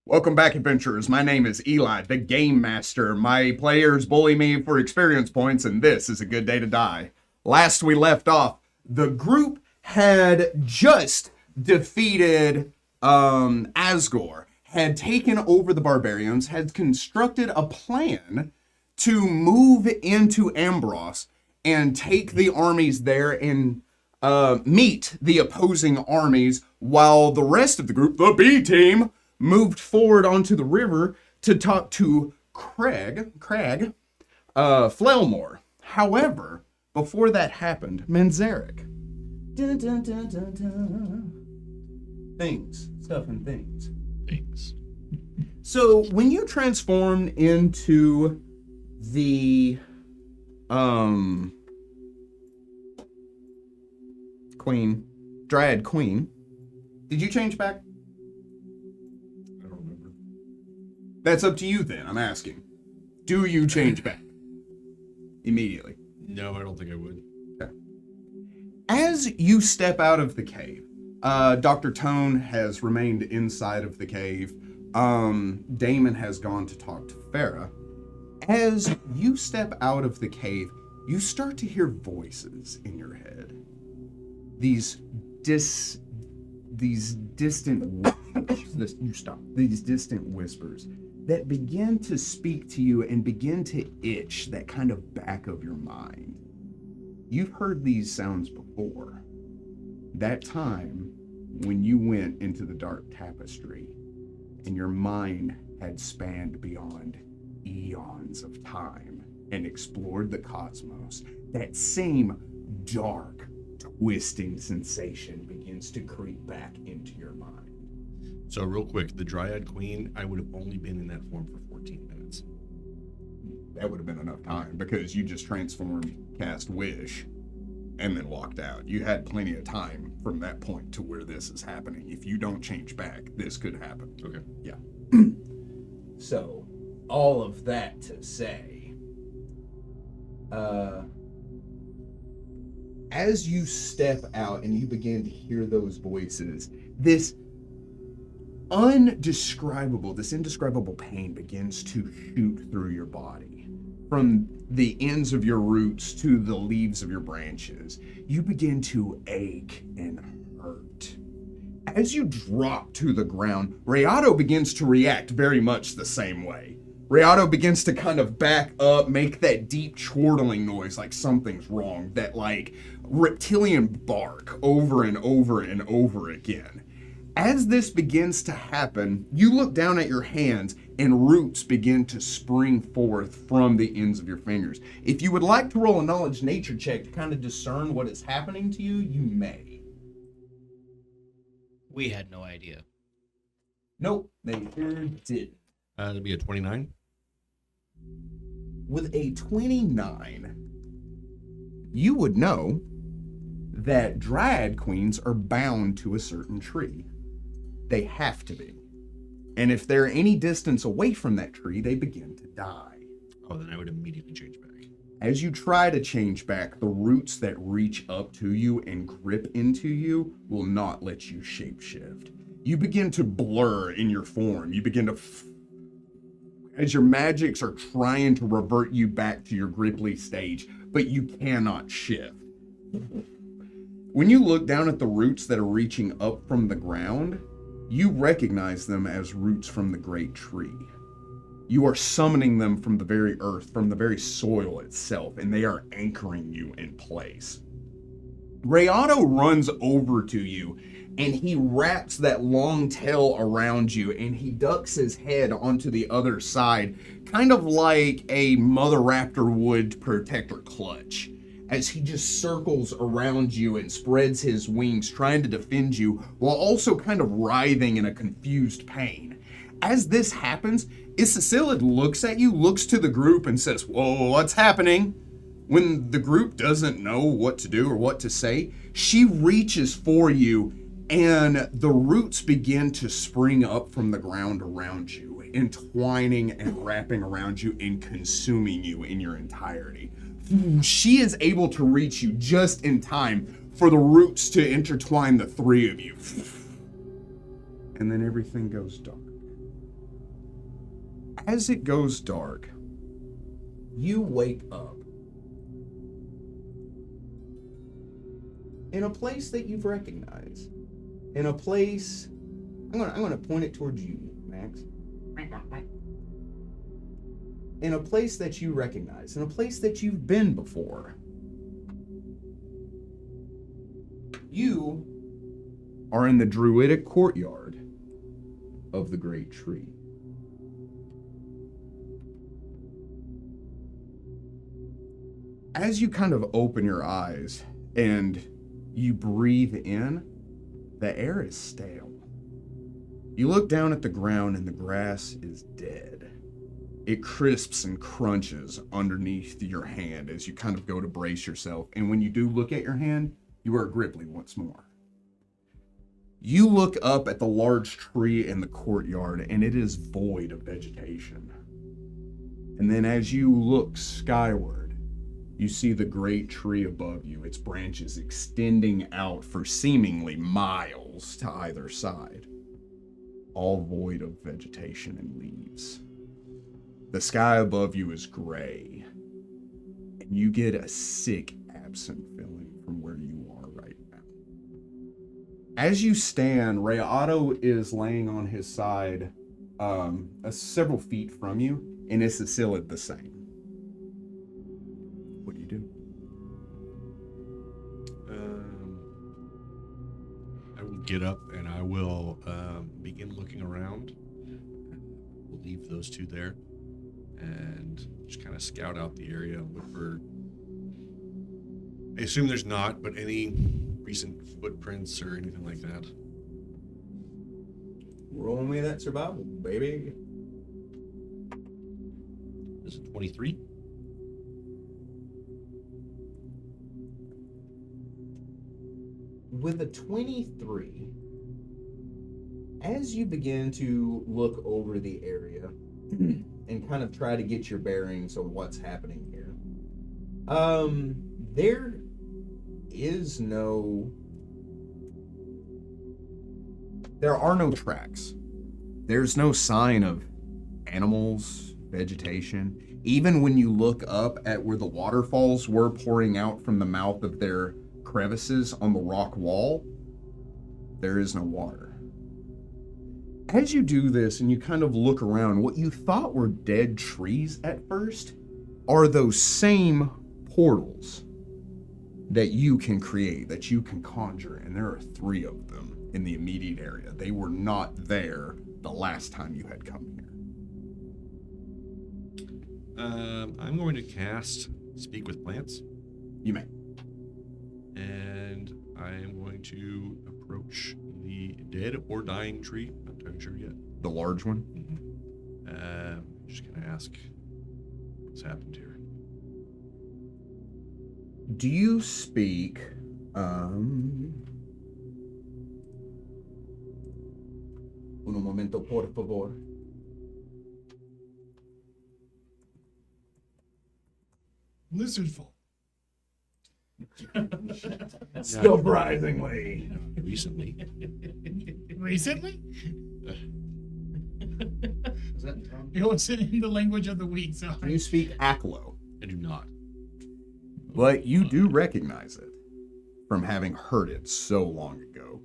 Welcome back, adventurers. My name is Eli, the Game Master. My players bully me for experience points, and this is a good day to die. Last we left off, the group had just defeated Asgore, had taken over the barbarians, had constructed a plan to move into Ambros and take the armies there and meet the opposing armies, while the rest of the group, the B team, moved forward onto the river to talk to Crag, Flailmore. However, before that happened, Manzerek. Dun, dun, dun, dun, dun. Things. Stuff and things. Things. So, when you transformed into the, Dryad Queen, did you change back? That's up to you then, I'm asking. Do you change back? Immediately. No, I don't think I would. Okay. As you step out of the cave, Dr. Tone has remained inside of the cave. Damon has gone to talk to Farah. As you step out of the cave, you start to hear voices in your head. These distant whispers. These distant whispers that begin to speak to you and begin to itch that kind of back of your mind. You've heard these sounds before. That time when you went into the dark tapestry and your mind had spanned beyond eons of time and explored the cosmos, that same dark, twisting sensation begins to creep back into your mind. So real quick, the Dryad Queen, I would have only been in that form for 14 minutes. That would have been enough time because you just transformed, cast Wish, and then walked out. You had plenty of time from that point to where this is happening. If you don't change back, this could happen. Okay. Yeah. So, all of that to say, as you step out and you begin to hear those voices, this indescribable pain begins to shoot through your body. From the ends of your roots to the leaves of your branches, you begin to ache and hurt. As you drop to the ground, Rayado begins to react very much the same way. Rayado begins to kind of back up, make that deep chortling noise like something's wrong, that like reptilian bark over and over and over again. As this begins to happen, you look down at your hands and roots begin to spring forth from the ends of your fingers. If you would like to roll a knowledge nature check to kind of discern what is happening to you, you may. We had no idea. Nope, they sure didn't. That'd be a 29. With a 29, you would know that Dryad Queens are bound to a certain tree. They have to be. And if they're any distance away from that tree, they begin to die. Oh, then I would immediately change back. As you try to change back, the roots that reach up to you and grip into you will not let you shapeshift. You begin to blur in your form. You begin to... as your magics are trying to revert you back to your Gripply stage, but you cannot shift. When you look down at the roots that are reaching up from the ground, you recognize them as roots from the great tree. You are summoning them from the very earth, from the very soil itself, and they are anchoring you in place. Rayado runs over to you, and he wraps that long tail around you, and he ducks his head onto the other side, kind of like a mother raptor would to protect her clutch, as he just circles around you and spreads his wings, trying to defend you, while also kind of writhing in a confused pain. As this happens, Isacillid looks at you, looks to the group, and says, "Whoa, what's happening?" When the group doesn't know what to do or what to say, she reaches for you, and the roots begin to spring up from the ground around you, entwining and wrapping around you and consuming you in your entirety. She is able to reach you just in time for the roots to intertwine the three of you. And then everything goes dark. As it goes dark, you wake up in a place that you've recognized. In a place, I'm gonna point it towards you, Max. In a place that you recognize, in a place that you've been before. You are in the druidic courtyard of the Great Tree. As you kind of open your eyes and you breathe in, the air is stale. You look down at the ground and the grass is dead. It crisps and crunches underneath your hand as you kind of go to brace yourself. And when you do look at your hand, you are Gripply once more. You look up at the large tree in the courtyard and it is void of vegetation. And then as you look skyward, you see the great tree above you, its branches extending out for seemingly miles to either side, all void of vegetation and leaves. The sky above you is gray, and you get a sick, absent feeling from where you are right now. As you stand, Rayado is laying on his side several feet from you, and Isicillid the same. What do you do? I will get up and I will begin looking around. We'll leave those two there and just kind of scout out the area, look for, I assume there's not, but any recent footprints or anything like that. Roll me that survival, baby. Is it 23? With a 23, as you begin to look over the area and kind of try to get your bearings on what's happening here, there are no tracks. There's no sign of animals, vegetation. Even when you look up at where the waterfalls were pouring out from the mouth of their crevices on the rock wall, there is no water. As you do this and you kind of look around, what you thought were dead trees at first are those same portals that you can create, that you can conjure, and there are 3 of them in the immediate area. They were not there the last time you had come here. I'm going to cast Speak with Plants. You may. And I am going to approach the dead or dying tree. Not entirely sure yet. The large one? Just going to ask what's happened here. Do you speak un momento, por favor. Lizard folk. Surprisingly. Recently. Recently? Is that Tom? It wasn't in the language of the week, so You speak Aklo, I do not. but you do recognize it from having heard it so long ago.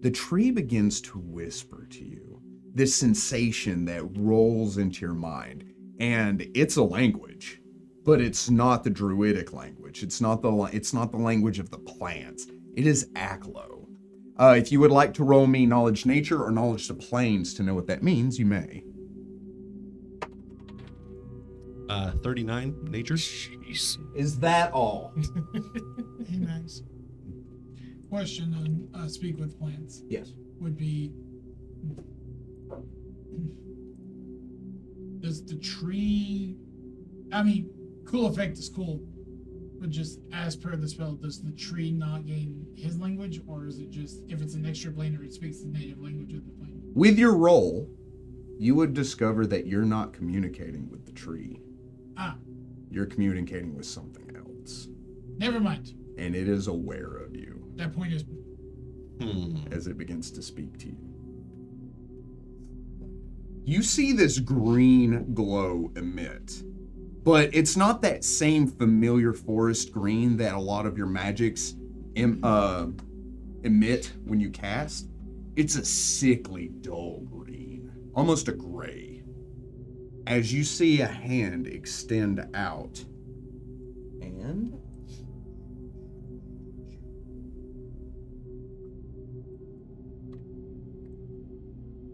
The tree begins to whisper to you, this sensation that rolls into your mind, and it's a language, but it's not the druidic language. It's not the language of the plants. It is Aklo. If you would like to roll me knowledge nature or knowledge the planes to know what that means, you may. 39 nature. Jeez. Is that all? hey Max. Question on Speak with Plants Yes. would be, does the tree, I mean, cool effect is cool, but just as per the spell, does the tree not gain his language, or is it just, if it's an extra planar, it speaks the native language of the plane? With your roll, you would discover that you're not communicating with the tree. Ah, You're communicating with something else. never mind. And it is aware of you That point is, as it begins to speak to you. You see this green glow emit, but it's not that same familiar forest green that a lot of your magics emit when you cast. It's a sickly, dull green, almost a gray. As you see a hand extend out, and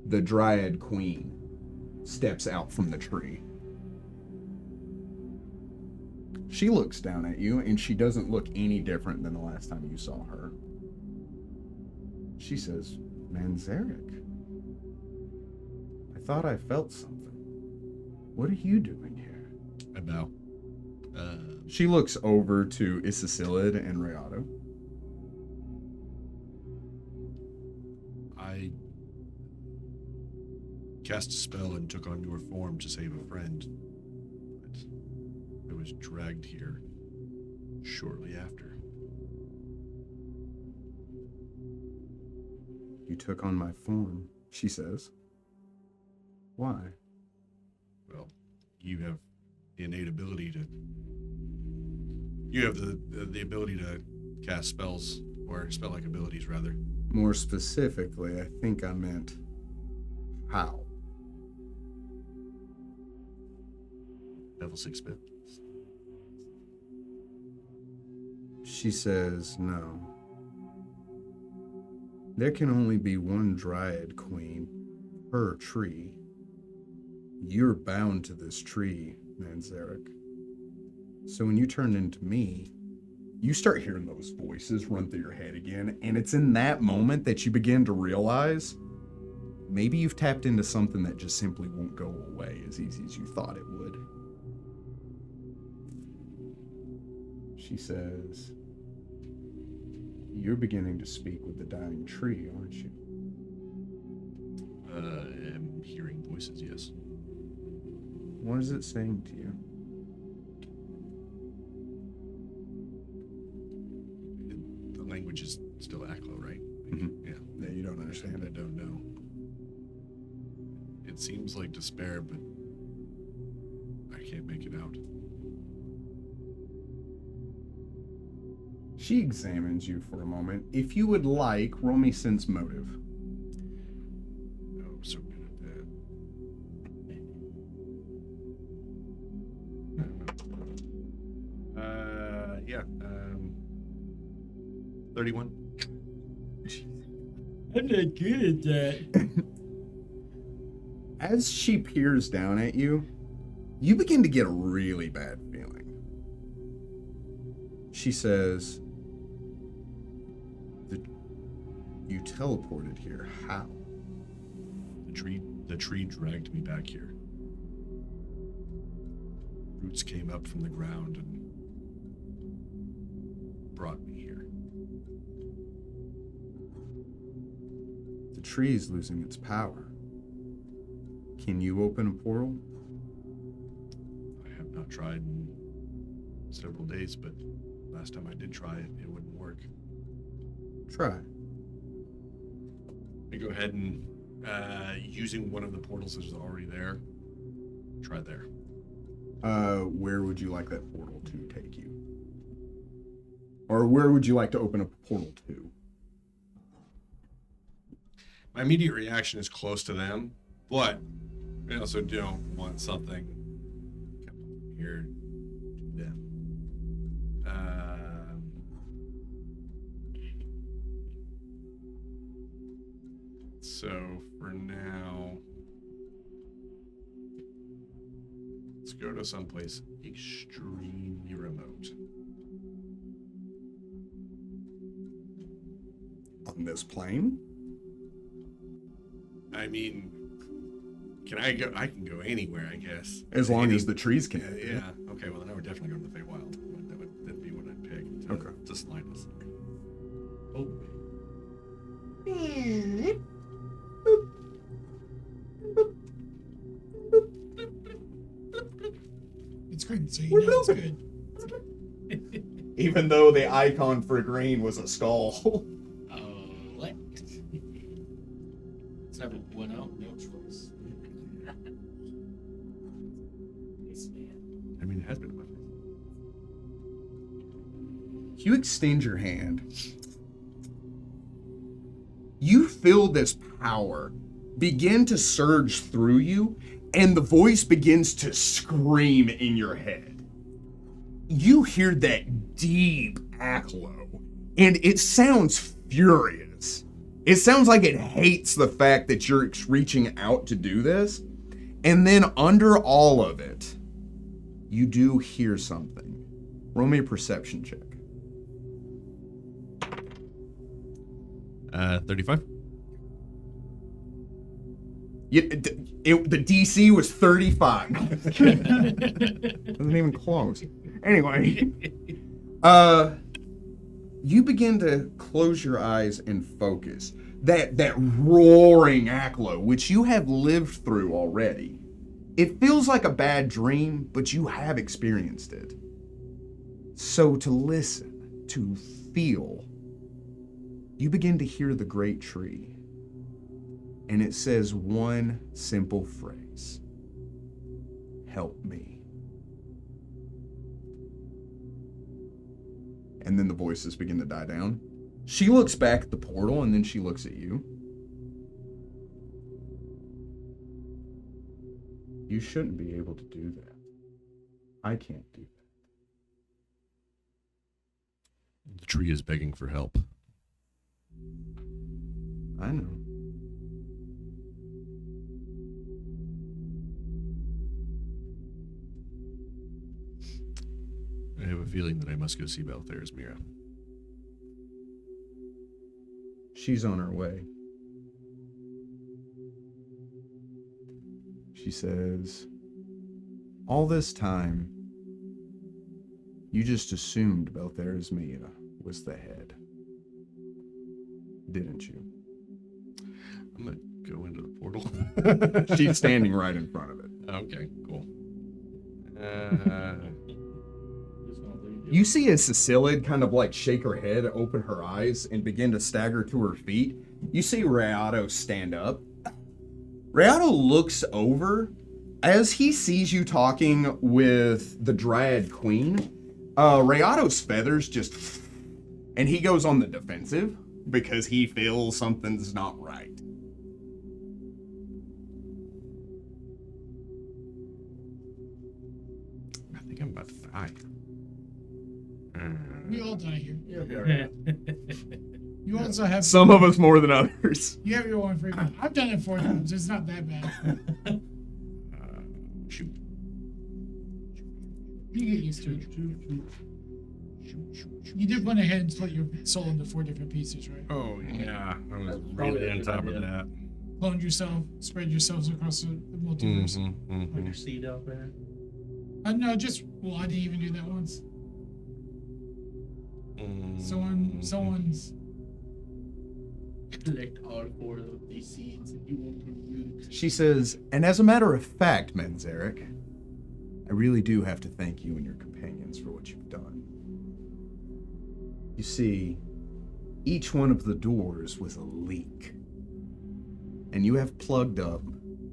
the Dryad Queen steps out from the tree. She looks down at you, and she doesn't look any different than the last time you saw her. She says, Manzerek, I thought I felt something. What are you doing here? I bow. She looks over to Isacilid and Rayado. I cast a spell and took on your form to save a friend, but I was dragged here shortly after. You took on my form, she says. Why? Well, you have the innate ability to... You have the ability to cast spells, or spell-like abilities, rather. More specifically, I think I meant how. Level 6 spell. She says, no. There can only be one Dryad Queen, her tree. You're bound to this tree, Manzerek. So when you turn into me, you start hearing those voices run through your head again, and it's in that moment that you begin to realize maybe you've tapped into something that just simply won't go away as easy as you thought it would. She says, you're beginning to speak with the dying tree, aren't you? I'm hearing voices, yes. What is it saying to you? The language is still Aklo, right? Mm-hmm. Yeah. Yeah, you don't understand I it. don't know. It seems like despair, but I can't make it out. She examines you for a moment. If you would like, roll me sense motive. Oh, I'm so good at that. Yeah. 31. I'm not good at that. As she peers down at you, you begin to get a really bad feeling. She says, you teleported here. How? The tree dragged me back here. Roots came up from the ground and brought me here. The tree is losing its power. Can you open a portal? I have not tried in several days, but last time I did try it, it wouldn't work. Try. I go ahead and, using one of the portals that is already there, try there. Where would you like that portal to take you? Or where would you like to open a portal to? My immediate reaction is close to them, but I also don't want something here to them. So for now, let's go to someplace extremely remote. On this plane? I mean, can I go? I can go anywhere, I guess. As long as the trees can. Yeah. Okay. Well, then I would definitely go to the Feywild. That'd be what I'd pick. To slide us. Oh. It's green, so you know it's good. Even though the icon for green was a skull. What? Let's have a 1-0, no choice. has been in my face. You extend your hand. You feel this power begin to surge through you, and the voice begins to scream in your head. You hear that deep echo, and it sounds furious. It sounds like it hates the fact that you're reaching out to do this. And then under all of it, you do hear something. Roll me a perception check. 35. The DC was 35. Wasn't even close. Anyway, you begin to close your eyes and focus. That roaring echo, which you have lived through already. It feels like a bad dream, but you have experienced it. So to listen, to feel, you begin to hear the great tree. And it says one simple phrase. Help me. And then the voices begin to die down. She looks back at the portal and then she looks at you. You shouldn't be able to do that. I can't do that. The tree is begging for help. I know. I have a feeling that I must go see Balthair's Mira. She's on her way. She says, all this time, you just assumed Balthair's Mia was the head. Didn't you? I'm going to go into the portal. She's standing right in front of it. Okay, cool. You see as Cecilid kind of like shake her head, open her eyes, and begin to stagger to her feet. You see Rayado stand up. Rayado looks over as he sees you talking with the Dryad Queen. Rayado's feathers just... And he goes on the defensive because he feels something's not right. I think I'm about to die. We all die here. You also have Some of us more than others. you have your one freedom. I've done it 4 times. It's not that bad. Shoot. You get used to it. You did went ahead and split your soul into 4 different pieces, right? Oh, yeah. I was Probably really a on good top idea. of that. Cloned yourself, spread yourselves across the multiverse. Put your seed out there. No, just I didn't even do that once. Someone's Collect all 4 of these seeds and you won't be root. She says, and as a matter of fact, Manzerek, I really do have to thank you and your companions for what you've done. You see, each one of the doors was a leak. And you have plugged up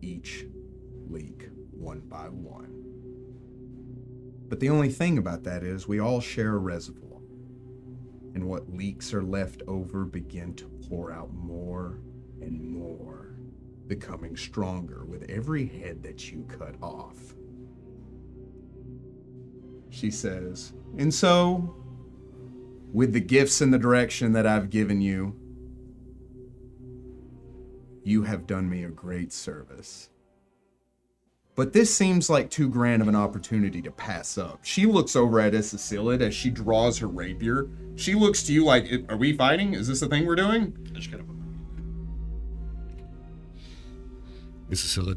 each leak one by one. But the only thing about that is we all share a reservoir. And what leaks are left over begin to pour out more and more, becoming stronger with every head that you cut off. She says, and so, with the gifts and the direction that I've given you, you have done me a great service. But this seems like too grand of an opportunity to pass up. She looks over at Cecilid as she draws her rapier. She looks to you like, are we fighting? Is this the thing we're doing? I just gotta put This is Cecilid.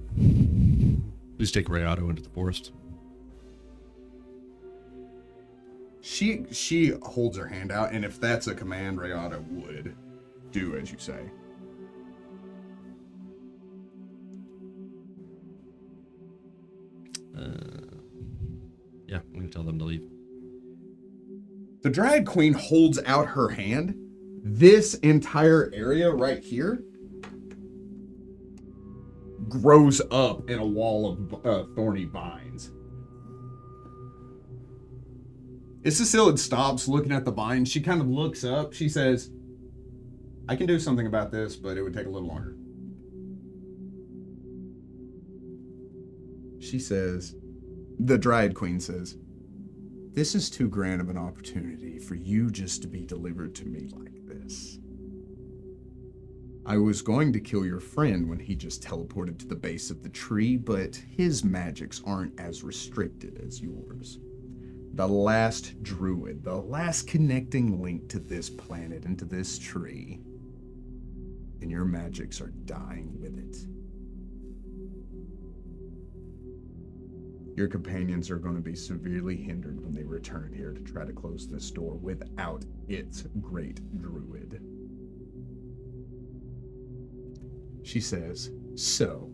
Please take Rayado into the forest. She holds her hand out, and if that's a command, Rayado would do as you say. Yeah, I'm gonna tell them to leave. The Dryad Queen holds out her hand. This entire area right here grows up in a wall of thorny vines. Isicillid stops looking at the vine. She kind of looks up. She says, I can do something about this, but it would take a little longer. She says, the Dryad Queen says, this is too grand of an opportunity for you just to be delivered to me like this. I was going to kill your friend when he just teleported to the base of the tree, but his magics aren't as restricted as yours. The last druid, the last connecting link to this planet and to this tree, and your magics are dying with it. Your companions are going to be severely hindered when they return here to try to close this door without its great druid. She says, so,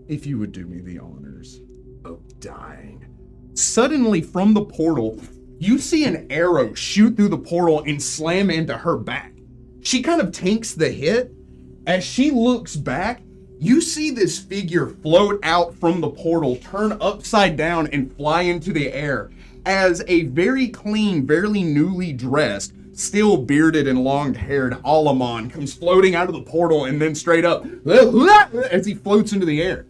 if you would do me the honors of dying. Suddenly from the portal, you see an arrow shoot through the portal and slam into her back. She kind of tanks the hit. As she looks back, you see this figure float out from the portal, turn upside down, and fly into the air as a very clean, barely newly dressed, still bearded and long-haired Alamon comes floating out of the portal and then straight up as he floats into the air.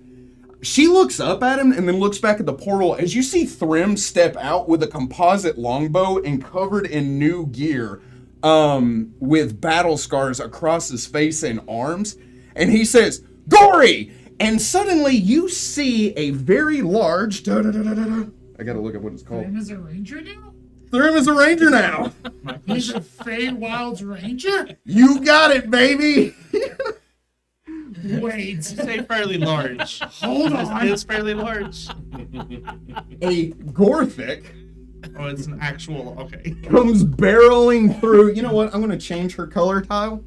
She looks up at him and then looks back at the portal as you see Thrym step out with a composite longbow and covered in new gear with battle scars across his face and arms. And he says, Gory! And suddenly you see a very large... I gotta look at what it's called. Thrym is a ranger now? Thrym is a ranger now. He's a Feywild's ranger? You got it, baby. Wait. Say fairly large. Hold on. It's fairly large. A Gorthic Oh, it's an actual. Okay. comes barreling through. You know what? I'm gonna change her color tile.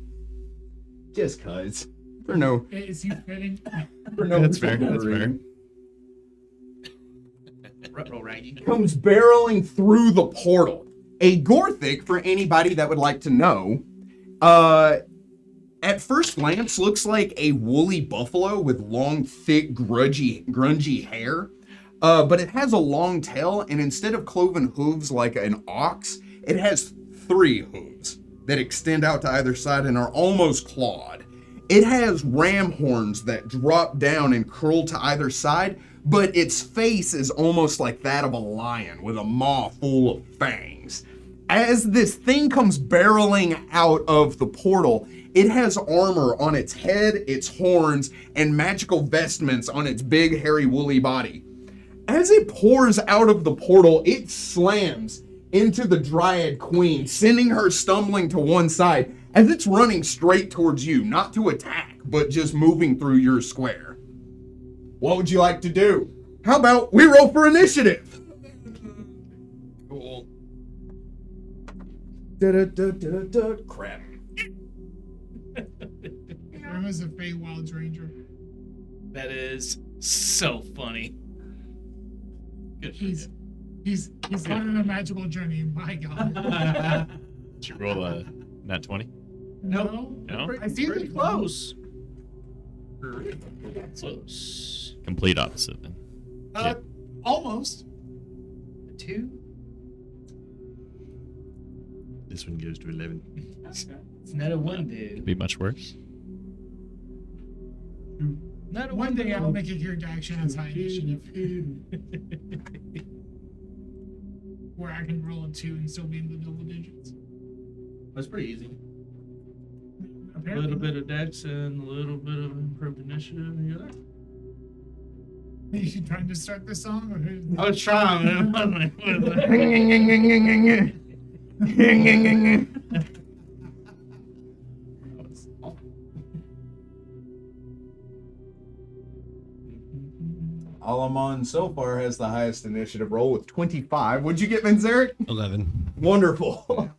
Just cause. For no. Is he fitting? For no. That's fair. That's fair. Retro raggy. Comes barreling through the portal. A Gorthic, for anybody that would like to know, at first glance looks like a woolly buffalo with long, thick, grungy hair. But it has a long tail, and instead of cloven hooves like an ox, it has 3 hooves that extend out to either side and are almost clawed. It has ram horns that drop down and curl to either side, but its face is almost like that of a lion with a maw full of fangs. As this thing comes barreling out of the portal, it has armor on its head, its horns, and magical vestments on its big, hairy, woolly body. As it pours out of the portal, it slams into the Dryad Queen, sending her stumbling to one side as it's running straight towards you, not to attack, but just moving through your square. What would you like to do? How about we roll for initiative? Cool. Crap. Thrym is a Feywild's ranger. That is so funny. Good for He's you. on a magical journey. My God. Did you roll a nat 20? No. No? I see Pretty the close. Pretty close. Complete opposite then. Almost. 2. This one goes to 11. It's not a 1, Could dude. be much worse. Not a One 1 day I'll dude. make a character action has high initiative, where I can roll a 2 and still be in the double digits. That's pretty easy. A Apparently. little bit of dex and a little bit of improved initiative, and you're there. Are you trying to start this song? Or I was trying, man. Alamon so far has the highest initiative roll with 25. What'd you get, Manzerek? 11. Wonderful.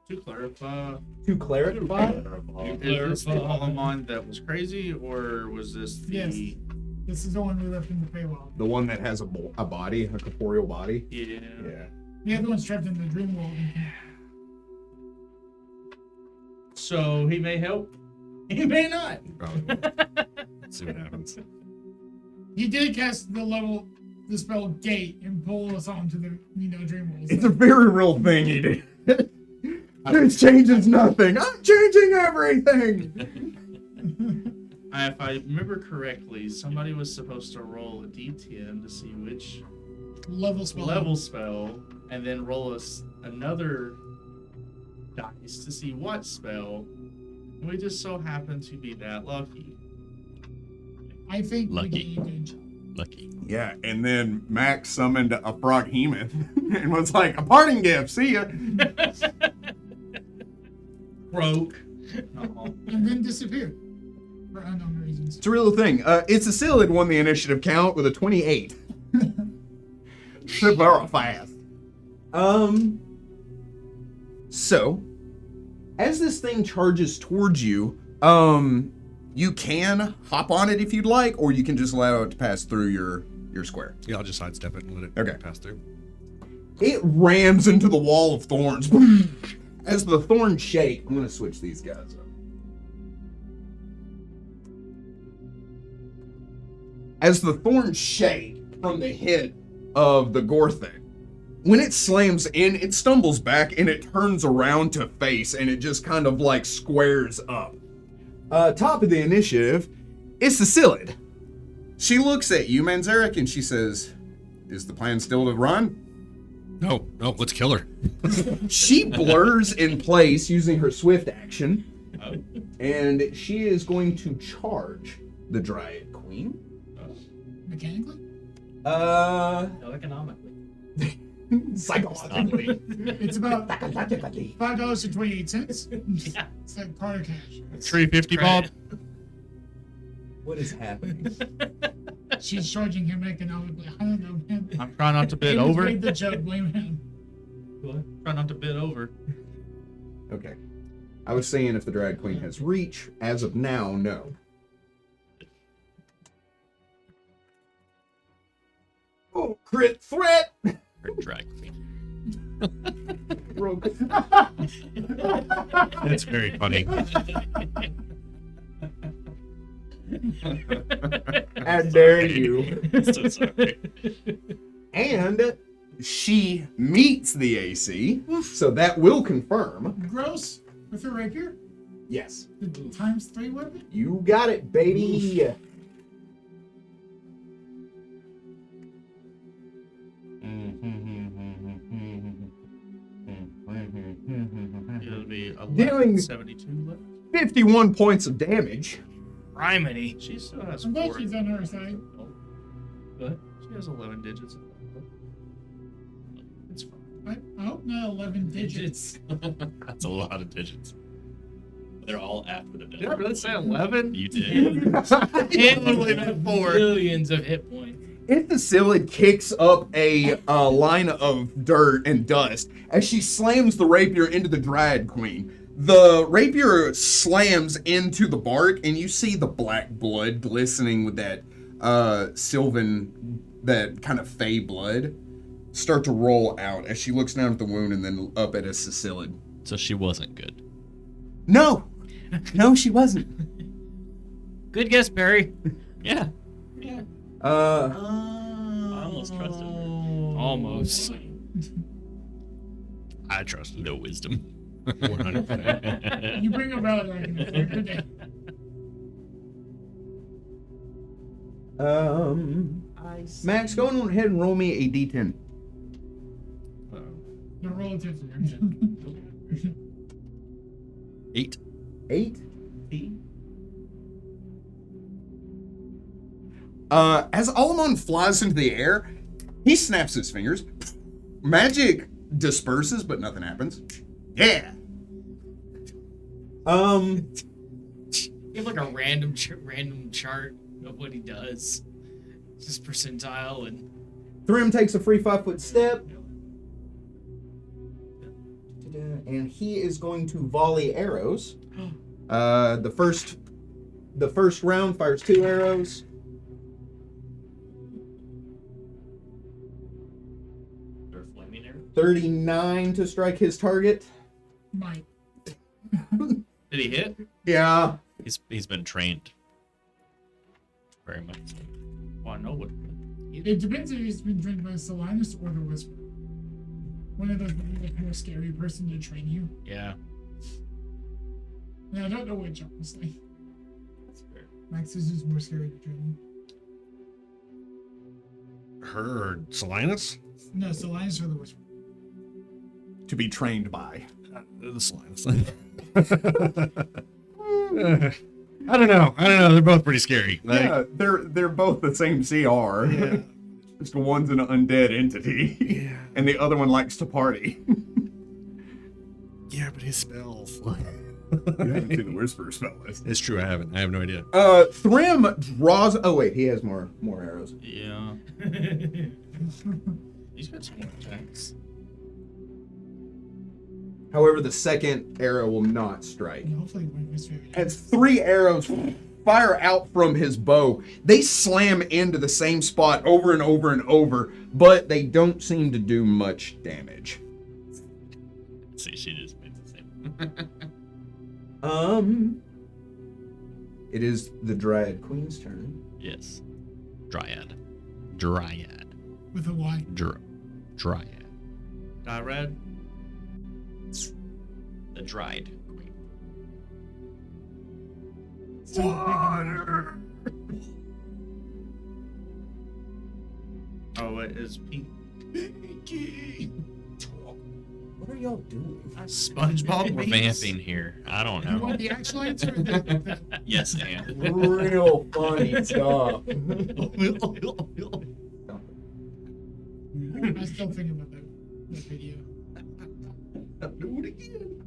To clarify, To clarify, is this the Alamon that was crazy, or was this the... Yes. This is the one we left in the Feywild. the one that has a body, a corporeal body. Yeah. Yeah. The other one's trapped in the dream world. So he may help. He may not. Probably. Let's see what happens. He did cast the level the spell gate and pull us onto the dream world. It's a very real thing he did. This changes nothing. I'm changing everything. If I remember correctly, somebody was supposed to roll a d10 to see which level spell, and then roll another dice to see what spell. And we just so happened to be that lucky. I think Lucky. we did a good job. Lucky. Yeah, and then Max summoned a froghemoth and was like, a parting gift, see ya. Broke. And then disappeared for unknown reasons. It's a real thing. It's a Scilid won the initiative count with a 28. Very fast. So, as this thing charges towards you, you can hop on it if you'd like, or you can just allow it to pass through your square. Yeah, I'll just sidestep it and let it Okay. pass through. It rams into the wall of thorns. As the thorns shake, I'm going to switch these guys up. As the thorns shake from the hit of the Gorthing, when it slams in, it stumbles back and it turns around to face and it just kind of like squares up. Top of the initiative is Cecilid. She looks at you, Manzerek, and she says, is the plan still to run? No, let's kill her. She blurs in place using her swift action, and she is going to charge the Dryad Queen. Mechanically? No, economically. Psychologically. It's about $5.28. Yeah. It's like part of cash. $3.50, Bob. What is happening? She's charging him economically. I don't know, man. I'm trying not to bid Amos over. made the joke, blame him. Trying not to bid over. Okay. I was saying if the Dryad Queen has reach, as of now, no. Oh, crit threat! Or drag queen. That's very funny. How dare you? So sorry. And she meets the AC, so that will confirm. Gross with her rapier. Yes. The ×3 weapon. You got it, baby. It'll be Doing- 1172 left. 51 points of damage. Criminy. She still has I'm glad 4. she's on her side. Good. She has 11 digits. It's fine. I hope not 11 digits. That's a lot of digits. They're all after the Did I really say 11? You did. Totally meant 4. Millions of hit points. If the Scilid kicks up a line of dirt and dust as she slams the rapier into the Dryad Queen, the rapier slams into the bark, and you see the black blood glistening with that sylvan, that kind of fey blood, start to roll out as she looks down at the wound and then up at a Cecilid. So she wasn't good. No, she wasn't. Good guess, Barry. Yeah. I almost trusted her. Almost. I trust no wisdom. 100%. You bring a relic dragon every day. Max, go on ahead and roll me a d10. No relative. 8. 8. As Alamon flies into the air, he snaps his fingers. Magic disperses, but nothing happens. Yeah. You have like a random chart of what he does. Just percentile and Thrym takes a free 5-foot step. And he is going to volley arrows. The first round fires 2 arrows. Or flaming arrow. 39 to strike his target. Mike. Did he hit? Yeah. He's been trained. Very much. Well, I know what. It depends if he's been trained by Solinus or the Whisper. One of those would be the more scary person to train you. Yeah. And I don't know which, honestly. That's fair. Max is just more scary to train Her or Solinus? you. No, Solinus or the Whisper. To be trained by. The Solinus. I don't know. They're both pretty scary. Like, Yeah, they're both the same CR. yeah. Just one's an undead entity, Yeah. and the other one likes to party. Yeah, but his spells. You haven't seen the Whisperer spell list. It's true, I haven't. I have no idea. Thrym draws. Oh wait, he has more arrows. Yeah. He's got some more attacks. However, the second arrow will not strike. And hopefully when Whisper. As 3 arrows fire out from his bow, they slam into the same spot over and over and over, but they don't seem to do much damage. See, she just made the same. It is the Dryad Queen's turn. Yes. Dryad. With a Y. Dryad. Red. The dried queen. Water. Oh, it is pink. What are y'all doing? SpongeBob Maybe. revamping here. I don't You want know. the actual answer? Or the... Yes, and. Real funny stuff. I still think about the video. Do it again.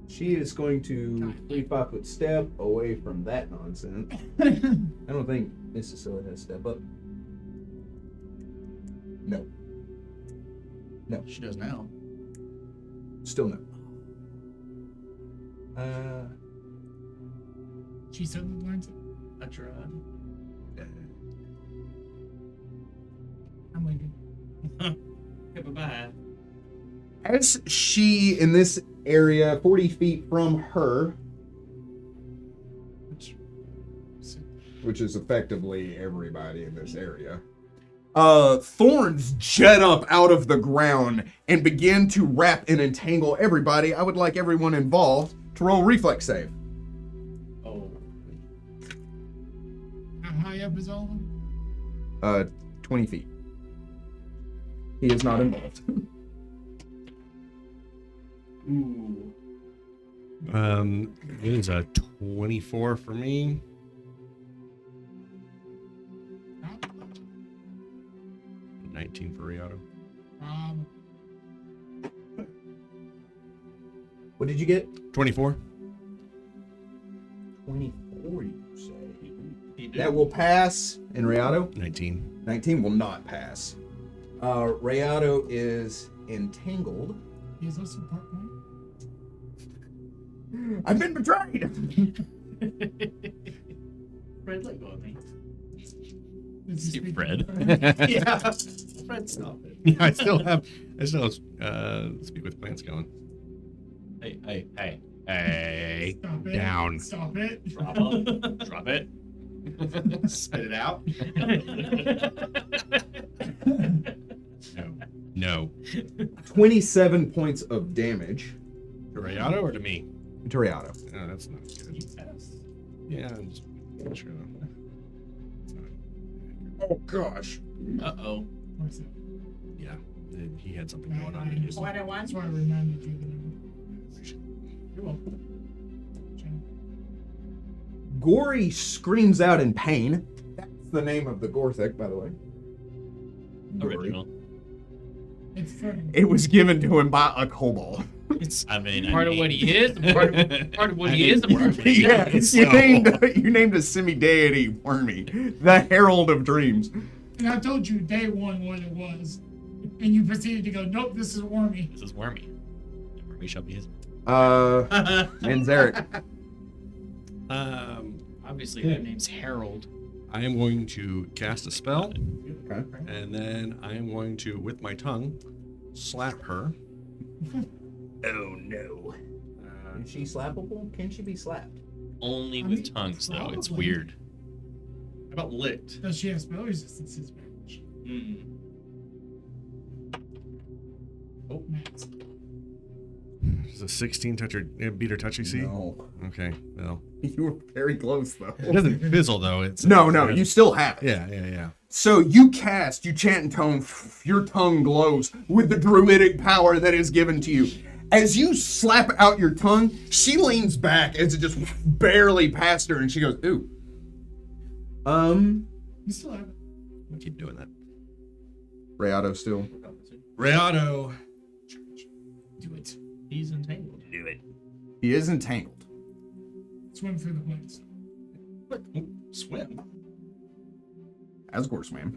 She is going to 3-5-foot step away from that nonsense. I don't think Miss Cecilia has step up. No. No. She does now. Still no. She suddenly learns it. I tried. I'm leaving. Okay, bye-bye. As she, in this area, 40 feet from her, which is effectively everybody in this area, thorns jet up out of the ground and begin to wrap and entangle everybody. I would like everyone involved to roll reflex save. Oh. How high up is all of them? 20 feet. He is not involved. Ooh. It is a 24 for me. Oh, 19 for Riato. What did you get? 24. 24, you say. He did. That will pass. And Riato? 19. 19 will not pass. Riato is entangled. he is also part one. I've been betrayed! Fred, let go of me. Is he See, speaking? Fred. Yeah. Fred, stop it. Yeah, I still have speak with plants going. Hey. Stop it. Down. Stop it. Drop it. Drop it. Spit it out. No. 27 points of damage To Riato or to me? to Riato. Oh, that's not good. Yeah, I'm just making sure. It's not Oh gosh. Uh-oh. What's it? Yeah, he had something going on. That's why I reminded you that You're welcome. Gory screams out in pain. That's the name of the Gorthek, by the way. Gory. Original. It's funny. It was given to him by a kobold. It's I mean, part of what he is, and part of what he is, and part of what he Yeah, is. you named a semi-deity Wormy, the Herald of Dreams. And I told you day one what it was. And you proceeded to go, nope, this is wormy. This is Wormy. And Wormy shall be his. Manzerek. Obviously, that name's Harold. I am going to cast a spell, Okay. and then I am going to, with my tongue, slap her. Oh no. Is she slappable? Can she be slapped? Only I with mean, tongues, though. It's probably. weird. about licked? Does she have spell resistance? Is damage. Oh, Max. Does a 16 touch her, beat her touch AC? No. Okay, well. You were very close, though. It doesn't fizzle, though. It's No, you still have it. Yeah. So you chant and tone, your tongue glows with the druidic power that is given to you. As you slap out your tongue, she leans back as it just barely passed her, and she goes, ooh. You still have it. We'll keep doing that. Rayato still. Rayado. Do it. He's entangled. Do it. He is entangled. Swim through the plains. What? Swim? Asgore swam.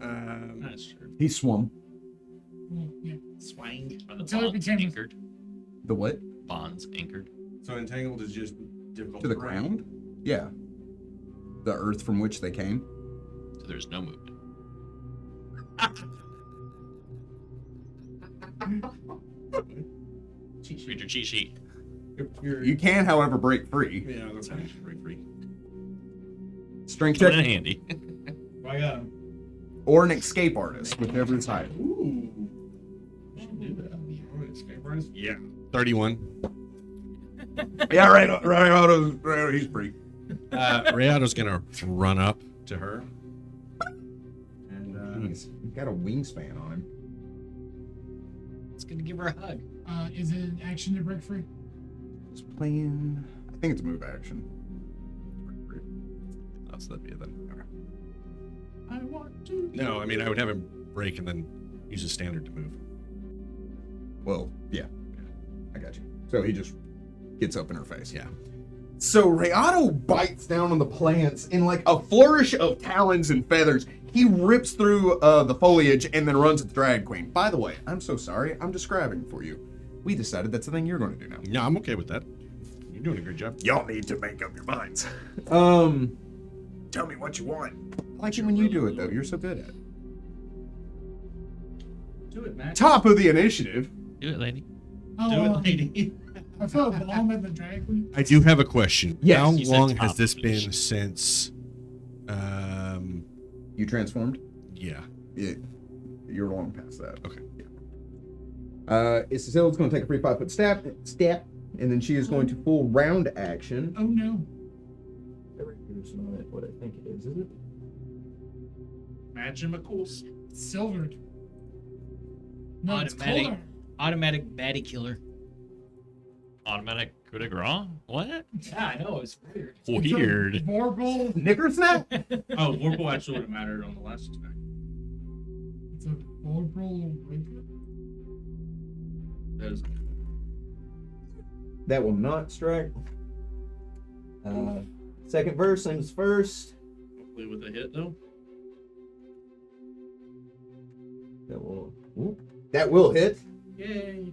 That's true. He swum. Well, yeah. Swang. Are the Until it bonds became- anchored? The what? Bonds anchored. So entangled is just difficult To the ground? Yeah. The earth from which they came. So there's no movement. Read your cheat sheet. You can, however, break free. Yeah, that's how you should break free. Strength Put it in check handy. I got or an escape artist, whichever is higher. Ooh. We should do that. Yeah. 31. Yeah, right. He's free. Rayado's gonna run up to her. And He's got a wingspan on him. It's gonna give her a hug. Is it an action to break free? He's playing. I think it's a move action. oh, so that'd be it then. I want to. No, I mean I would have him break and then use a standard to move. Well, yeah. I got you. So he just gets up in her face. Yeah. So Rayato bites down on the plants in like a flourish of talons and feathers. He rips through the foliage and then runs at the drag queen. By the way, I'm so sorry. I'm describing for you. We decided that's the thing you're going to do now. Yeah, I'm okay with that. You're doing a great job. Y'all need to make up your minds. Tell me what you want. I like it when you do it, though. You're so good at it. Do it, Matt. Top of the initiative. Do it, lady. Oh, Do it, lady. I throw a bomb at the drag queen. I do have a question. Yes. How You said long top has this been finish. since You transformed? yeah. You're long past that. Okay. Isabel's going to take a free 5-foot step, and then she is going to full round action. Oh no. It's not what I think it is it? Magimicals. Silvered. No, it's Automatic. Oh, color. Automatic baddie killer. Automatic coup de grace? What? Yeah, I know, it's weird. Weird. Vorpal. Knickersnap? Oh, Warple actually would have mattered on the last attack. It's a Vorpal rapier. That is That will not strike. Second verse, same as first. hopefully with a hit though. That will hit. Yay.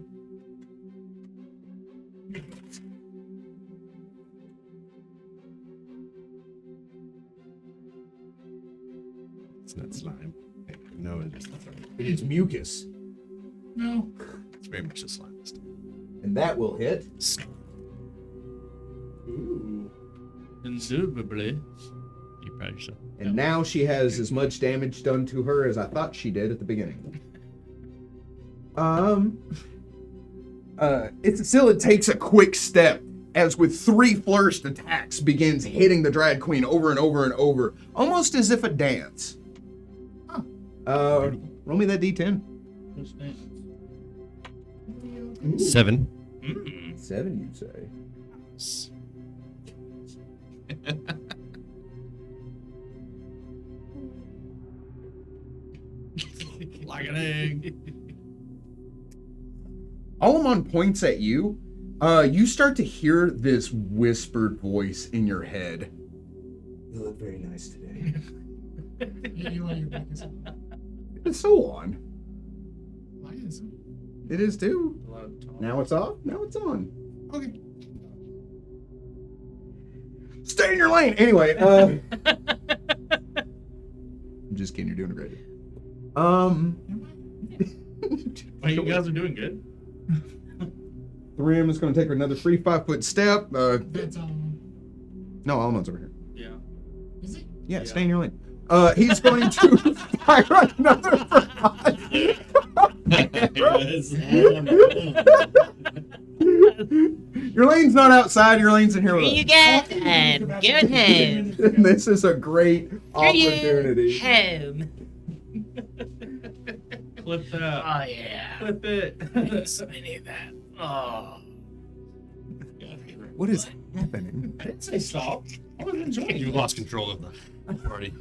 It's not slime. No, it's not slime. It is mucus. No. It's very much a slime. And that will hit. Ooh. Indubitably. You proud of yourself? And now she has as much damage done to her as I thought she did at the beginning. Isabella takes a quick step as with 3 flourished attacks begins hitting the drag queen over and over and over, almost as if a dance. Roll me that d10. Who's next? 7. 7, you say. Like an egg. Alamon points at you. You start to hear this whispered voice in your head. You look very nice today. You let your back is It's so on. Why is it? It is too. A lot of talk. Now it's off. Now it's on. Okay. Stay in your lane. Anyway, I'm just kidding. You're doing a great job. Am Oh, you guys are doing good. 3M is going to take another free 5-foot step. I? That's No, Alamon's over here. Yeah. Is it? Yeah, Yeah. stay in your lane. He's going to fire another barrage. Your lane's not outside. Your lane's in here with Here you us. go. Good home. This is a great opportunity. Home. Flip that. Oh yeah. Flip it. Thanks. I need that. Oh. What is happening? I didn't say stop. I was enjoying You it. lost control of the party.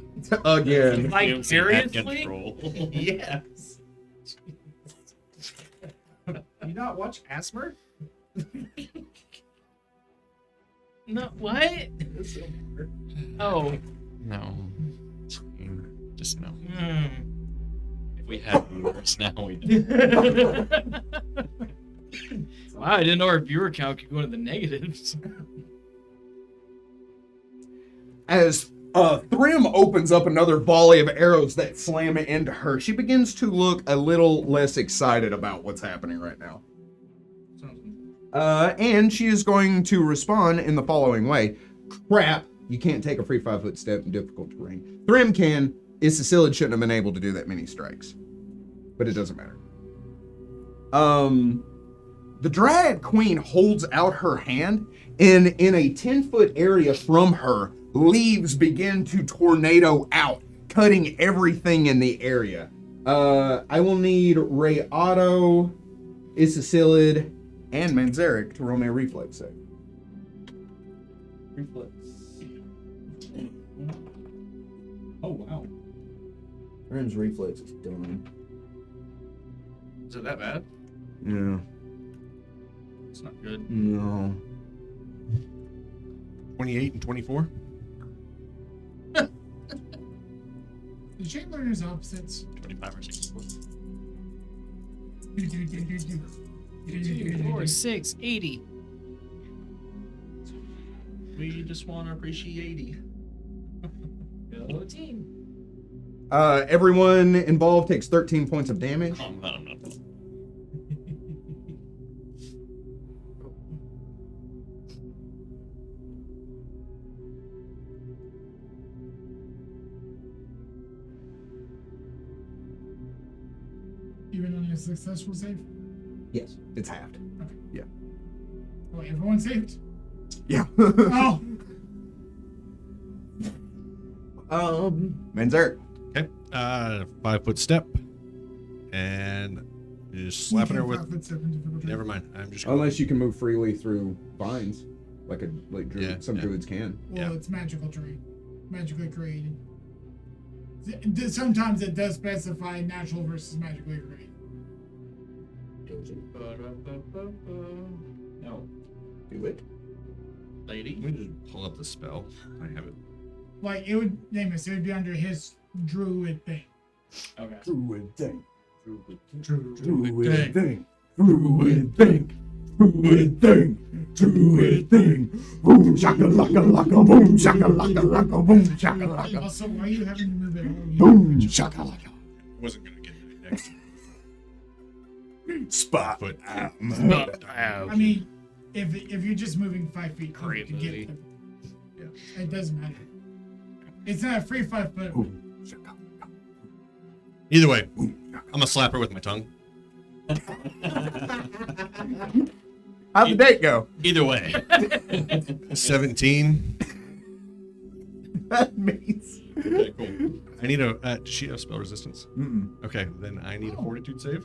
Again. Like At seriously? control. Yes. You not watch Asmer? No. What? Oh. No. Just no. Hmm. If we had viewers, now we do. Wow, I didn't know our viewer count could go into the negatives. As Thrym opens up another volley of arrows that slam into her, she begins to look a little less excited about what's happening right now. And she is going to respond in the following way. Crap, you can't take a free 5-foot step in difficult terrain. Thrym can. Isacillid shouldn't have been able to do that many strikes. But it doesn't matter. The Dryad Queen holds out her hand, and in a 10-foot area from her, leaves begin to tornado out, cutting everything in the area. I will need Ray Otto, Isacillid, and Manzerek to roll me a reflex save. Reflex. Oh, wow. Thrym's reflex is done. Is it that bad? Yeah. It's not good. No. 28 and 24. The chain learner's opposites. 25 or 64. 2, 4, 6, 80. We just want to appreciate 80. Go team. Everyone involved takes 13 points of damage. I'm not. Even on a successful save? Yes, it's halved. Oh, everyone saved? Yeah. Oh! Manzerek. Okay. 5-foot step. And just slapping her with. 5-foot step in difficulty. Never mind. I'm just going. Unless you can move freely through vines, like some Yeah. druids can. Well, Yeah. it's magical terrain. Magically created. Sometimes it does specify natural versus magically created. No. Do it. Lady. Let me just pull up the spell. I have it. Like, it would, Namus, it would be under his druid thing. Okay. Druid thing. Druid Druid thing. Druid thing. Druid thing. Druid thing. Boom shaka laka laka. Boom shaka laka laka. Boom shaka laka. Also, why are you having to move it all? Boom shaka laka. I wasn't going to get it next. Spot. Foot. I mean, if you're just moving 5 feet, you can get them. Yeah. It doesn't matter. It's not a free 5 foot. Boom shaka. Either way, I'm going to slap her with my tongue. How'd the date go? Either way. 17. That means. Okay, cool. I need a. Does she have spell resistance? Mm-mm. Okay, then I need a fortitude save.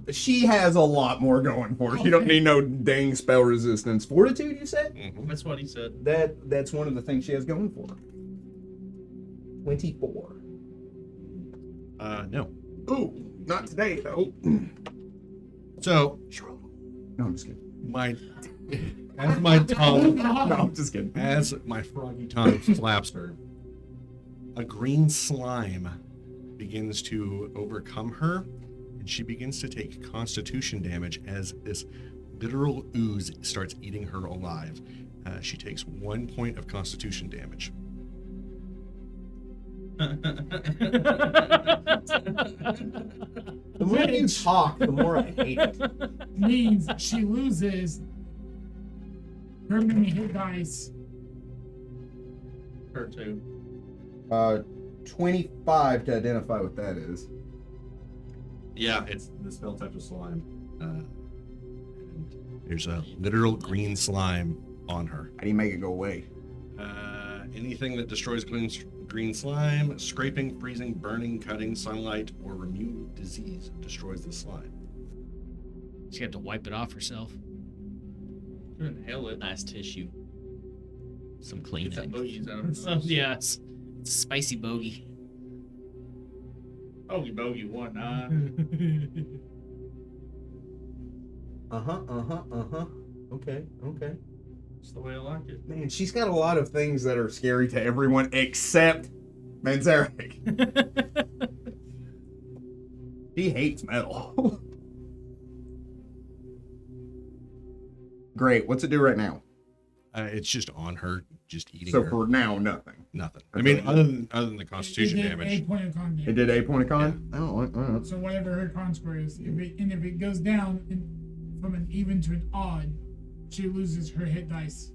She has a lot more going for her. She don't need no dang spell resistance. Fortitude, you said? Mm-hmm. That's what he said. That's one of the things she has going for her. 24. No. Ooh, not today though. So, No, I'm just kidding. as my tongue, No, I'm just kidding. as my froggy tongue slaps her, a green slime begins to overcome her, and she begins to take constitution damage as this literal ooze starts eating her alive. She takes 1 point of constitution damage. The more you talk, the more I hate it. Means she loses her many hit dice. Her too. 25 to identify what that is. Yeah, it's the spell type of slime. And there's a literal green slime on her. How do you make it go away? Anything that destroys green slime, scraping, freezing, burning, cutting, sunlight, or remove disease destroys the slime. She had to wipe it off herself. You inhale it. Nice tissue. Some Get cleaning. that boogie's out of it. Oh, yeah, it's a spicy bogey. Bogey, 1 Okay. That's the way I like it. Man, she's got a lot of things that are scary to everyone except Manzerek. He hates metal. Great. What's it do right now? It's just on her, just eating So her. for now, nothing. Nothing. Okay. I mean, other than the Constitution It did damage. 8 point of con damage. It did 8 point of con? Oh, all right. So whatever her con score is, if it goes down from an even to an odd, she loses her hit dice.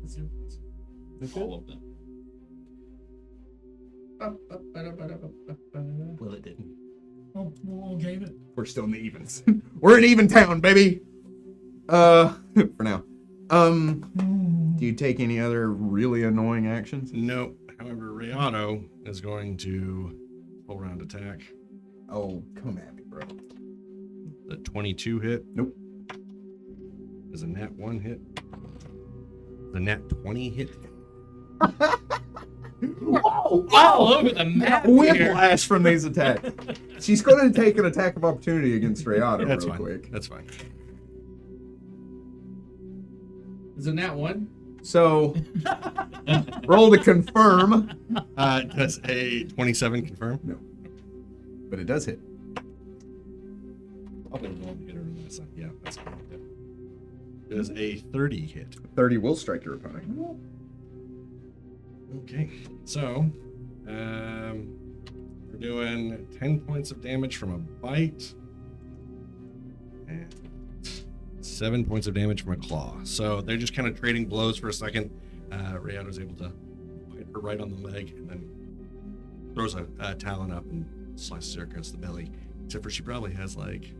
That's it. All of them. Well, it didn't. Oh, we'll gave it. We're still in the evens. We're in even town, baby. For now. Do you take any other really annoying actions? No. However, Rayato is going to full round attack. Oh, come at me, bro. The 22 hit. Nope. Is a nat 1 hit. The nat 20 hit. Whoa! All over the map here. Whiplash from these attacks. She's going to take an attack of opportunity against Rayato That's real fine. quick. That's fine. Is it nat 1? So, roll to confirm. Does a 27 confirm? No. But it does hit. Probably won't hit her in this one. Yeah, that's fine. Yeah. Does a 30 hit? 30 will strike your opponent. Okay, so we're doing 10 points of damage from a bite and 7 points of damage from a claw. So they're just kind of trading blows for a second. Rayato's able to bite her right on the leg and then throws a talon up and slices her across the belly. Except for she probably has damage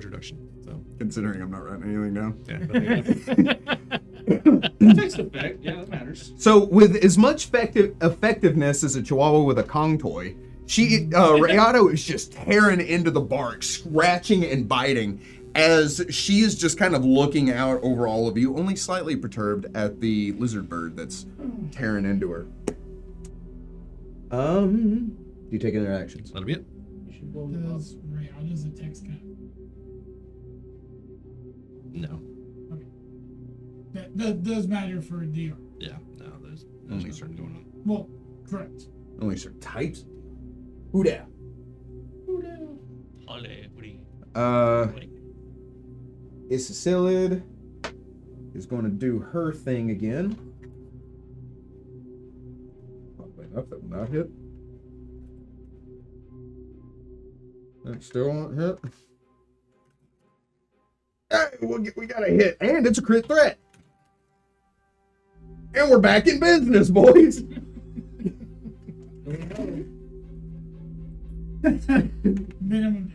reduction. So Considering I'm not writing anything down. yeah. It takes effect. Yeah, that matters. So, with as much effectiveness as a chihuahua with a Kong toy, Rayato is just tearing into the bark, scratching and biting, as she is just kind of looking out over all of you, only slightly perturbed at the lizard bird that's tearing into her. Do you take any actions? That'll be it. You should blow them up. Does Rayado's attacks count? No. That does matter for a DR. Yeah. No. There's nothing certain going on. Well, correct. Only certain types. Who dat? Holly, what do you? Isacillid is going to do her thing again. Probably enough that will not hit. That still won't hit. Hey, we got a hit, and it's a crit threat. And we're back in business, boys. Minimum.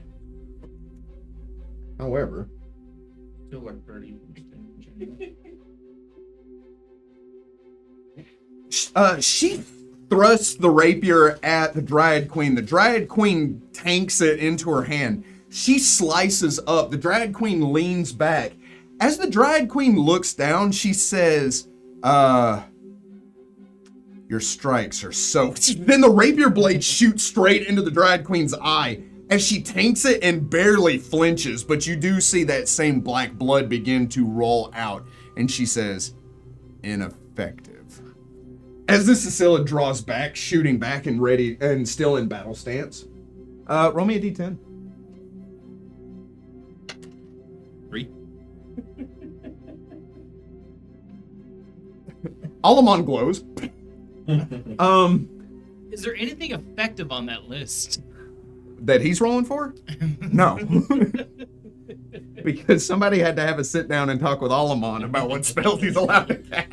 However, Still like 30. she thrusts the rapier at the Dryad Queen. The Dryad Queen tanks it into her hand. She slices up. The Dryad Queen leans back. As the Dryad Queen looks down, she says, your strikes are so... Then the rapier blade shoots straight into the Dryad Queen's eye as she tanks it and barely flinches, but you do see that same black blood begin to roll out, and she says, ineffective. As the Cecilia draws back, shooting back and ready, and still in battle stance, roll me a d10. 3. Alamon glows. Is there anything effective on that list? That he's rolling for? No. Because somebody had to have a sit down and talk with Alamon about what spells he's allowed to cast.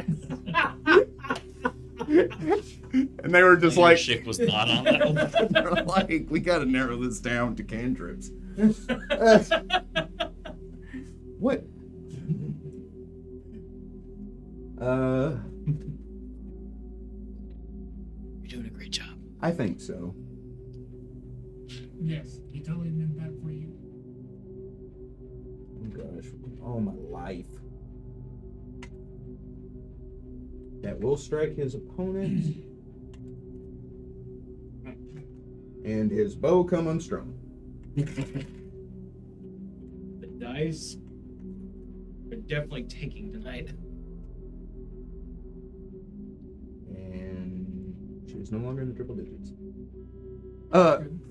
And they were just Your like, ship was not on that one. they're like, we gotta narrow this down to cantrips. What? You're doing a great job. I think so. Yes, he totally meant that for you. Oh gosh, all my life. That will strike his opponent. And his bow come unstrung. The dice are definitely taking tonight. And she's no longer in the triple digits.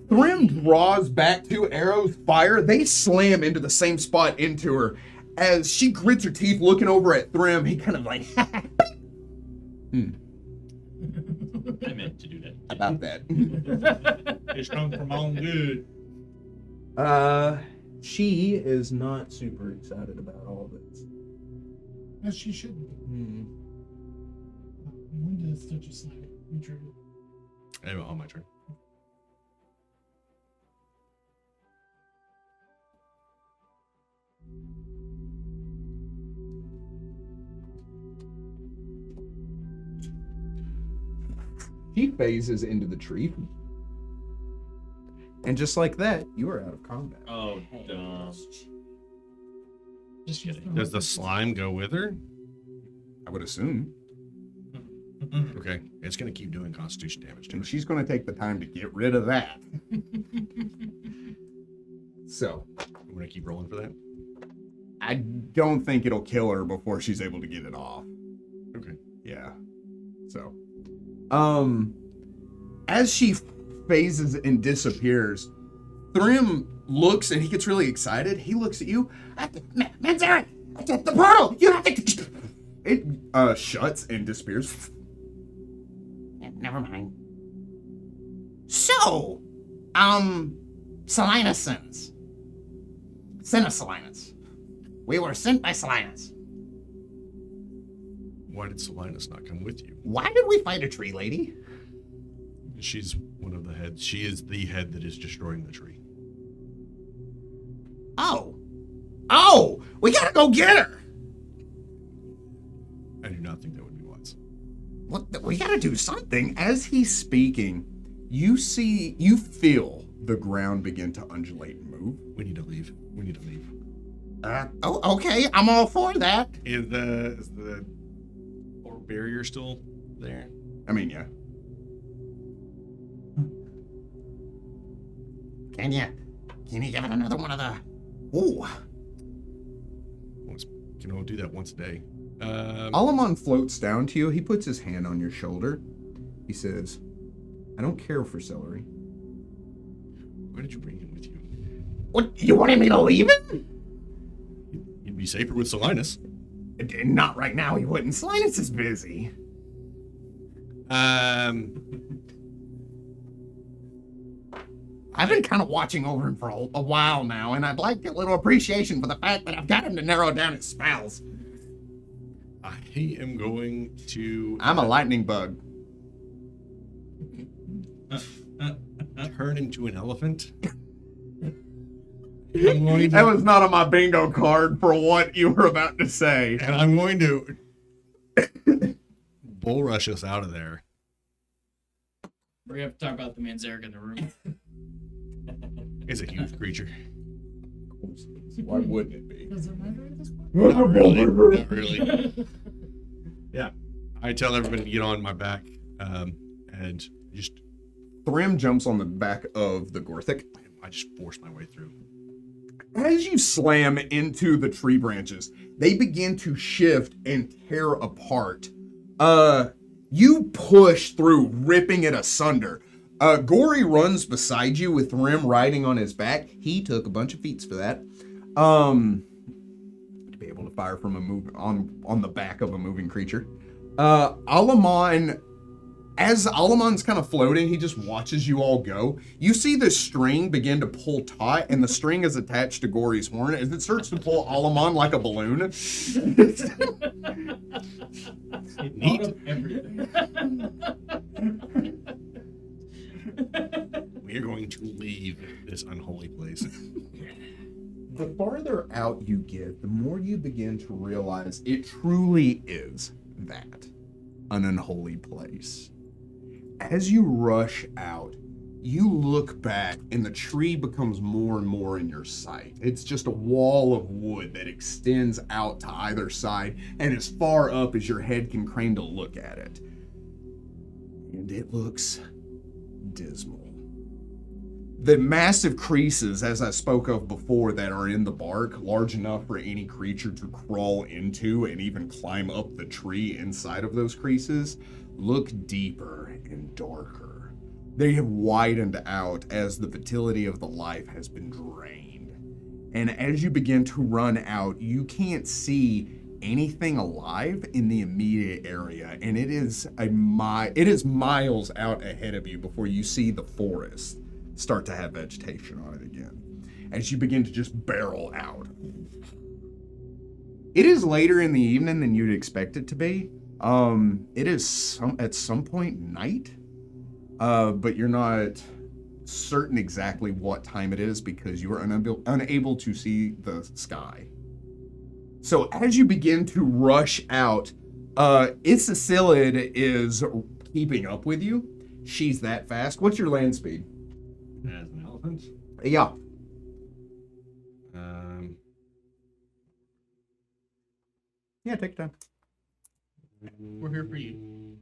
Thrym draws back 2 arrows, fire. They slam into the same spot into her. As she grits her teeth looking over at Thrym, he kind of like, I meant to do that. about that. It's come from on good. She is not super excited about all this. As she should be. When did it start to slide? You triggered. Anyway, on my turn. He phases into the tree. And just like that, you are out of combat. Oh, dumb. Just Does the slime go with her? I would assume. Okay, it's gonna keep doing constitution damage to And it. she's going to take the time to get rid of that. So, We're gonna keep rolling for that. I don't think it'll kill her before she's able to get it off. Okay. Yeah. So, as she phases and disappears, Thrym looks and he gets really excited. He looks at you. Manzerek! The portal! You have to... It shuts and disappears. Never mind. So, Salinas. Sent us Salinas. We were sent by Salinas. Why did Salinas not come with you? Why did we fight a tree lady? She's one of the heads. She is the head that is destroying the tree. Oh, we gotta go get her. I do not think that would be wise. We gotta do something. As he's speaking, you feel the ground begin to undulate and move. We need to leave. We need to leave. Okay, I'm all for that. Is the barrier still there? I mean, yeah. Can you give it another one of the... Ooh. Can only do that once a day. Alamon floats down to you. He puts his hand on your shoulder. He says, I don't care for celery. Why did you bring him with you? What, you wanted me to leave him? You'd be safer with Salinas. Not right now, he wouldn't. Slinus is busy. I've been kind of watching over him for a while now, and I'd like a little appreciation for the fact that I've got him to narrow down his spells. I am going to I'm a lightning bug. turn into an elephant. That was not on my bingo card for what you were about to say. And I'm going to bull rush us out of there. We have to talk about the Manzerek in the room. It's a huge creature. Why wouldn't it be? Does it matter at this point? Not really. Not really. Yeah. I tell everybody to get on my back and just Thrym jumps on the back of the Gorthic. I just force my way through. As you slam into the tree branches, they begin to shift and tear apart. You push through, ripping it asunder. Gory runs beside you with Thrym riding on his back. He took a bunch of feats for that. To be able to fire from on the back of a moving creature. Alamon, as Alamon's kind of floating, he just watches you all go. You see the string begin to pull taut, and the string is attached to Gory's horn as it starts to pull Alamon like a balloon. Neat. Everything. We are going to leave this unholy place. The farther out you get, the more you begin to realize it truly is that, an unholy place. As you rush out, you look back and the tree becomes more and more in your sight. It's just a wall of wood that extends out to either side and as far up as your head can crane to look at it. And it looks dismal. The massive creases, as I spoke of before, that are in the bark, large enough for any creature to crawl into and even climb up the tree inside of those creases, look deeper and darker. They have widened out as the vitality of the life has been drained. And as you begin to run out, you can't see anything alive in the immediate area, and it is miles out ahead of you before you see the forest start to have vegetation on it again. As you begin to just barrel out. It is later in the evening than you'd expect it to be. It is at some point night, but you're not certain exactly what time it is because you are unable to see the sky. So as you begin to rush out, Isacillid is keeping up with you. She's that fast. What's your land speed? As an elephant? Yeah. Yeah, take your time. We're here for you.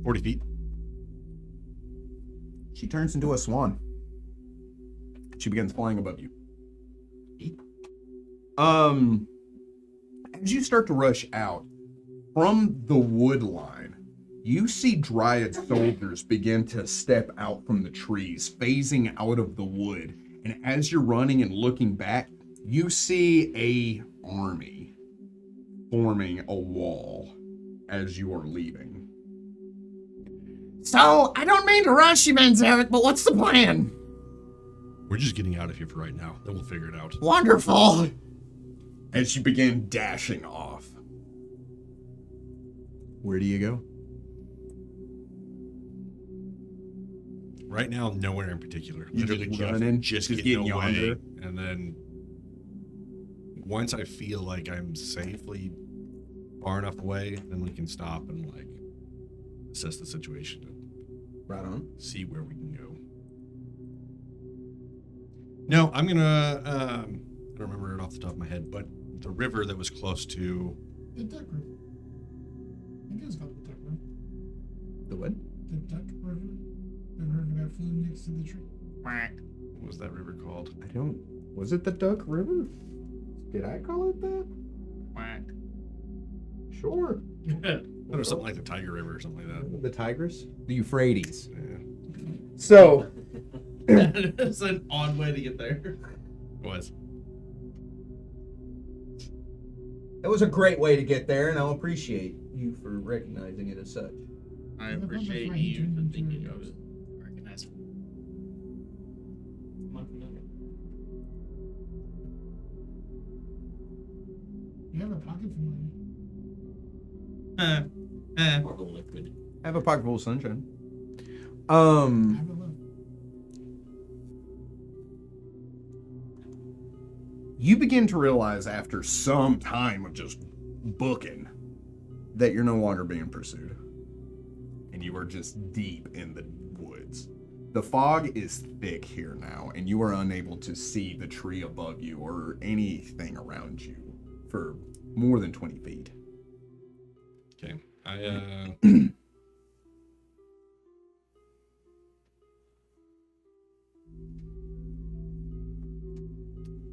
– 40 feet. She turns into a swan. She begins flying above you. As you start to rush out, from the wood line, you see Dryad soldiers begin to step out from the trees, phasing out of the wood. And as you're running and looking back, you see a army forming a wall as you are leaving. So, I don't mean to rush you, Manzerek, but what's the plan? We're just getting out of here for right now. Then we'll figure it out. Wonderful. As you begin dashing off. Where do you go? Right now, nowhere in particular. You Literally just running, just just getting getting away. yonder? And then once I feel like I'm safely far enough away, then we can stop and like assess the situation and Right on. see where we can go. No, I'm gonna I don't remember it off the top of my head, but the river that was close to The Duck River. I think it was called the Duck River. The what? The Duck River. The river that flew next to the tree. what was that river called? I don't. Was it the Duck River? Did I call it that? Sure. Or something like the Tiger River or something like that. The Tigris? The Euphrates. Yeah, So, That's an odd way to get there. it was. That was a great way to get there, and I'll appreciate you for recognizing it as such. I Yeah, but that's appreciate why he you turned for into thinking a of it. Recognize. You have a pocket full of Marble liquid. I have a pocket full of sunshine. I have a look. You begin to realize after some time of just booking that you're no longer being pursued. And you are just deep in the woods. The fog is thick here now, and you are unable to see the tree above you or anything around you for more than 20 feet. Okay.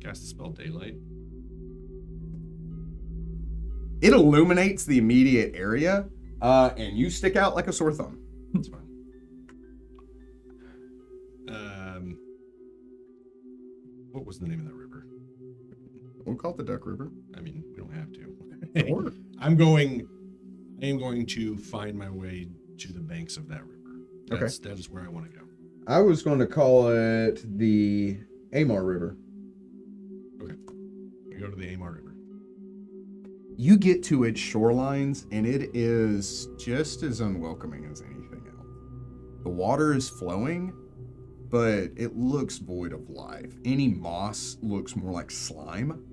Cast the spell Daylight. It illuminates the immediate area, and you stick out like a sore thumb. That's fine. What was the name of that river? We'll call it the Duck River. I mean, we don't have to. Sure. I am going to find my way to the banks of that river. That is where I want to go. I was going to call it the Amar River. Okay. We go to the Amar River. You get to its shorelines, and it is just as unwelcoming as anything else. The water is flowing, but it looks void of life. Any moss looks more like slime.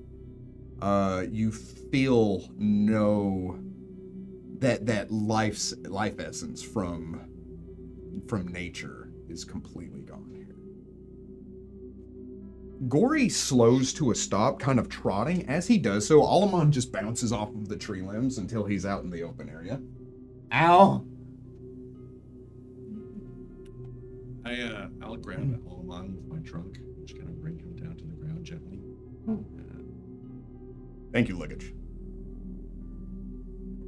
You feel that life essence from nature is completely gone here. Gory slows to a stop, kind of trotting. As he does so, Alamon just bounces off of the tree limbs until he's out in the open area. Ow. I'll grab Alamon with my trunk, just kind of bring him down to the ground gently. Thank you, Liggage.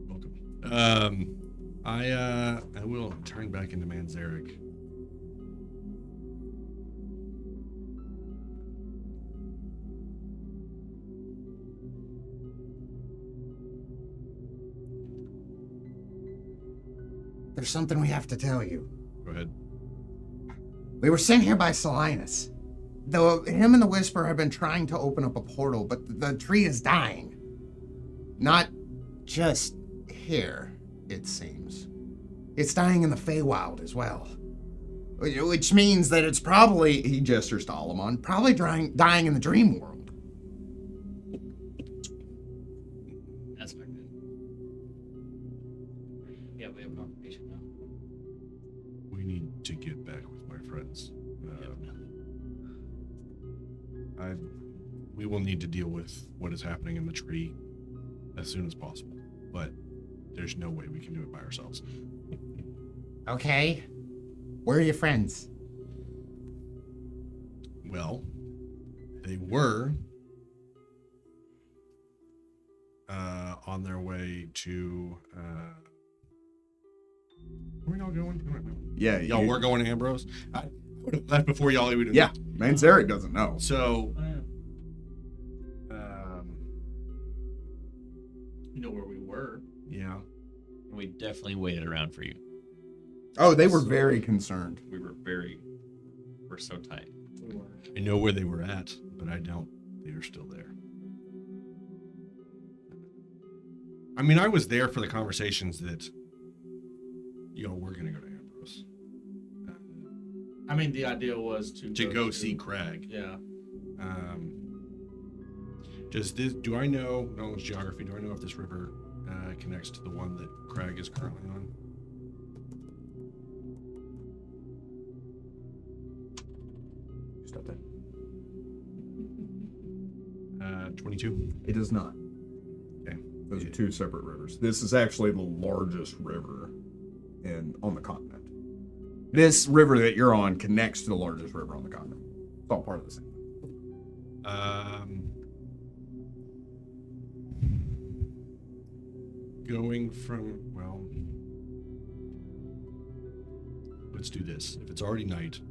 Welcome. I will turn back into Manzerek. There's something we have to tell you. Go ahead. We were sent here by Solinus. Though him and the Whisper have been trying to open up a portal, but the tree is dying. Not just here, it seems. It's dying in the Feywild as well. Which means that it's probably, he gestures to Alamon, probably dying in the dream world. That's not good. Yeah, we have confirmation now. We need to get back with my friends. We will need to deal with what is happening in the tree as soon as possible, but there's no way we can do it by ourselves. Okay. Where are your friends? Well, they were on their way to. Where are we all going? I don't know. Yeah, Y'all were going to Ambrose. I would have left before y'all even. Yeah, Manzerek doesn't know. So, You know where we were. yeah. We definitely waited around for you. Oh, they were very concerned. We're so tight. We were. I know where they were at, but I doubt they are still there. I mean, I was there for the conversations that, we're going to go to Ambrose. I mean, the idea was to Go see Crag. Yeah. Do I know knowledge geography? Do I know if this river connects to the one that Crag is currently on? Stop that. 22. It does not. Okay. Those are two separate rivers. This is actually the largest river on the continent. This river that you're on connects to the largest river on the continent. It's all part of the same thing. Going from, let's do this. If it's already night,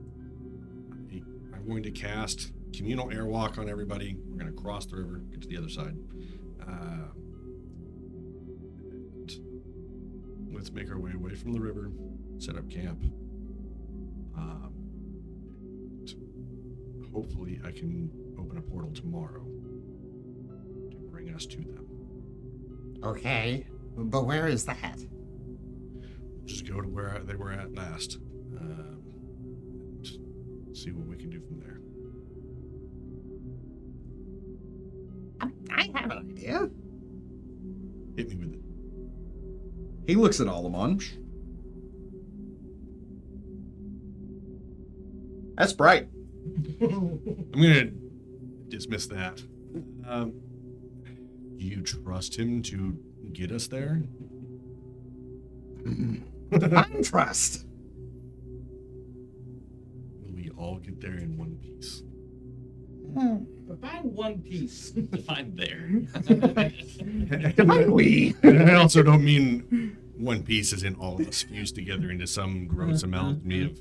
I'm going to cast communal airwalk on everybody. We're going to cross the river, get to the other side. And let's make our way away from the river, set up camp. Hopefully I can open a portal tomorrow to bring us to them. Okay. But where is that? Just go to where they were at last. And see what we can do from there. I have an idea. Hit me with it. He looks at Alamon. That's bright. I'm gonna dismiss that. Do you trust him to get us there? Divine trust. Will we all get there in one piece? Find one piece. Define there. Divine we. I also don't mean one piece as in all of us fused together into some gross amalgamy of.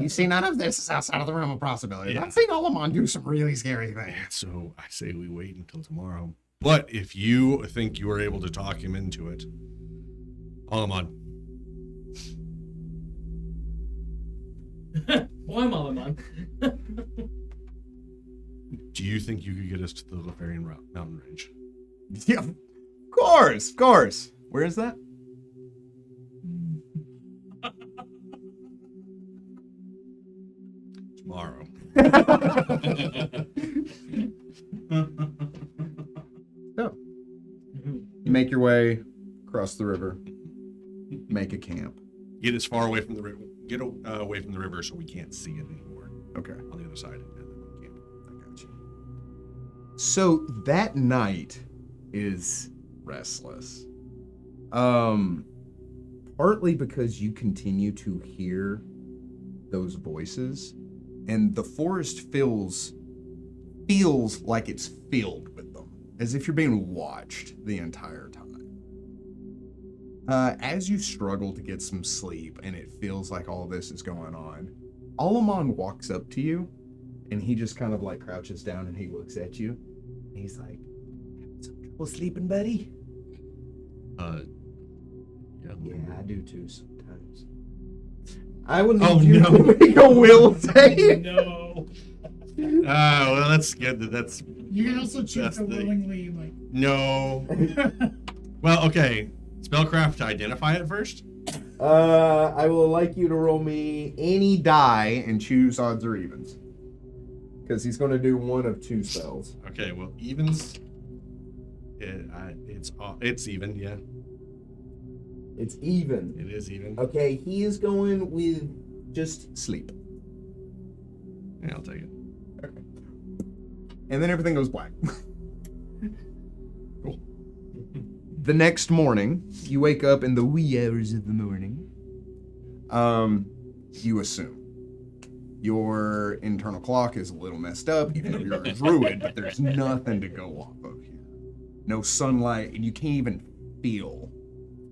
You see, none of this is outside of the realm of possibility. Yeah. I've seen Alamon do some really scary things. So I say we wait until tomorrow. But if you think you are able to talk him into it, Alamon, Why, Malaman? do you think you could get us to the Lefarian mountain range? Yeah, of Of course. Where is that? Tomorrow. So, you make your way across the river, make a camp. Get as far away from the river. Get away from the river so we can't see it anymore. Okay. On the other side, and then we camp. I got you. So that night is restless. Partly because you continue to hear those voices, and the forest feels like it's filled with them, as if you're being watched the entire time. As you struggle to get some sleep, and it feels like all this is going on, Alamon walks up to you, and he just kind of like crouches down and he looks at you. And he's like, "Having some trouble sleeping, buddy?" Yeah. Yeah, I do too sometimes. I will need Oh, you no. to make a will save. No. Well, that's good. That's You can also choose That's to the- willingly like. no. Well, okay. Spellcraft to identify it first. I will like you to roll me Any die and choose odds or evens. Because he's going to do one of two spells. Okay. Well, evens. It's even. Yeah, It's even. it is even. Okay, he is going with just Sleep. Yeah, I'll take it. And then everything goes black. Cool. The next morning, you wake up in the wee hours of the morning. You assume. Your internal clock is a little messed up, even though you're a druid, but there's nothing to go off of here. No sunlight, and you can't even feel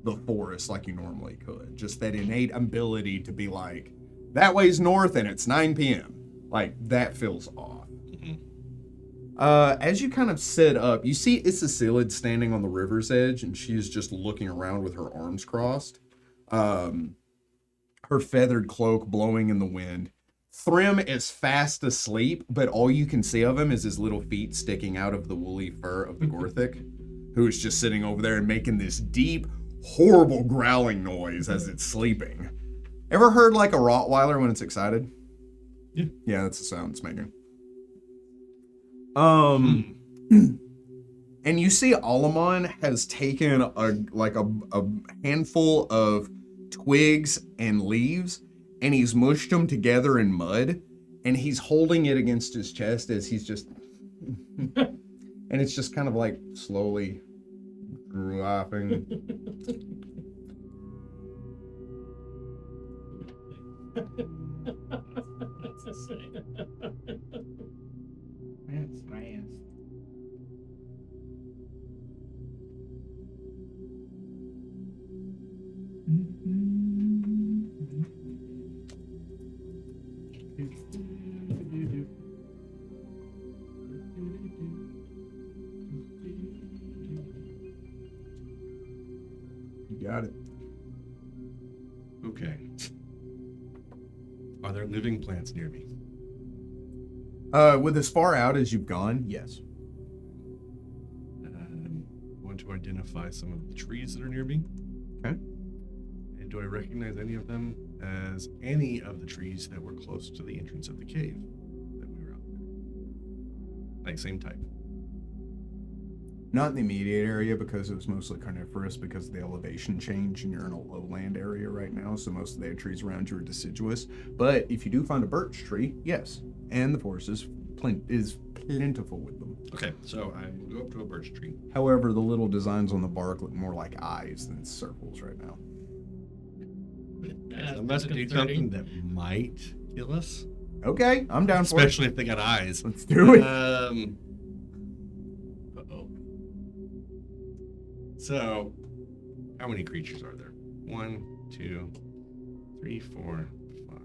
the forest like you normally could. Just that innate ability to be like, that way's north and it's 9 p.m. Like, that feels off. As you kind of sit up, you see Isacilid standing on the river's edge, and she's just looking around with her arms crossed. Her feathered cloak blowing in the wind. Thrym is fast asleep, but all you can see of him is his little feet sticking out of the woolly fur of the Gorthic, who is just sitting over there and making this deep, horrible growling noise as it's sleeping. Ever heard like a Rottweiler when it's excited? Yeah. Yeah, that's the sound it's making. And you see Alamon has taken a handful of twigs and leaves, and he's mushed them together in mud, and he's holding it against his chest as he's just and it's just kind of like slowly dropping. That's nice. You got it. Okay. Are there living plants near me? With as far out as you've gone, yes. I want to identify some of the trees that are near me. Okay. And do I recognize any of them as any of the trees that were close to the entrance of the cave that we were out there? Like same type. Not in the immediate area because it was mostly carnivorous because of the elevation change and you're in a lowland area right now, so most of the trees around you are deciduous. But if you do find a birch tree, yes. And the forest is plentiful with them. Okay, so I will go up to a birch tree. However, the little designs on the bark look more like eyes than circles right now. Yeah, I'm about to do 30. something that might kill us, Okay, I'm down for it. especially if they got eyes. Let's do it. Uh-oh. So, how many creatures are there? 1, 2, 3, 4, 5.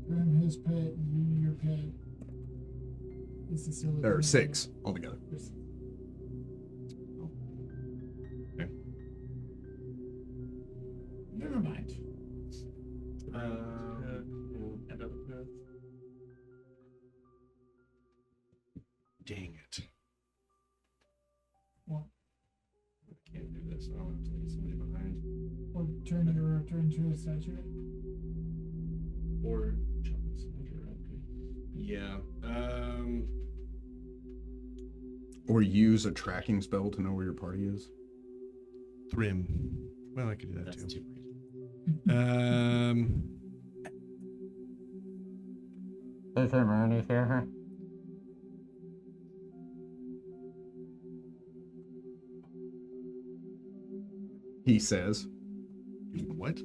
Grim, his pet, you, your pet. This is silly. There are 6 altogether. Okay. Never mind. Dang it. Well, I can't do this. I'll have to leave somebody behind. or turn your raptor into a statue. Or jump in center. Okay. Yeah. Or use a tracking spell to know where your party is. Thrim. Well, I could do that That's too. too late. Is there money here? He says. What?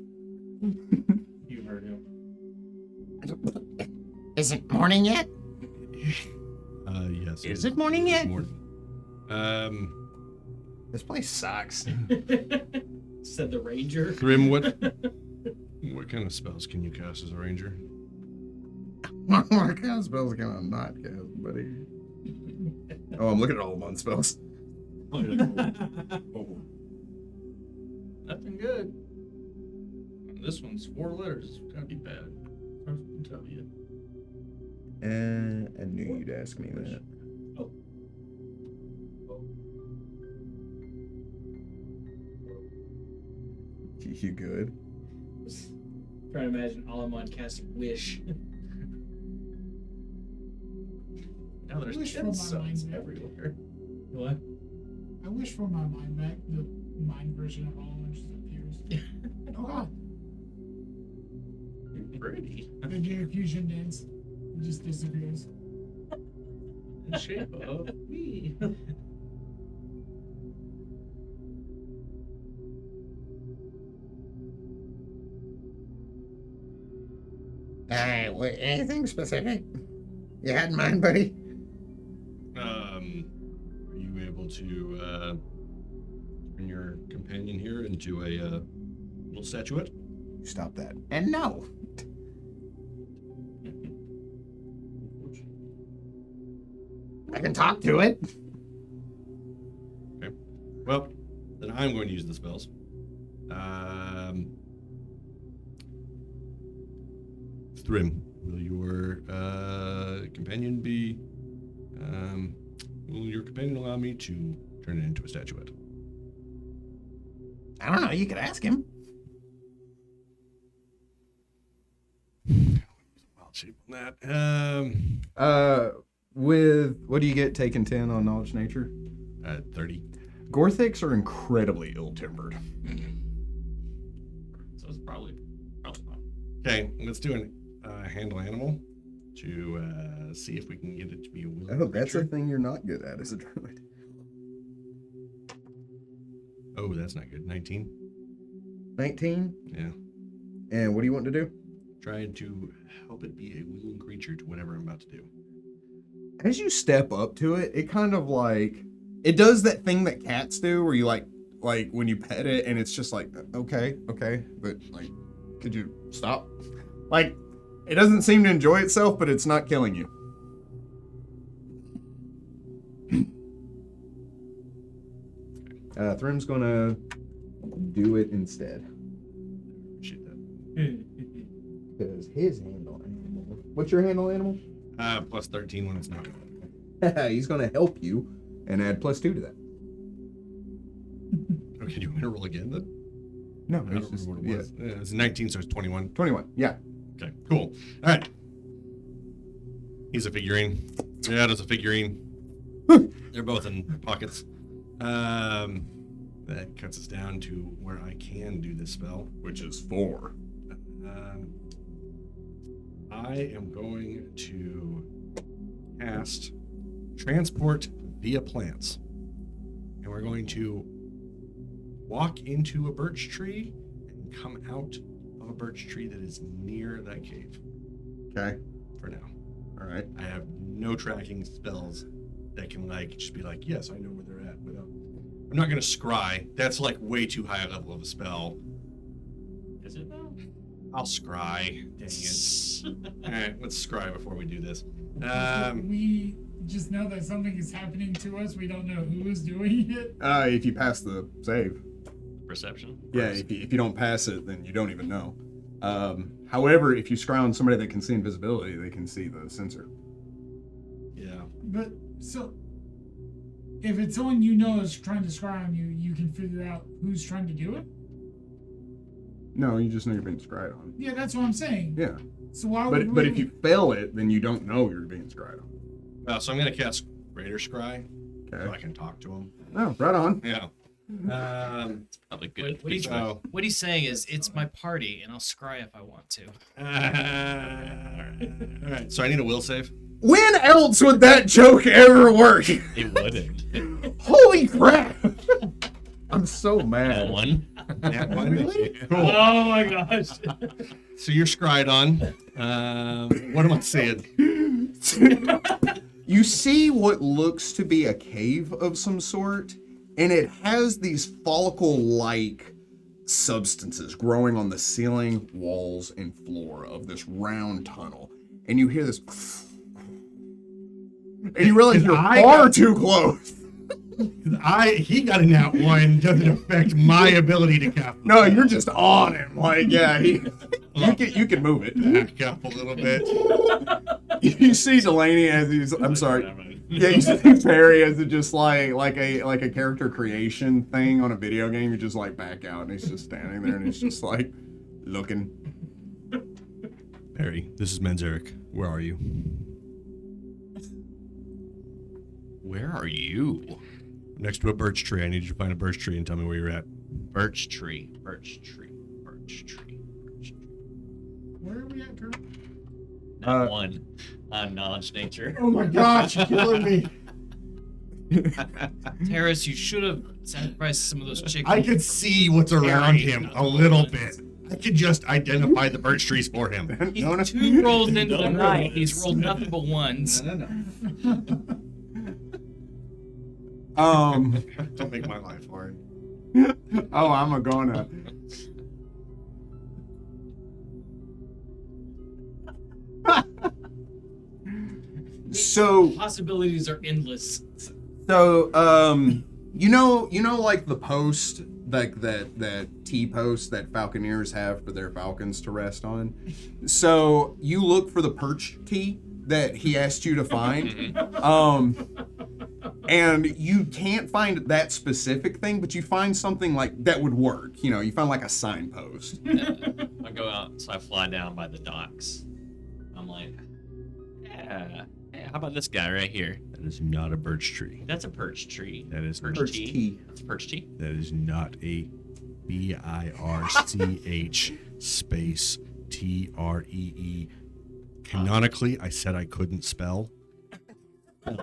You heard him. Is it morning yet? Yes. Is it morning yet? Morning. This place sucks. Said the ranger. Thrim, what kind of spells can you cast as a ranger? What kind of spells can I not cast, buddy? Oh, I'm looking at all of my spells. Oh. Nothing good. This one's 4 letters. It's gotta be bad. I can tell you. I knew you'd ask me that. Oh. You good? Trying to imagine Alamon casting Wish. Now there's Wish 10 for my subs mind back. everywhere. What? I wish for my mind back. The mind version of Almond just appears. Oh god. You're pretty. The gear fusion dance. It just disappears. In shape of me. Anything specific you had in mind, buddy? Are you able to turn your companion here into a little statuette? Stop that. And no. I can talk to it. Okay. Well, then I'm going to use the spells. Thrim, will your companion be? Will your companion allow me to turn it into a statuette? I don't know. You could ask him. Wild shape on that. With what do you get? Taking 10 on knowledge nature. 30. Gorthics are incredibly ill-tempered. So it's probably not. Okay, let's do a handle animal to see if we can get it to be a willing Oh, that's a creature. thing you're not good at as a druid. Oh, that's not good. 19. 19. Yeah. And what do you want to do? Trying to help it be a willing creature to whatever I'm about to do. As you step up to it, it kind of like it does that thing that cats do, where you like when you pet it, and it's just like okay, but like, could you stop? Like, it doesn't seem to enjoy itself, but it's not killing you. Thrim's gonna do it instead Appreciate that. because his handle animal. What's your handle animal? Plus 13 when it's not. He's gonna help you and add +2 to that. Okay, do you want me to roll again then? No, I don't remember what it was. Yeah, it's 19, so it's 21. 21. Yeah. Okay, cool. All right. He's a figurine. Yeah, that's a figurine. They're both in pockets. That cuts us down to where I can do this spell. Which is 4. I am going to cast Transport via Plants. And we're going to walk into a birch tree and come out of a birch tree that is near that cave Okay. for now. All right. I have no tracking spells that can just be like, yes, I know where they're at. Without, I'm not gonna scry. That's like way too high a level of a spell. Is it though? I'll scry. Dang it. All right, let's scry before we do this. We just know that something is happening to us. We don't know who is doing it. If you pass the save. Perception. Yeah, if you don't pass it, then you don't even know. However, if you scry on somebody that can see invisibility, they can see the sensor. Yeah. But So, if it's someone you know is trying to scry on you, you can figure out who's trying to do it? No, you just know you're being scryed on. Yeah, that's what I'm saying. Yeah. So why would But if you fail it, then you don't know you're being scryed on. So I'm gonna cast Greater Scry, so I Okay. can talk to him. Oh, right on. Yeah. Probably good. What he's saying is, it's my party, and I'll scry if I want to. All right. So I need a will save. When else would that joke ever work? It wouldn't. Holy crap! I'm so mad. One. Nat one. Really? Cool. Oh my gosh. So you're scryed on. What am I saying? You see what looks to be a cave of some sort, and it has these follicle-like substances growing on the ceiling, walls, and floor of this round tunnel. And you hear this, and you realize you're far too close. He got a nat one. Doesn't affect my ability to cap. No, you're just on him. Like, yeah, you can move it. Back up a little bit. You see Delaney as he's. I'm sorry. Yeah, you see Perry as it just like a character creation thing on a video game. You just like back out, and he's just standing there, and he's just like looking. Perry, this is Manzerek. Where are you? Where are you? Next to a birch tree. I need you to find a birch tree and tell me where you're at. Birch tree. Birch tree. Birch tree. Birch tree. Where are we at, Kurt? Not one. Knowledge nature. Oh my gosh, you're killing me. Terrace, you should have sacrificed some of those chickens. I could see what's around him a little bit. I could just identify the birch trees for him. He's 2 rolls into the night. He's rolled nothing but ones. Don't make my life hard. Oh, I'm gonna. So Possibilities are endless. you know, like the post, like that T post that falconeers have for their falcons to rest on. So you look for the perch T that he asked you to find, and you can't find that specific thing, but you find something like that would work. You know, you find like a signpost. I go out, so I fly down by the docks. I'm like, yeah. Hey, how about this guy right here? That is not a birch tree. That's a perch tree. That is Perch Perch tea. T. That's a perch tea. That is not a BIRCH space TREE. Canonically, I said I couldn't spell. Can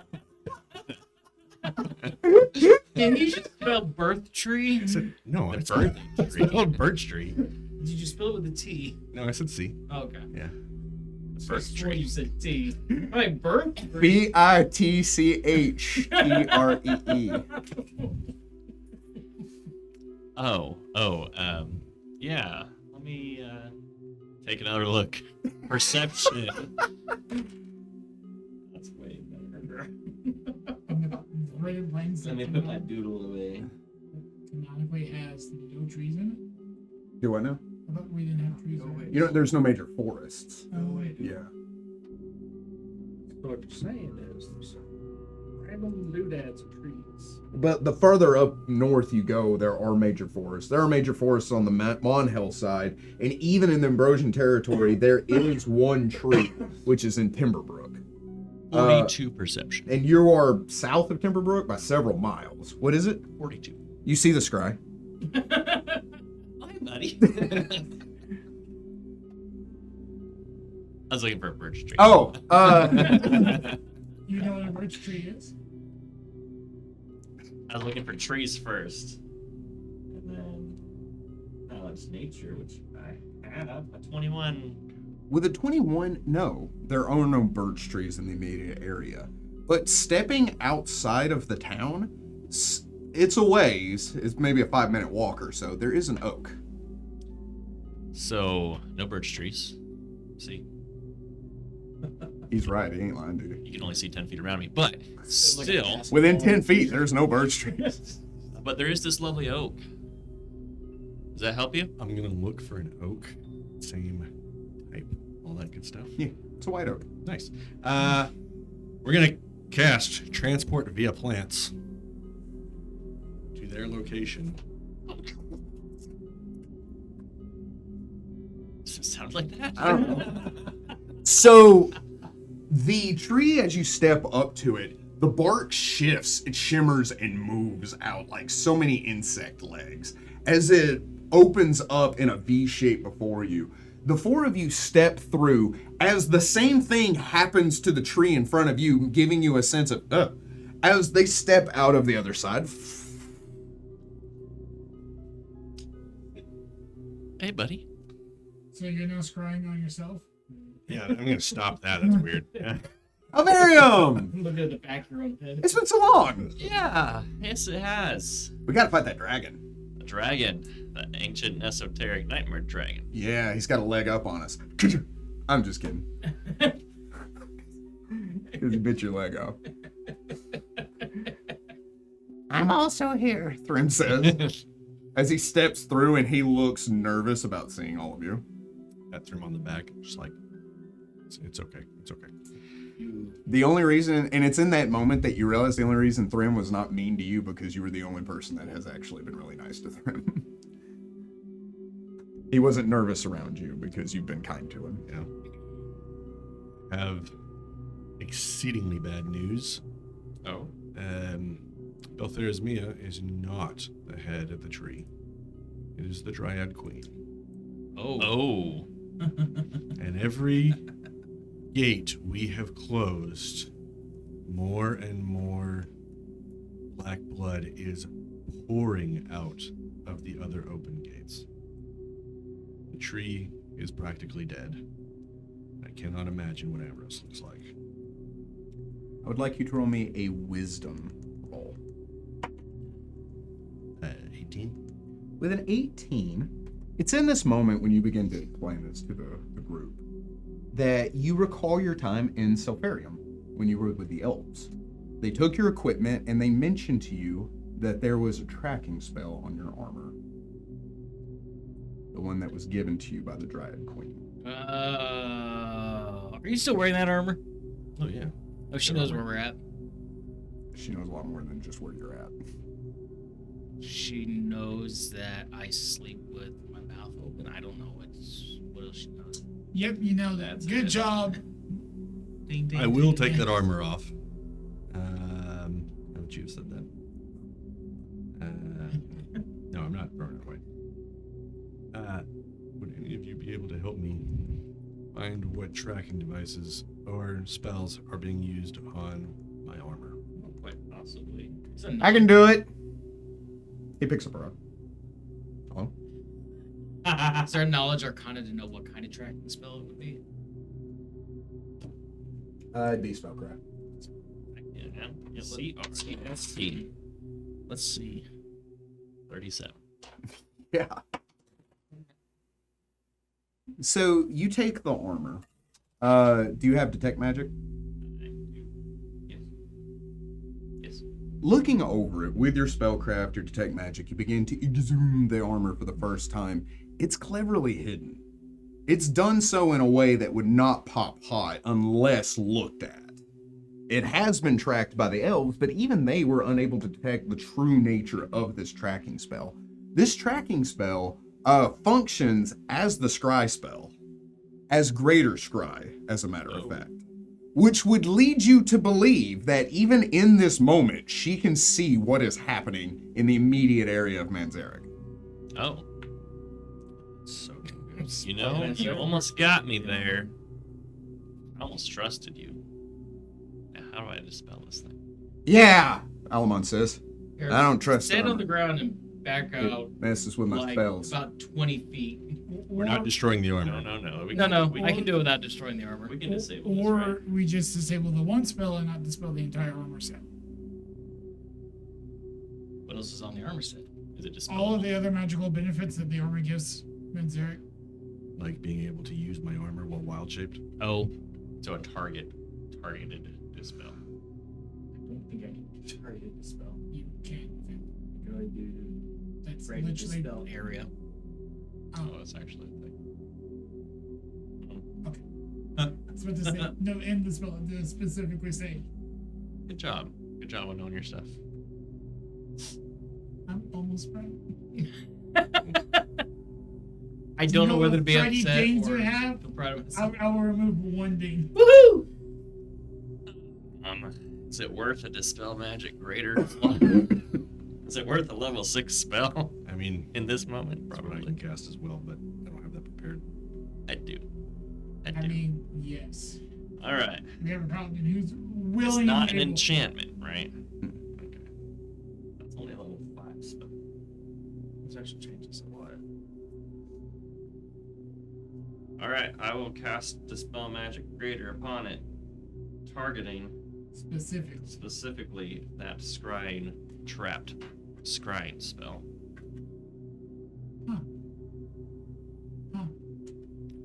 you just spell birth tree? I said, no, I The spelled, birthing I tree. spelled birch tree. Did you spell it with a T? No, I said C. Oh, okay. Yeah. Birth Before you tree. said T. I'm like, birth tree? BITCHTREE. Yeah. Let me take another look. Perception. That's way better. Right in plain sight. Let me put my doodle away. Canonically has no trees in it. Do what now? I thought we didn't have trees in it. You know, there's no major forests. Oh wait. Yeah. So what you're saying is there's random doodads of trees. But the further up north you go, there are major forests. There are major forests on the Monhell side, and even in the Ambrosian territory, there is one tree, which is in Timberbrook. 42 perception. And you are south of Timberbrook by several miles. What is it? 42. You see the scry. Hi, buddy. I was looking for a birch tree. Oh, You know what a birch tree is? I was looking for trees first. And then knowledge nature, which I have a 21. with a 21, no, there are no birch trees in the immediate area. But stepping outside of the town, it's a ways. It's maybe a 5-minute walk or so. There is an oak. So, no birch trees. See, He's right. He ain't lying, dude. you can only see 10 feet around me. But still, Within 10 feet, there's no birch trees. but there is this lovely oak. Does that help you? I'm gonna look for an oak, same type, all that good stuff. Yeah, it's a white oak. Nice. We're gonna Cast transport via plants to their location. Does it sound like that? I don't know. So, the tree, as you step up to it, the bark shifts, it shimmers and moves out like so many insect legs. As it opens up in a V shape before you, the four of you step through as the same thing happens to the tree in front of you, giving you a sense of, as they step out of the other side. Hey, buddy. So you're now scrying on yourself? Yeah, I'm gonna stop that. That's weird. Yeah. Alvarium! Look at the back of your own head. It's been so long. Yeah, yes, it has. We gotta fight that dragon. The dragon, the ancient esoteric nightmare dragon. Yeah, he's got a leg up on us. I'm just kidding. Because he bit your leg off. I'm also here. Thrym says, as he steps through and he looks nervous about seeing all of you. Pat threw him on the back, just like, it's okay. It's okay. The only reason, and it's in that moment that you realize the only reason Thrym was not mean to you because you were the only person that has actually been really nice to Thrym. He wasn't nervous around you because you've been kind to him. Yeah. Have exceedingly bad news. Oh. Beltherismia is not the head of the tree. It is the Dryad Queen. Oh. And every gate we have closed, more and more black blood is pouring out of the other open gates. The tree is practically dead. I cannot imagine what Ambrose looks like. I would like you to roll me a wisdom roll. 18? With an 18, it's in this moment when you begin to explain this to the group that you recall your time in Selpharium when you were with the elves. They took your equipment and they mentioned to you that there was a tracking spell on your armor. The one that was given to you by the Dryad Queen. Are you still wearing that armor? Oh, yeah. Oh, she knows where we're at. She knows a lot more than just where you're at. She knows that I sleep with my mouth open. I don't know what else she knows. Yep, you know that. Good job. Ding, ding, I will ding, take ding. that armor off. How would you have said that? No, I'm not throwing it away. Would any of you be able to help me find what tracking devices or spells are being used on my armor? Quite possibly. I can do it. He picks up a rock. Hello? Is there knowledge arcana to know what kind of tracking spell it would be? It'd be spellcraft. Yeah. C-R-E-S-T. Let's see. 37. Yeah. So you take the armor. Do you have detect magic? Yes. Looking over it with your spellcraft, your detect magic, you begin to exhume the armor for the first time. It's cleverly hidden. It's done so in a way that would not pop hot unless looked at. It has been tracked by the elves, but even they were unable to detect the true nature of this tracking spell. This tracking spell functions as the scry spell, as greater scry, as a matter of fact, which would lead you to believe that even in this moment, she can see what is happening in the immediate area of Manzerek. Oh. So, you know, you almost got me there. I almost trusted you. Now, how do I dispel this thing? Yeah, Alamon says. Here, I don't trust stand armor. on the ground and back out Messes with my like spells. about 20 feet. We're not destroying the armor. No. No, I can do it without destroying the armor. We can disable this, Or right? we just disable the one spell and not dispel the entire armor set. What else is on the armor set? Is it just All of the other magical benefits that the armor gives Manzerek. Like being able to use my armor while wild shaped. Oh, so a targeted dispel? I don't think I can do targeted dispel. You can't. Can I do That's random literally dispel? area. Oh, it's actually a thing. That's what to say. No, in the spell, it does specifically say Good job. Good job on knowing your stuff. I'm almost right. I don't know whether to be how many upset dings or we have? feel proud of myself. I will remove 1 ding. Woohoo! Is it worth a dispel magic greater? Is it worth a level 6 spell I mean, in this moment? that's what I Probably. can cast as well, but I don't have that prepared. I do. I I do. mean, yes. All right. We have a paladin who's willing. It's and not an able. enchantment, right? Okay. That's only a level 5 spell. This actually changes a lot. All right. I will cast dispel magic greater upon it, targeting specifically that trapped scrying spell.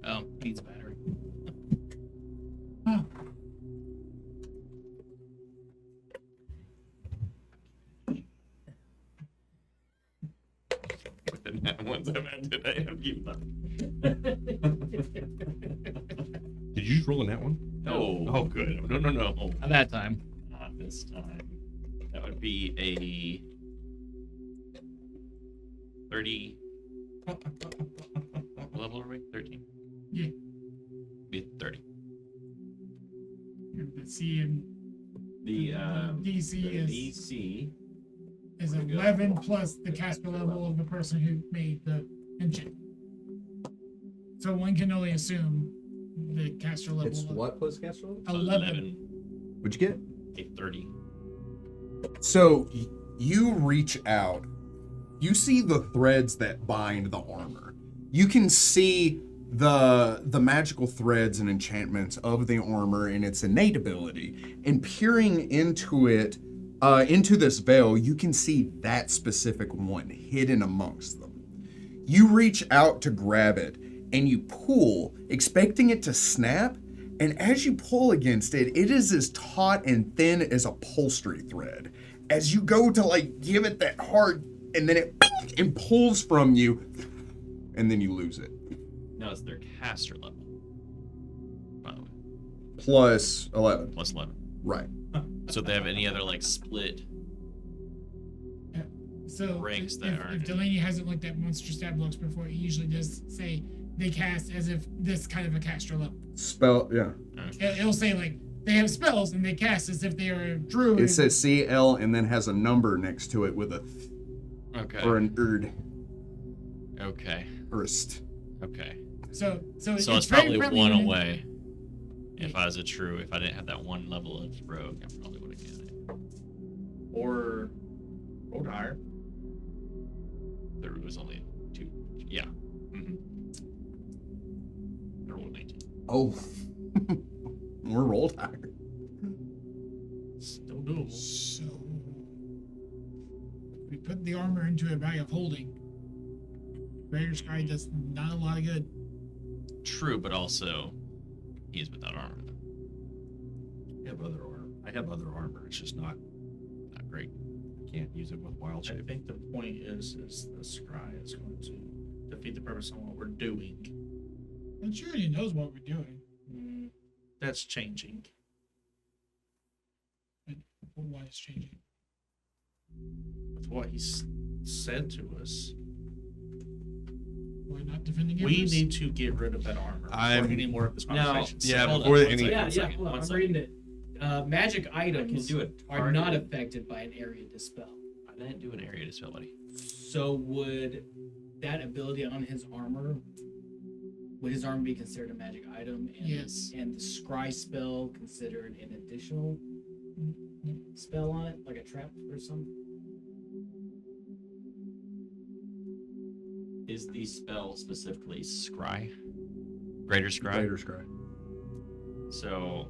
Oh, needs battery. Huh. With the net ones I've had today, I've given up. Did you just roll in that one? No. Oh, good. No. At that time. Not this time. That would be a 30. What level are we? 13. Yeah. Be 30. The C and The DC is DC. is Where'd it go? 11 plus the caster level of the person who made the enchant. So one can only assume the caster level. It's of what plus caster level? 11. What'd you get? A 30. So you reach out. You see the threads that bind the armor. You can see the magical threads and enchantments of the armor and its innate ability. And peering into it, into this veil, you can see that specific one hidden amongst them. You reach out to grab it and you pull, expecting it to snap. And as you pull against it, it is as taut and thin as upholstery thread. As you go to like give it that hard, and then it and pulls from you, and then you lose it. No, it's their caster level. By the way. Plus 11. Plus 11. Right. So if they have any other like split. So Ranks if, that if aren't- Delaney hasn't looked at monster stat blocks before, it usually does say they cast as if this kind of a caster level. Spell, yeah. It'll say like they have spells and they cast as if they are a druid. It says CL and then has a number next to it with a Okay. or an erd. Okay. Erst. Okay. so So it's very probably friendly one and- away. If I didn't have that one level of rogue, I probably would have gotten it. Or rolled higher. There was only 2. Yeah. Mm-hmm. I rolled 19. Oh. We're rolled higher. Still doable. So we put the armor into a bag of holding. Greater Sky does not a lot of good. True, but also he is without armor. I have other armor. It's just not great. I can't use it with wild I shape. think the point is the scry is going to defeat the purpose of what we're doing. But she already knows what we're doing. That's changing. Why it's changing? With what he's said to us, We're not defending we Empress? need to get rid of that armor before any more of this conversation. yeah, hold before on, any- one Yeah, second, hold on, one I'm second. reading it. Magic items do it. are not affected by an area dispel. I didn't do an area dispel, buddy. So would that ability on his armor, would his armor be considered a magic item? And, Yes. And the scry spell considered an additional spell on it, like a trap or something? Is the spell specifically scry? Greater scry? Greater Scry. So,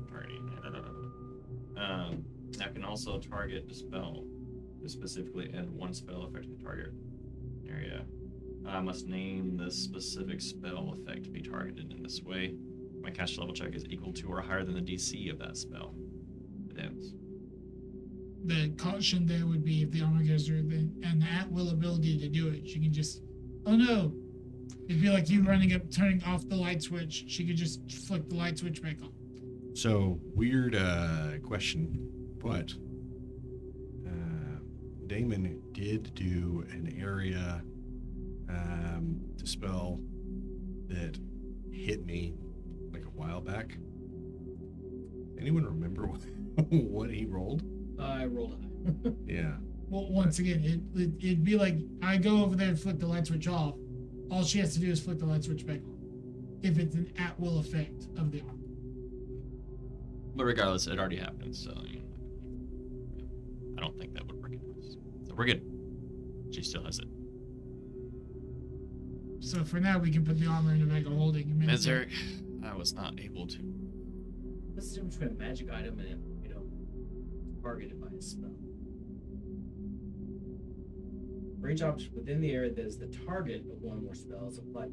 targeting. That can also target the spell, specifically and one spell affecting the target area. I must name the specific spell effect to be targeted in this way. My caster level check is equal to or higher than the DC of that spell. It ends. The caution there would be if the armor gives her the at-will ability to do it, she can just, oh no. It'd be like you running up, turning off the light switch. She could just flick the light switch back on. So, weird question, but Damon did do an area dispel that hit me like a while back. Anyone remember what he rolled? I rolled high. Yeah. Well, once again, it'd be like I go over there and flick the light switch off. All she has to do is flick the light switch back on. If it's an at-will effect of the arm. But regardless, it already happened, so I don't think that would recognize. So we're good. She still has it. So for now, we can put the armor in the bag of holding. Manzerek, I was not able to. What's the difference between a magic item and, targeted by a spell? Range objects within the area that is the target of one or more spells apply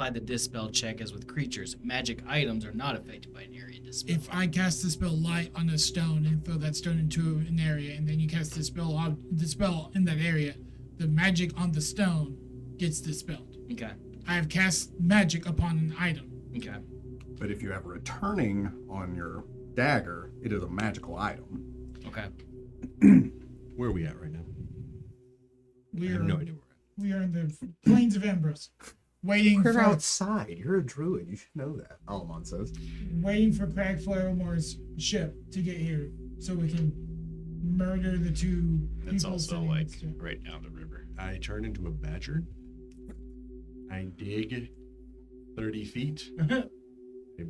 the dispel check as with creatures. Magic items are not affected by an area dispel. If I cast the spell light on a stone and throw that stone into an area, and then you cast the spell in that area, the magic on the stone gets dispelled. Okay. I have cast magic upon an item. Okay. But if you have returning on your dagger, it is a magical item. Okay. Where are we at right now? I We have are no idea where we are in the plains of Ambrose, waiting You're for outside. You're a druid. You should know that. Alamon says. Crag Flaremore's ship to get here, so we can murder the two That's people also sitting like next to it. right down the river. I turn into a badger. I dig 30 feet. I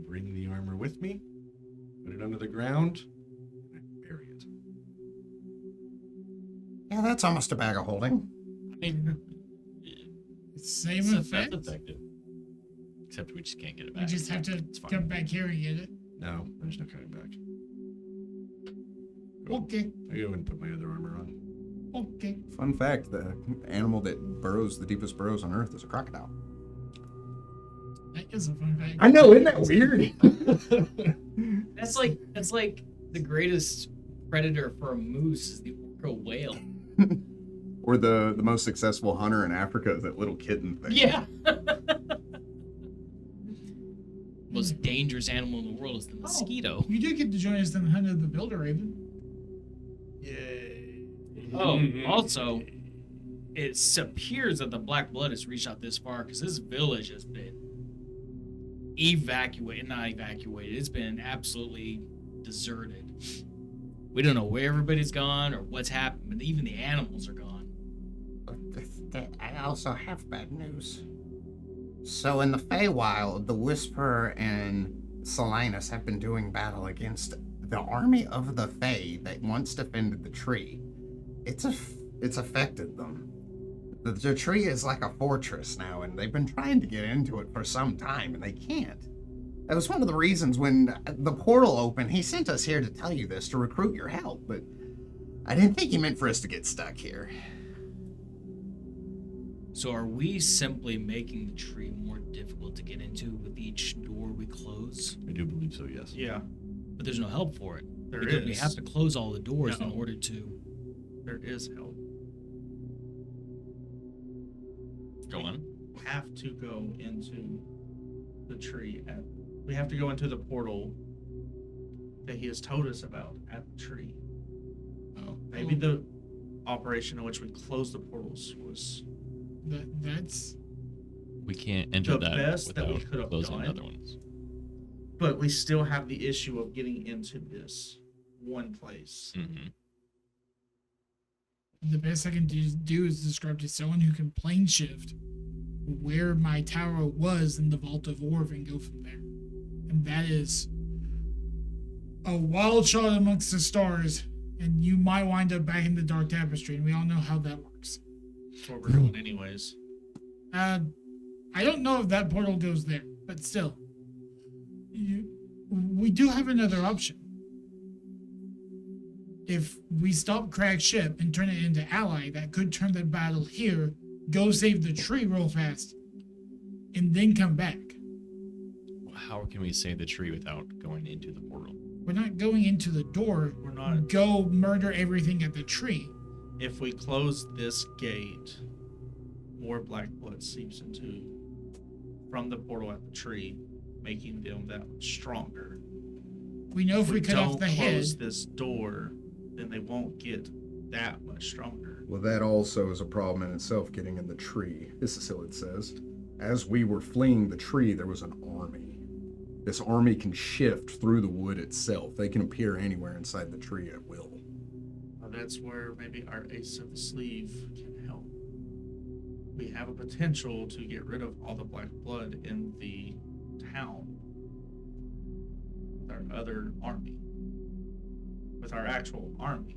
bring the armor with me, put it under the ground, and I bury it. Yeah, that's almost a bag of holding. Same That's effect. effective. Except we just can't get it We back. just have to It's fine. come back here and get it. No, there's no coming back. Okay. I go and put my other armor on. Okay. Fun fact: the animal that burrows the deepest burrows on Earth is a crocodile. That is a fun fact. I know, isn't that weird? That's like the greatest predator for a moose is the orca whale. Or the most successful hunter in Africa is that little kitten thing. Yeah. Most dangerous animal in the world is the mosquito. You did get to join us in the hunt of the Builder Raven. Yay. Oh, also, it appears that the Black Blood has reached out this far because this village has been not evacuated. It's been absolutely deserted. We don't know where everybody's gone or what's happened, but even the animals are gone. I also have bad news. So in the Feywild, the Whisperer and Salinas have been doing battle against the army of the Fey that once defended the tree. It's affected them. The tree is like a fortress now, and they've been trying to get into it for some time, and they can't. That was one of the reasons when the portal opened, he sent us here to tell you this, to recruit your help, but I didn't think he meant for us to get stuck here. So are we simply making the tree more difficult to get into with each door we close? I do believe so, yes. Yeah, But there's no help for it. there Because is. we have to close all the doors in No. order to. There is help. Go on. We have to go into the tree we have to go into the portal that he has told us about at the tree. Oh, Maybe the operation in which we closed the portals was that's We can't enter The that best that we without could have closing done. other ones. but we still have the issue of getting into this one place. Mm-hmm. the best I can do is describe to someone who can plane shift where my tower was in the Vault of Orv and go from there. And that is a wild shot amongst the stars, and you might wind up back in the Dark Tapestry, and we all know how that works. That's what we're doing anyways. I don't know if that portal goes there, but still. We do have another option. If we stop Crag's ship and turn it into ally, that could turn the battle here, go save the tree real fast, and then come back. How can we save the tree without going into the portal? We're not going into the door. We're not. Go murder everything at the tree. If we close this gate, more black blood seeps from the portal at the tree, making them that much stronger. We know if we cut off don't the head. close this door, then they won't get that much stronger. Well, that also is a problem in itself, getting in the tree. This is how it says. As we were fleeing the tree, there was an army. This army can shift through the wood itself. They can appear anywhere inside the tree at will. Well, that's where maybe our ace of the sleeve can help. We have a potential to get rid of all the black blood in the town with our other army. With our actual army.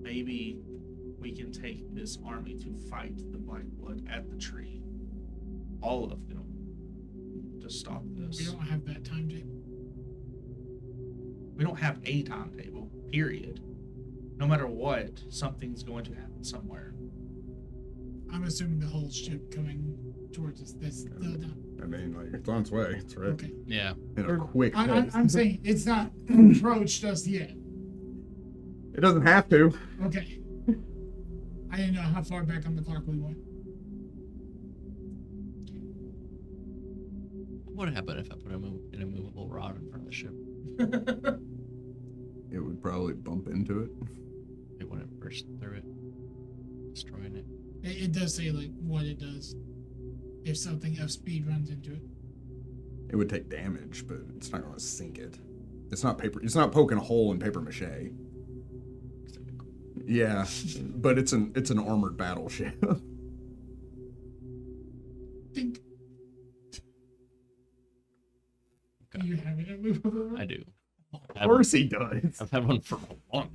Maybe we can take this army to fight the black blood at the tree. All of them. To stop this. We don't have that timetable. We don't have a timetable, period. No matter what, something's going to happen somewhere. I'm assuming the whole ship coming towards us. That's still done. I mean, like, it's on its way. It's right. Okay. Yeah. In a quick I'm saying it's not approached us yet. It doesn't have to. Okay. I didn't know how far back on the clock we went. What would happen if I put an immovable rod in front of the ship? It would probably bump into it. It wouldn't burst through it, destroying it. It does say like what it does if something of speed runs into it. It would take damage, but it's not going to sink it. It's not paper. It's not poking a hole in paper mache. Yeah, but it's an armored battleship. Think. Okay. Do you have it immovable? I do. Of course he does. I've had one for a long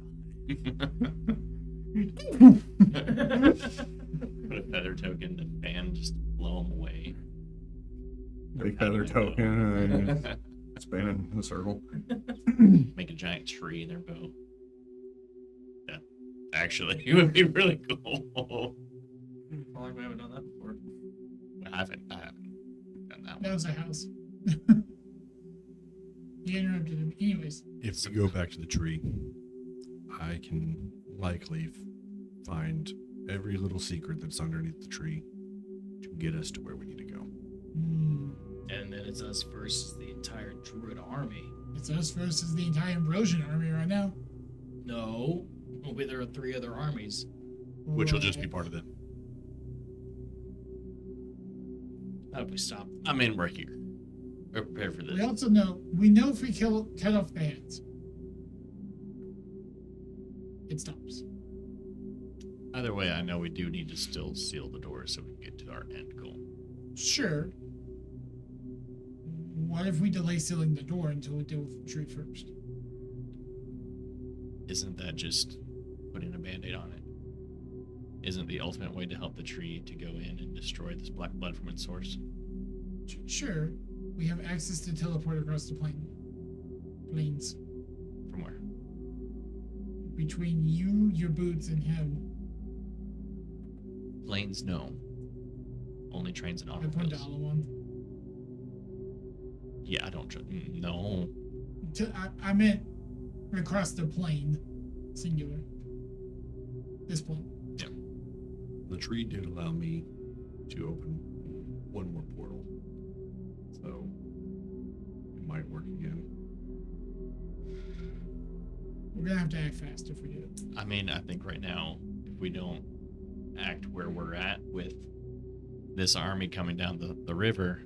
Put a feather token to fan, just blow them away. Big feather token. Spinning the circle. Make a giant tree in their bow. Yeah. Actually, it would be really cool. Well, like we haven't done that before. I haven't done that That one. was a house. You interrupted him. Anyways, If we go back to the tree, I can likely find every little secret that's underneath the tree to get us to where we need to go. And then it's us versus the entire Druid army. it's us versus the entire Ambrosian army right now. No. There are 3 other armies. Which will just be part of it. How do we stop them? I mean, we're here. We're prepared for We this. also know if we cut off the heads, it stops. Either way, I know we do need to still seal the doors so we can get to our end goal. Sure. What if we delay sealing the door until we deal with the tree first? Isn't that just putting a band-aid on it? Isn't the ultimate way to help the tree to go in and destroy this black blood from its source? Sure. We have access to teleport across the plains. From where? Between you, your boots, and him. Planes, no. Only trains and The automobiles. Pandala one. Yeah, I don't. No. I meant across the plane. Singular. This plane. The tree did allow me to open one more portal. So it might work again. We're gonna have to act fast if we do it. I mean, I think right now, if we don't act where we're at with this army coming down the river,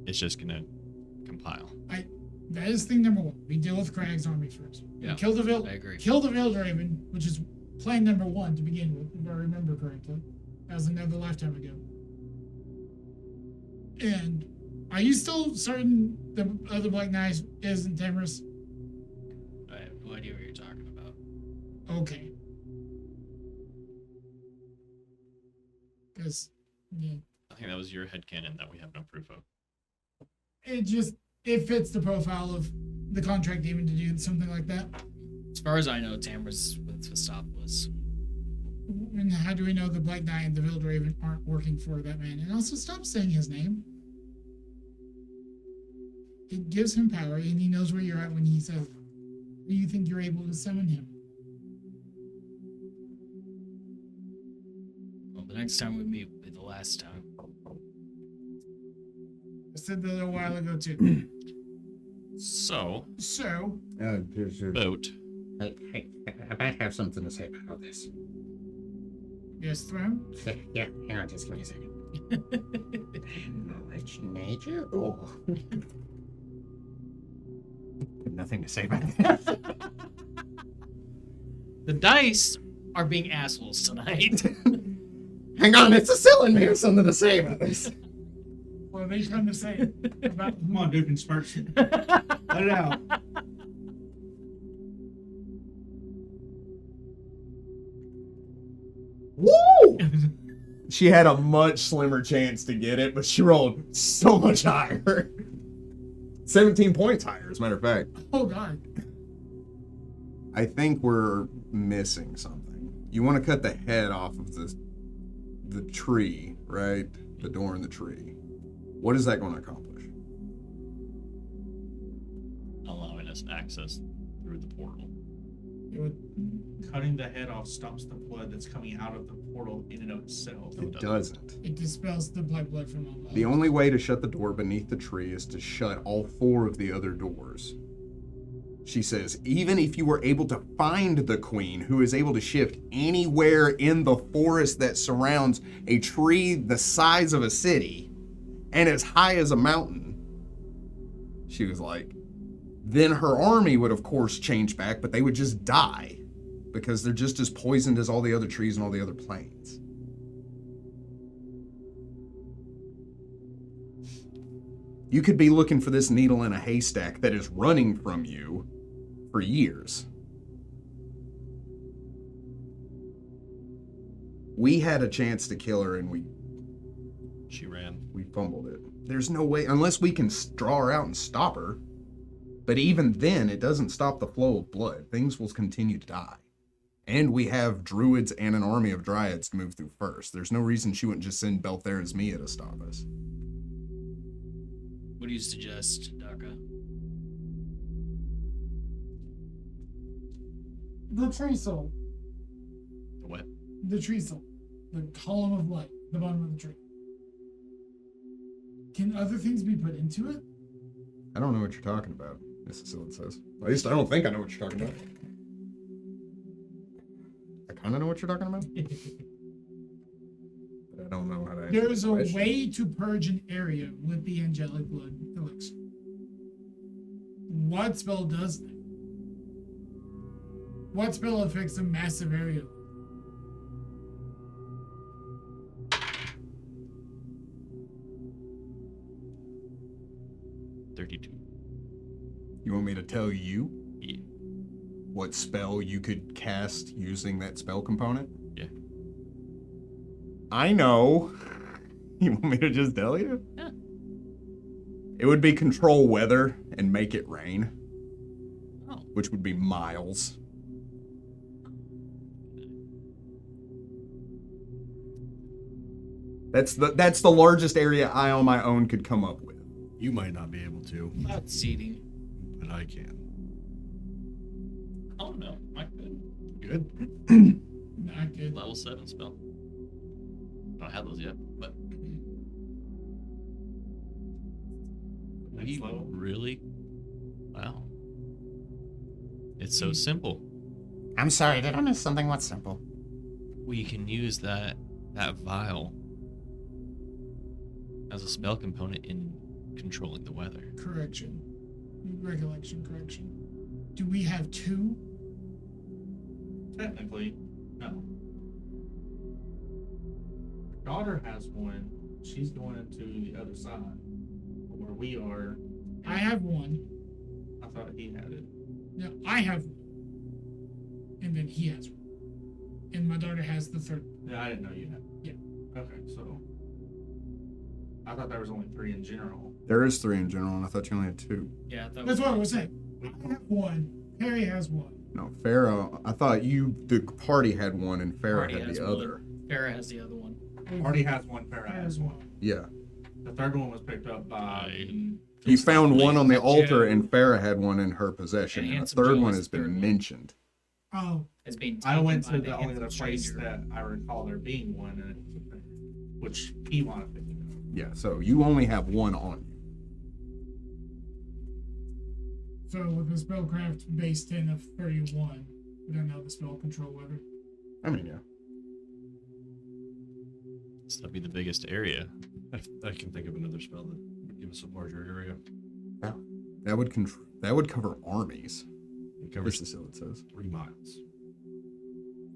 it's just gonna compile. That is thing number 1. We deal with Crag's army first. Yeah, Kill the I agree. Kill the Vildraven, which is plan number 1 to begin with, if I remember correctly. That was another lifetime ago. And are you still certain the other Black Knight isn't Tamris? I have no idea what you're talking about. Okay. Because, yeah, I think that was your headcanon that we have no proof of. it fits the profile of the contract demon to do something like that. As far as I know, Tamra's with Vestopoulos. And how do we know the Black Knight and the Vildraven aren't working for that man? And also, stop saying his name. It gives him power, and he knows where you're at when he says, do you think you're able to summon him? Well, the next time we meet will be the last time. I said that a while ago, too. So, So, boat. Hey, I might have something to say about this. yes, Throne. Yeah, hang on, just give me a second. Knowledge nature? Oh. Nothing to say about that. The dice are being assholes tonight. Hang on, it's a ceiling. Maybe something to say about this. What are they trying to say about? Come on, Duke and Sparks. Let it out. Woo! She had a much slimmer chance to get it, but she rolled so much higher. 17 points higher, as a matter of fact. Oh God. I think we're missing something. You want to cut the head off of the tree, right? The door in the tree. What is that going to accomplish? Allowing us access through the portal. It would, Cutting the head off stops the blood that's coming out of the portal in and of itself. It doesn't. it dispels the black blood from all The only way to shut the door beneath the tree is to shut all 4 of the other doors. She says, even if you were able to find the queen, who is able to shift anywhere in the forest that surrounds a tree the size of a city and as high as a mountain, she was like, then her army would of course change back, but they would just die because they're just as poisoned as all the other trees and all the other planes. You could be looking for this needle in a haystack that is running from you for years. We had a chance to kill her and She ran. we fumbled it. There's no way, unless we can draw her out and stop her. But even then, it doesn't stop the flow of blood. Things will continue to die. And we have druids and an army of dryads to move through first. There's no reason she wouldn't just send Belthera's Mia to stop us. What do you suggest, Daka? The tree soul. The what? The tree soul. The column of light. The bottom of the tree. Can other things be put into it? I don't know what you're talking about, Mrs. Sillett says. At least I don't think I know what you're talking about. I kind of know what you're talking about. But I don't know how to answer There's the a question. way to purge an area with the angelic blood elixir. What spell does that? What spell affects a massive area? 32. You want me to tell you Yeah. what spell you could cast using that spell component? Yeah. I know. You want me to just tell you? Yeah. It would be control weather and make it rain. Oh. Which would be miles. That's the largest area I on my own could come up with. You might not be able to, About seating. but I can. Oh no, I could. Good. Not good. Level 7 spell. Don't have those yet, but. Next level. Really? Wow. It's so simple. I'm sorry, did I miss something? What's simple? We can use that vial as a spell component in controlling the weather. Correction. Recollection, correction. Do we have 2? Technically, no. Her daughter has one. She's going into the other side. Where we are. I have 1. I thought he had it. No, I have 1. And then he has 1. And my daughter has the 3rd. Yeah, I didn't know you had. Yeah. Okay, so I thought there was only 3 in general. There is 3 in general, and I thought you only had 2. Yeah, that That's what I was saying. I have 1. Perry has 1. No, Farah, I thought the party had 1 and Farah Party had has the one. other. Farah has the other one. Party has one, Farrah has one. Yeah. The third one was picked up by. He found one on the Joe. altar, and Farah had one in her possession, And and the Handsome third Joe one is has the been third one. mentioned. Oh, Has been I taken went by to the only handsome other place stranger. that I recall there being one, and which he wanted to pick it up. Yeah, so you only have 1 on you. So with the spellcraft base 10 of 31, we don't know the spell control weather. I mean, yeah. So that'd be the biggest area. I can think of another spell that would give us a larger area. That would cover armies. It covers This is what it says. 3 miles.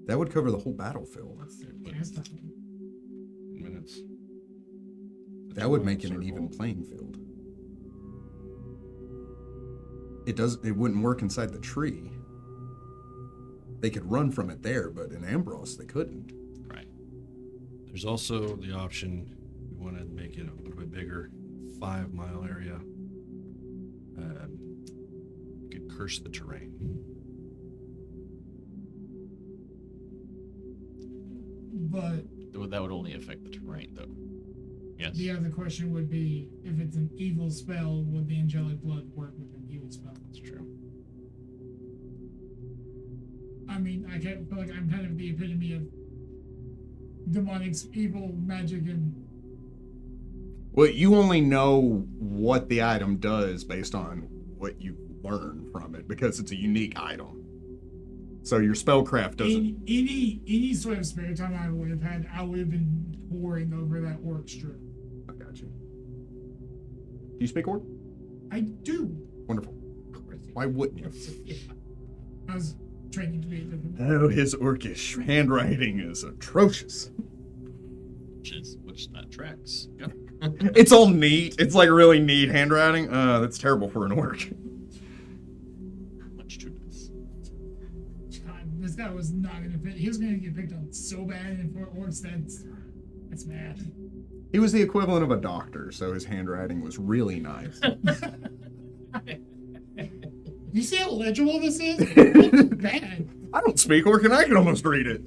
That would cover the whole battlefield. Cast off. Minutes. That would make it an even playing field. It wouldn't work inside the tree. They could run from it there, but in Ambros they couldn't. Right. There's also the option, we want to make it a little bit bigger, 5-mile area. You could curse the terrain. But That would only affect the terrain, though. Yes. the other question would be, if it's an evil spell, would the angelic blood work with an evil spell? That's true. I mean, I feel like I'm kind of the epitome of demonic evil magic and Well, you only know what the item does based on what you learn from it, because it's a unique item. So your spellcraft doesn't. any sort of spare time I would have had, I would have been poring over that orc strip. I got you. Do you speak orc? I do. Wonderful. Why wouldn't you? I was training to be a different. Oh, his orcish handwriting is atrocious. Which that tracks. Yep. It's all neat. It's like really neat handwriting. That's terrible for an orc. Much to this. God, this guy was not gonna fit. He was gonna get picked on so bad, and for orcs, that's mad. He was the equivalent of a doctor, so his handwriting was really nice. You see how legible this is? It's bad. I don't speak orc and I can almost read it.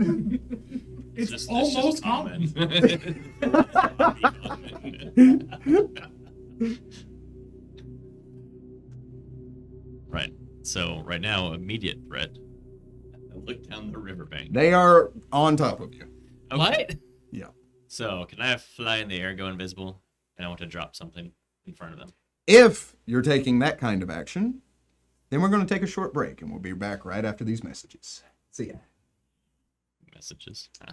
It's almost common. Right. So right now, immediate threat. I look down the riverbank. They are on top of you. Okay. What? Yeah. So can I fly in the air, go invisible, and I want to drop something in front of them? If you're taking that kind of action, then we're going to take a short break and we'll be back right after these messages. See ya. Messages. Huh.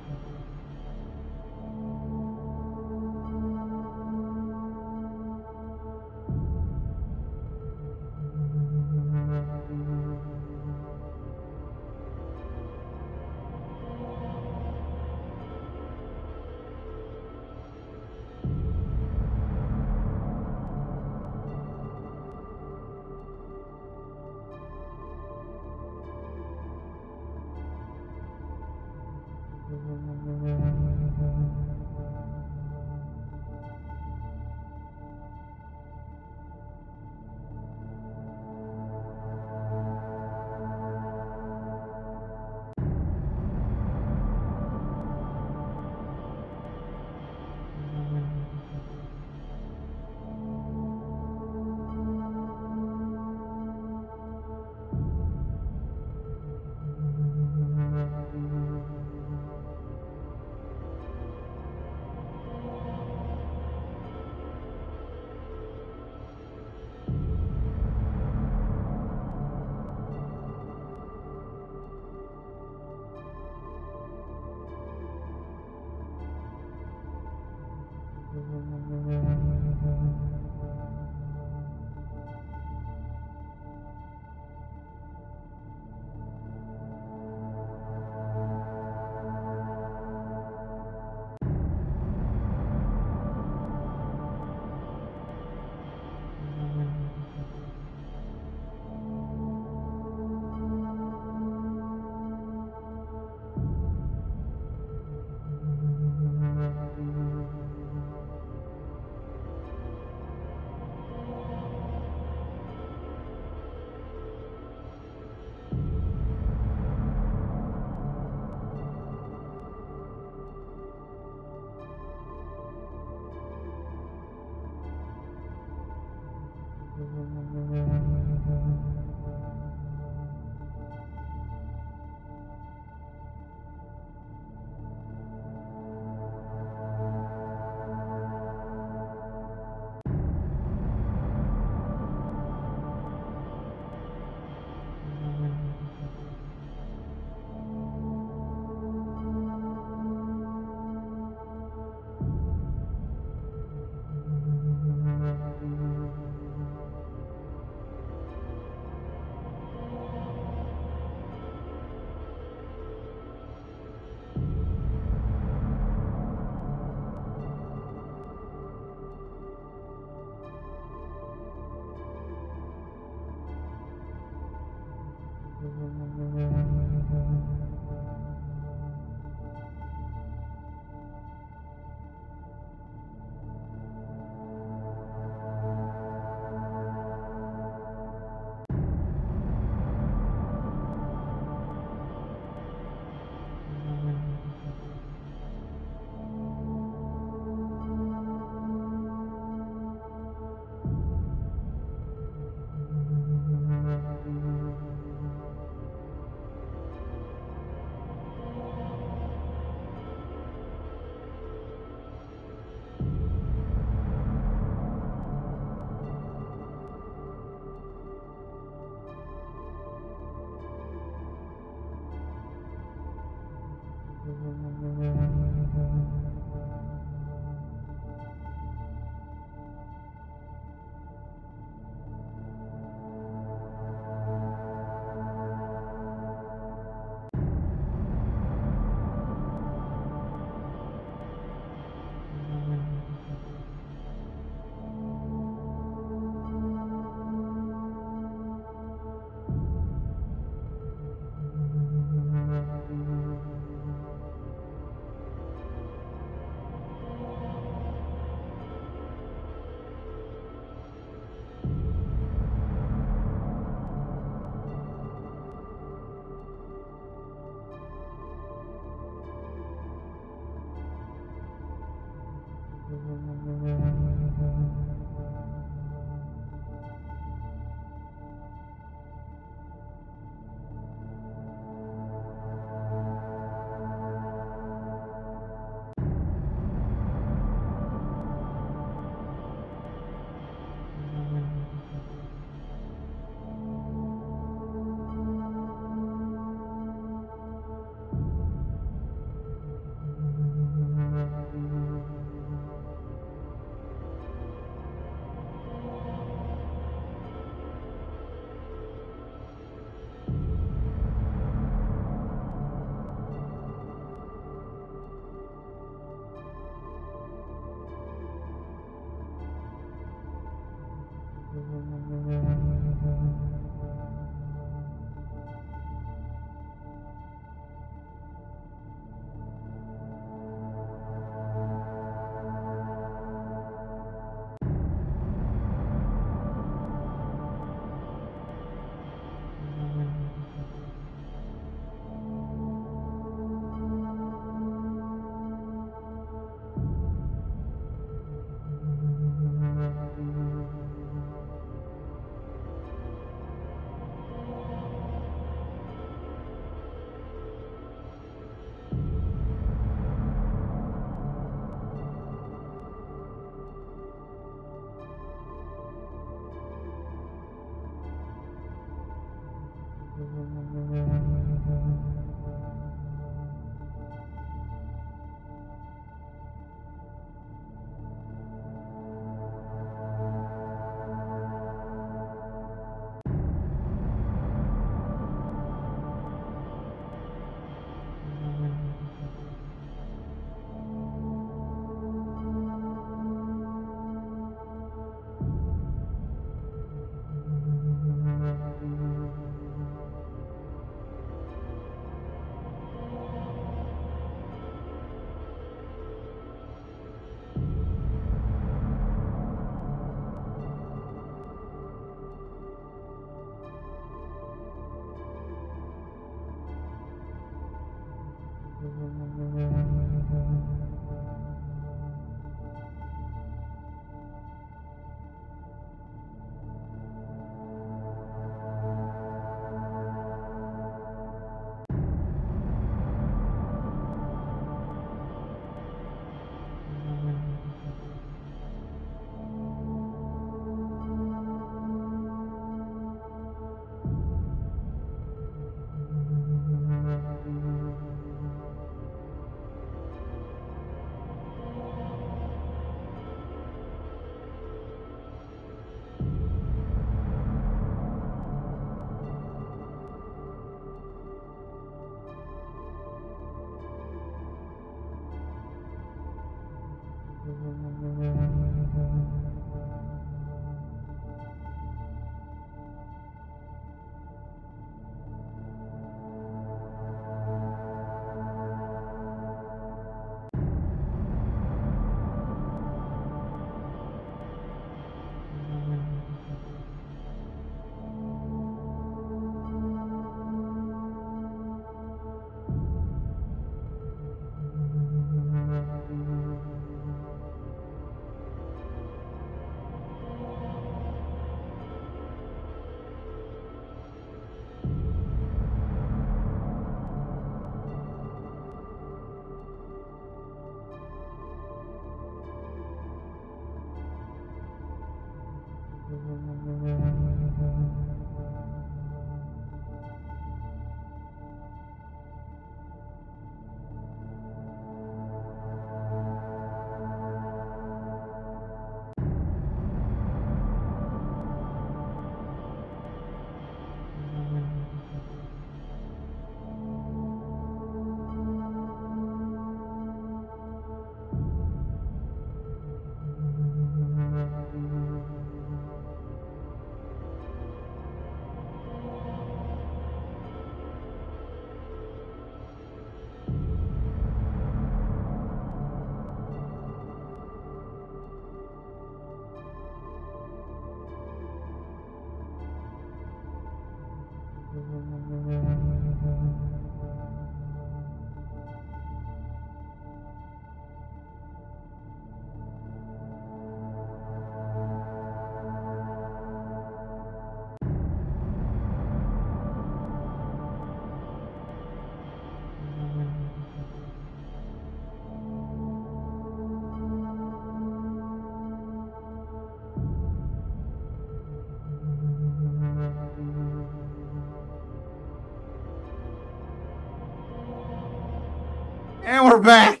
And we're back.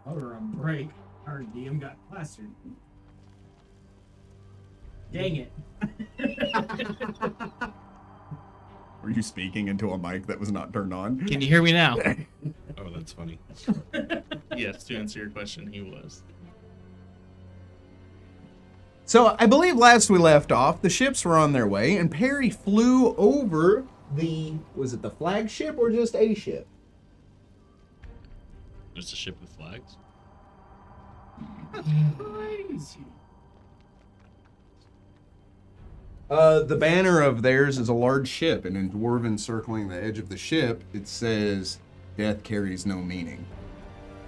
Oh, we're on break. Our DM got plastered. Dang it. Were you speaking into a mic that was not turned on? Can you hear me now? Oh, that's funny. Yes, to answer your question, he was. So I believe last we left off, the ships were on their way, and Perry flew over was it the flagship or just a ship? There's a ship with flags. Crazy. The banner of theirs is a large ship, and in Dwarven circling the edge of the ship, it says, "Death carries no meaning."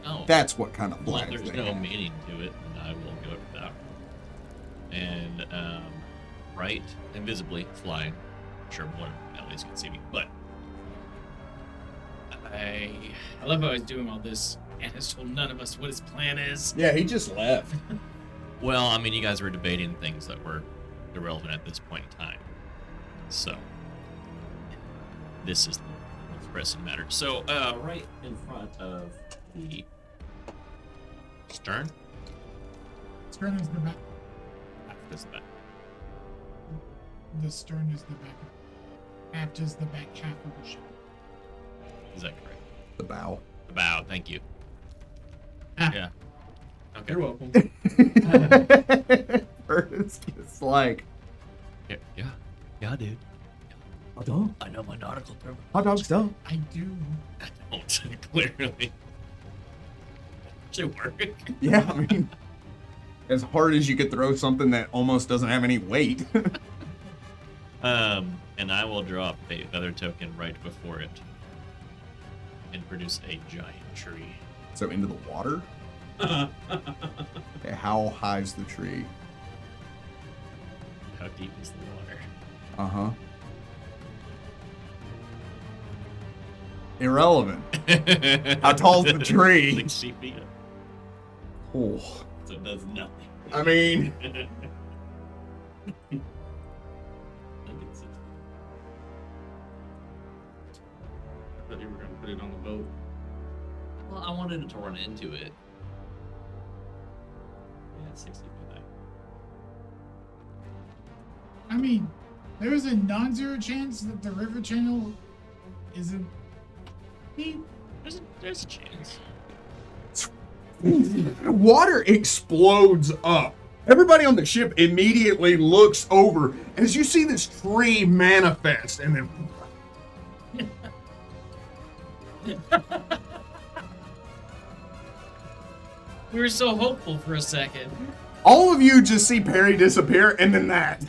Oh, That's what kind of well, flag there's they no have. meaning to it, and I will go with that. And right, invisibly flying. Sure, one at least can see me, but I love how he's doing all this and has told none of us what his plan is. Yeah, he just left. well, I mean, you guys were debating things that were irrelevant at this point in time. So this is the pressing matter. So right in front of the stern, Stern is the back. this back. The stern is the back. Aft is the back half of the ship. Is that correct? The bow. The bow. Thank you. Ah. Yeah. Okay. You're welcome. It's just like, Yeah, dude. hot dog, I know my nautical term. hot dog stuff. I do. I don't. Clearly. Should work. Yeah, I mean, as hard as you could throw something that almost doesn't have any weight. And I will drop a feather token right before it and produce a giant tree. So into the water? Okay, how high's the tree? How deep is the water? Uh-huh. Irrelevant. How tall's the tree? 60 feet. Oh, So it does nothing. I mean, I thought you were gonna put it on the boat. Well, I wanted it to run into it. Yeah, 60 feet high. I mean, there is a non-zero chance that the river channel isn't. There's a chance. water explodes up. Everybody on the ship immediately looks over as you see this tree manifest and then We were so hopeful for a second. all of you just see Perry disappear and then that.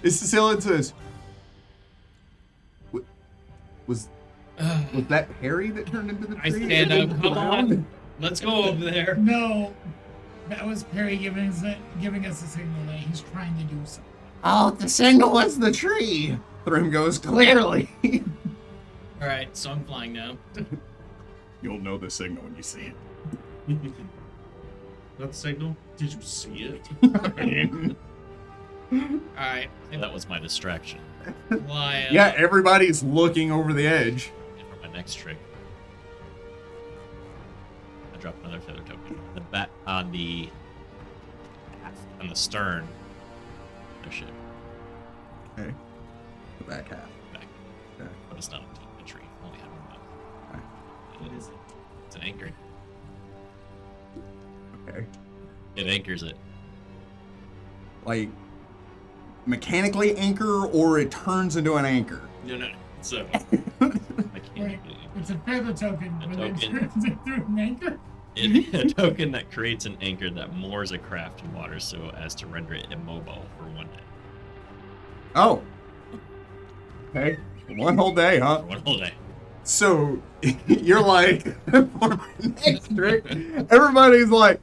It's Cecilia says, was that Perry that turned into the tree? I stand and up. then Come on. drowned? Let's go over there. No, that was Perry giving us a signal that he's trying to do something. Oh, the signal was the tree. Thrym goes, Clearly. All right, so I'm flying now. you'll know the signal when you see That signal? Did you see it? it. All right, That was my distraction. fly up. Yeah, everybody's looking over the edge. And for my next trick, I drop another feather token. The bat on the stern of the ship. Okay. The back half. Back. Okay. But it's not a tree. Only have one. Okay. It is. It's an anchor. Okay. It anchors it. Like mechanically anchor or it turns into an anchor. No. So Wait, mechanically, it's a feather token, A but it token. turns into an anchor. a token that creates an anchor that moors a craft in water so as to render it immobile for 1 day. Oh. Okay. One whole day, huh? For 1 whole day. So you're like, for my next trick, everybody's like,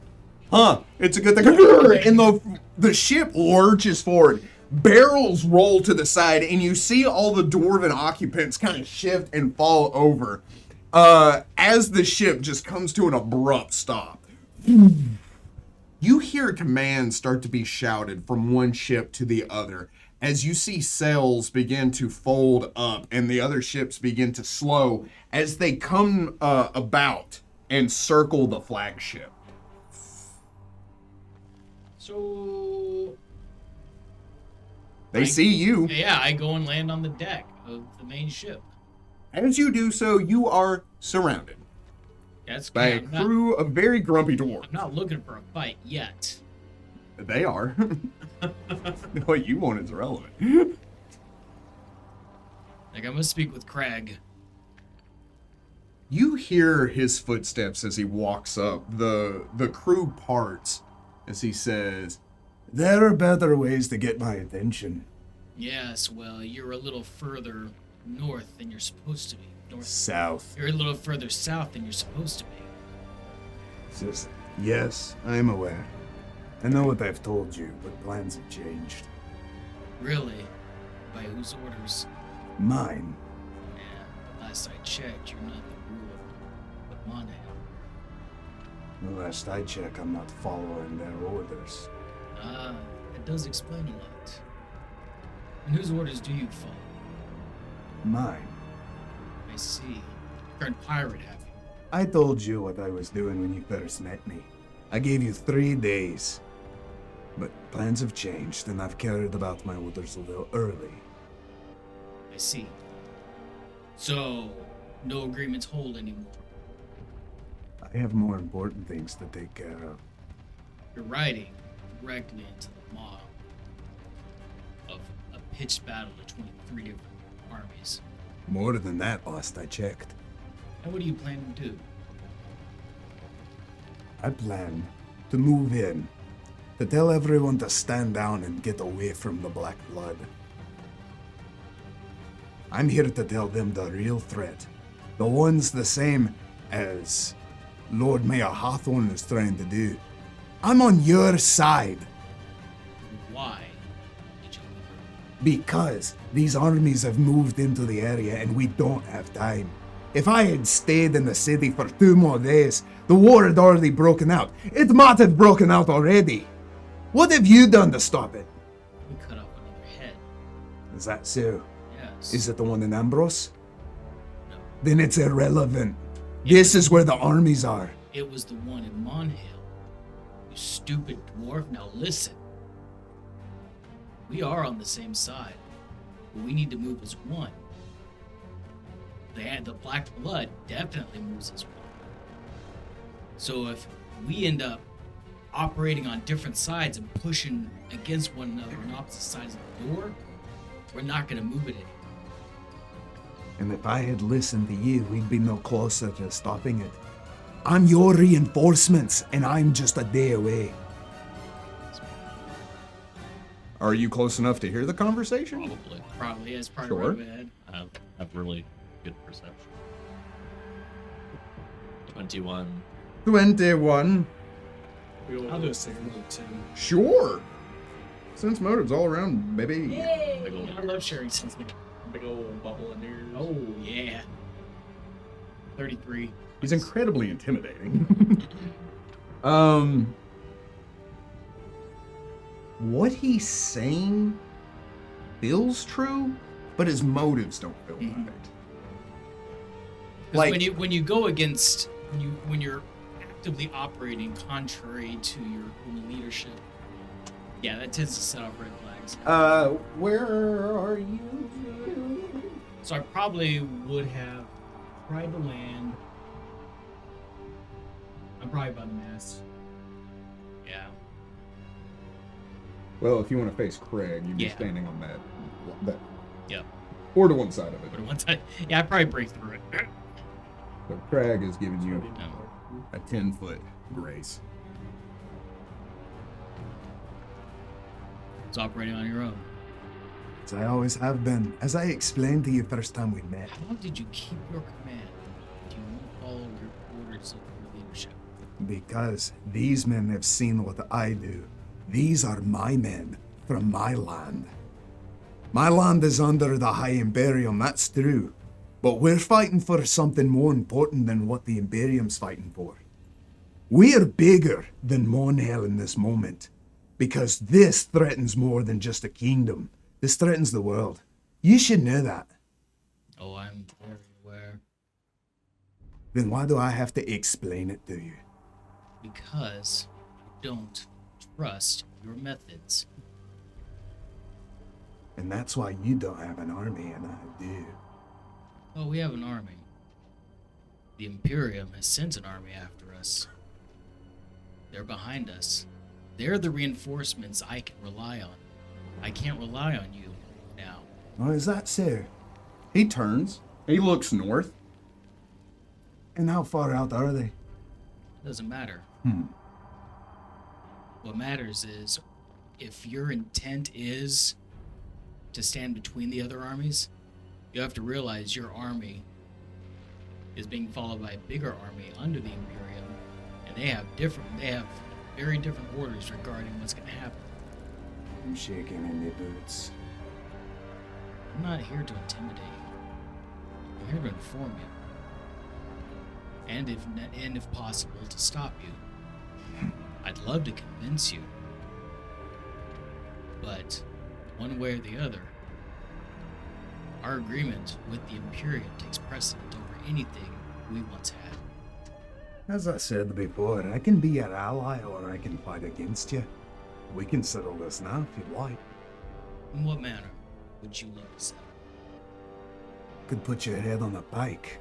huh, it's a good thing. And the ship lurches forward. Barrels roll to the side, and you see all the dwarven occupants kind of shift and fall over as the ship just comes to an abrupt stop. You hear commands start to be shouted from one ship to the other as you see sails begin to fold up and the other ships begin to slow as they come about and circle the flagship. So They see you. yeah, I go and land on the deck of the main ship. As you do so, you are surrounded That's by good. a crew of very grumpy dwarves. I'm not looking for a fight yet. They are. What you want is irrelevant. Like, I'm gonna speak with Crag. You hear his footsteps as he walks up. The crew parts as he says, There are better ways to get my attention. Yes, well, you're a little further north than you're supposed to be. South. You're a little further south than you're supposed to be. Says, yes, I'm aware. I know what I've told you, but plans have changed. Really? By whose orders? Mine. Man, last I checked, you're not the ruler of Monheim. The last I check, I'm not following their orders. Ah, that does explain a lot. And whose orders do you follow? Mine. I see. You're a pirate, have you? I told you what I was doing when you first met me. I gave you 3 days. But plans have changed, and I've carried about my orders a little early. I see. So, no agreements hold anymore. I have more important things to take care of. You're riding directly into the maw of a pitched battle between 3 different armies. More than that, last I checked. And what do you plan to do? I plan to move in, to tell everyone to stand down and get away from the Black Blood. I'm here to tell them the real threat, the ones the same as Lord Mayor Hawthorne is trying to do. I'm on your side. Why did you leave? Because these armies have moved into the area and we don't have time. If I had stayed in the city for 2 more days, the war had already broken out. It might have broken out already. What have you done to stop it? We cut off another head. Is that so? Yes. Is it the one in Ambrose? No. Then it's irrelevant. This is where the armies are. It was the one in Monhill. You stupid dwarf. Now listen. We are on the same side, but we need to move as one. The Black Blood definitely moves as one. So if we end up operating on different sides and pushing against one another on opposite sides of the door, we're not going to move it anymore. And if I had listened to you, we'd be no closer to stopping it. I'm your reinforcements, and I'm just a day away. Are you close enough to hear the conversation? Probably as part Sure. of my head. I have really good perception. 21. 21. I'll do a second one too. Sure. Sense motives all around, baby. Big ol' I love sharing something. Big old bubble in there. Oh, yeah. 33. He's incredibly intimidating. What he's saying feels true, but his motives don't feel Mhm. right. Because Like- when you go against when you're actively operating contrary to your own leadership, yeah, that tends to set off red flags. Where are you? So I probably would have tried to land. I'm probably by the mast. Yeah. Well, if you want to face Craig, you'd be Yeah. standing on that. Yep. Or to one side of it. But once yeah, I'd probably break through it. So Craig is giving you No. a 10-foot grace. It's operating on your own. As I always have been, as I explained to you first time we met. How long did you keep your command? Do you not follow your orders of your leadership? Because these men have seen what I do. These are my men from my land. My land is under the High Imperium, that's true. But we're fighting for something more important than what the Imperium's fighting for. We are bigger than Monhell in this moment. Because this threatens more than just a kingdom. This threatens the world. You should know that. Oh, I'm very aware. Then why do I have to explain it to you? Because you don't trust your methods. And that's why you don't have an army and I do. Oh, we have an army. The Imperium has sent an army after us. They're behind us. They're the reinforcements I can rely on. I can't rely on you now. Oh, is that so? He turns. He looks north. And how far out are they? Doesn't matter. Hmm. What matters is if your intent is to stand between the other armies, you have to realize your army is being followed by a bigger army under the Imperium, and they have very different orders regarding what's going to happen. I'm shaking in the boots. I'm not here to intimidate you. I'm here to inform you. And if possible, to stop you. I'd love to convince you. But one way or the other, our agreement with the Imperium takes precedent over anything we once had. As I said before, I can be your ally or I can fight against you. We can settle this now if you'd like. In what manner would you love to settle? Could put your head on a pike.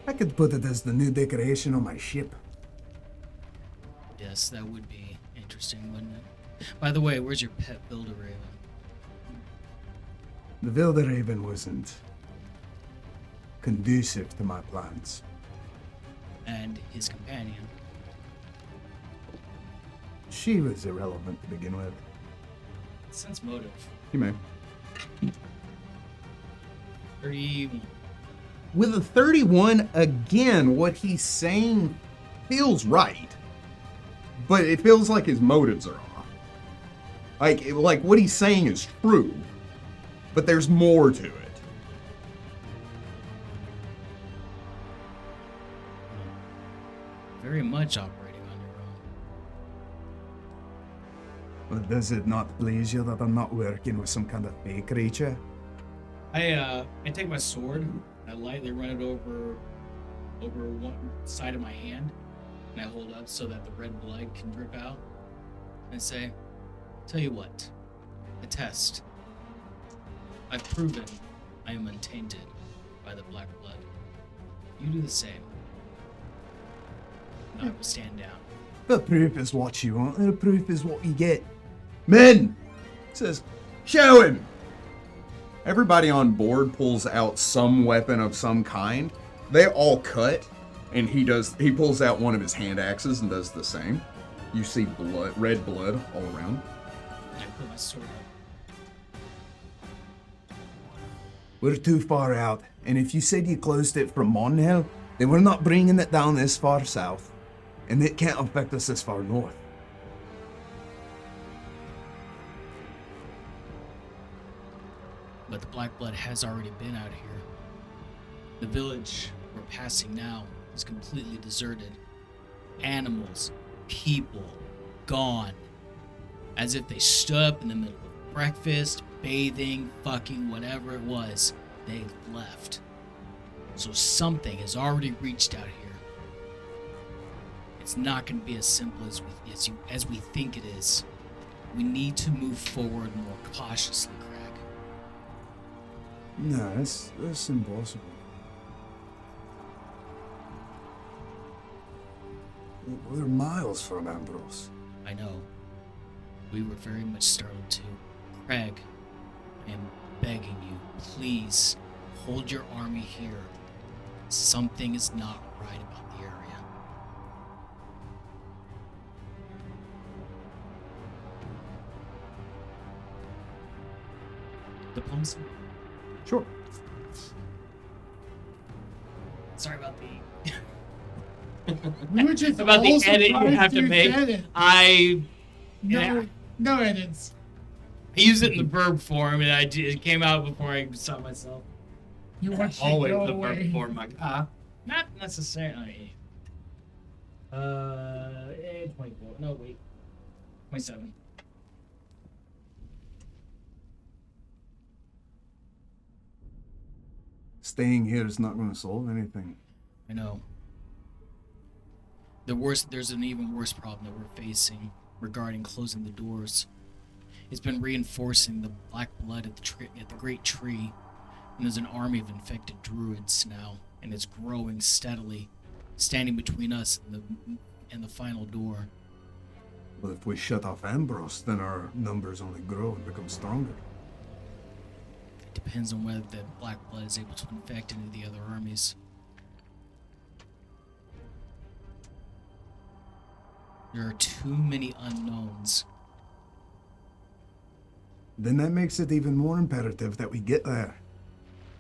I could put it as the new decoration on my ship. Yes, that would be interesting, wouldn't it? By the way, where's your pet builder raven? The Vilderhaven wasn't conducive to my plans. And his companion? She was irrelevant to begin with. Sense motive. You may. 31. With a 31, again, what he's saying feels right. But it feels like his motives are off. Like what he's saying is true, but there's more to it. Very much operating on your own. But does it not please you that I'm not working with some kind of fake creature? I take my sword and I lightly run it over one side of my hand, and I hold up so that the red blood can drip out, and say, "Tell you what, a test. I've proven I am untainted by the black blood. You do the same. And I will stand down." The proof is what you want, and the proof is what you get. Men! Says, show him! Everybody on board pulls out some weapon of some kind. They all cut, and he pulls out one of his hand axes and does the same. You see blood, red blood all around. And I put my sword up. We're too far out, and if you said you closed it from Monhill, then we're not bringing it down this far south, and it can't affect us this far north. But the black blood has already been out here. The village we're passing now is completely deserted. Animals, people, gone. As if they stood up in the middle of breakfast, bathing, fucking, whatever it was, they left. So something has already reached out here. It's not going to be as simple as we think it is. We need to move forward more cautiously, Crag. No, that's impossible. We're miles from Ambrose. I know. We were very much startled too. Crag, I am begging you, please hold your army here. Something is not right about the area. Diplomacy? Sure. Sorry about the We were just about the all edit you surprised have to make. said it. Yeah. No edits. I used it in the verb form, and it came out before I saw myself. You watched it Always go the verb away. form, my God. Not necessarily. 24. No, wait. 27. Staying here is not going to solve anything. I know. There's an even worse problem that we're facing regarding closing the doors. It's been reinforcing the black blood at the great tree, and there's an army of infected druids now, and it's growing steadily, standing between us and the final door. But if we shut off Ambrose, then our numbers only grow and become stronger. It depends on whether the black blood is able to infect any of the other armies. There are too many unknowns. Then that makes it even more imperative that we get there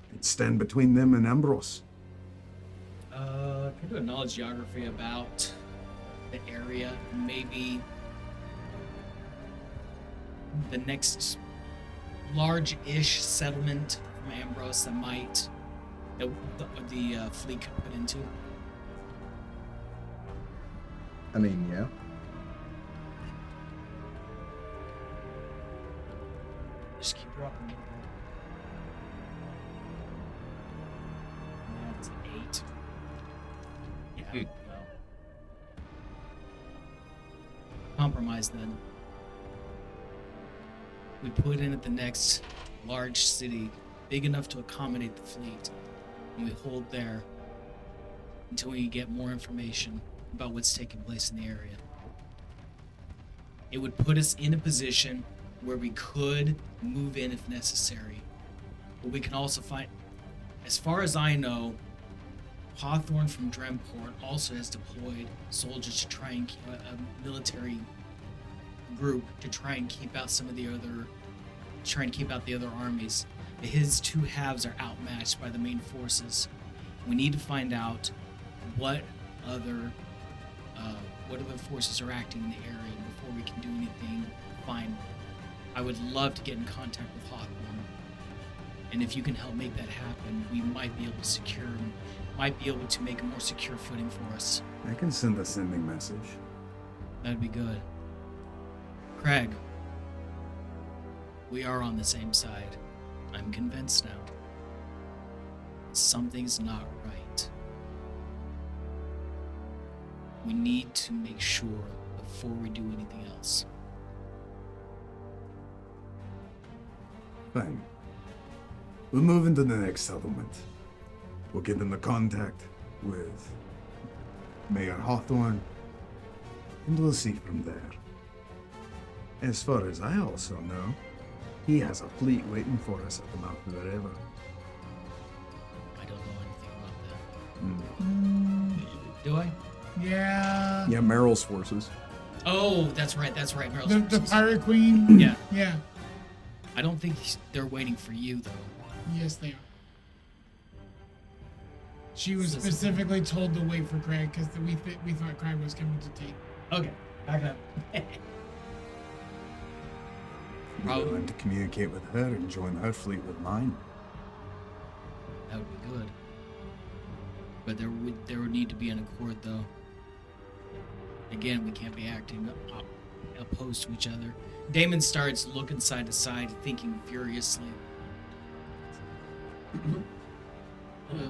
and stand between them and Ambrose. Can I do a knowledge geography about the area? Maybe the next large-ish settlement from Ambrose that the fleet could put into. I mean, yeah. Just keep dropping it. That's 8. Yeah, well. Compromise then. We put in at the next large city, big enough to accommodate the fleet, and we hold there until we get more information about what's taking place in the area. It would put us in a position where we could move in if necessary. But we can also find, as far as I know, Hawthorne from Dremport also has deployed soldiers to try and keep a military group to try and keep out the other armies. But his two halves are outmatched by the main forces. We need to find out what other forces are acting in the area before we can do anything final. I would love to get in contact with Hawthorne, and if you can help make that happen, we might be able to make a more secure footing for us. I can send a sending message. That'd be good. Crag, we are on the same side. I'm convinced now. Something's not right. We need to make sure before we do anything else. Fine. We'll move into the next settlement. We'll get into contact with Mayor Hawthorne, and we'll see from there. As far as I also know, he has a fleet waiting for us at the mouth of the river. I don't know anything about that. Do I? Yeah. Yeah, Meryl's forces. Oh, that's right. Meryl's The forces. Pirate Queen. Yeah. Yeah. I don't think they're waiting for you, though. Yes, they are. She was specifically told to wait for Crag because we thought Crag was coming to take. Okay. Back up. We're going to communicate with her and join her fleet with mine. That would be good. But there would need to be an accord, though. Again, we can't be acting opposed to each other. Damon starts looking side to side, thinking furiously.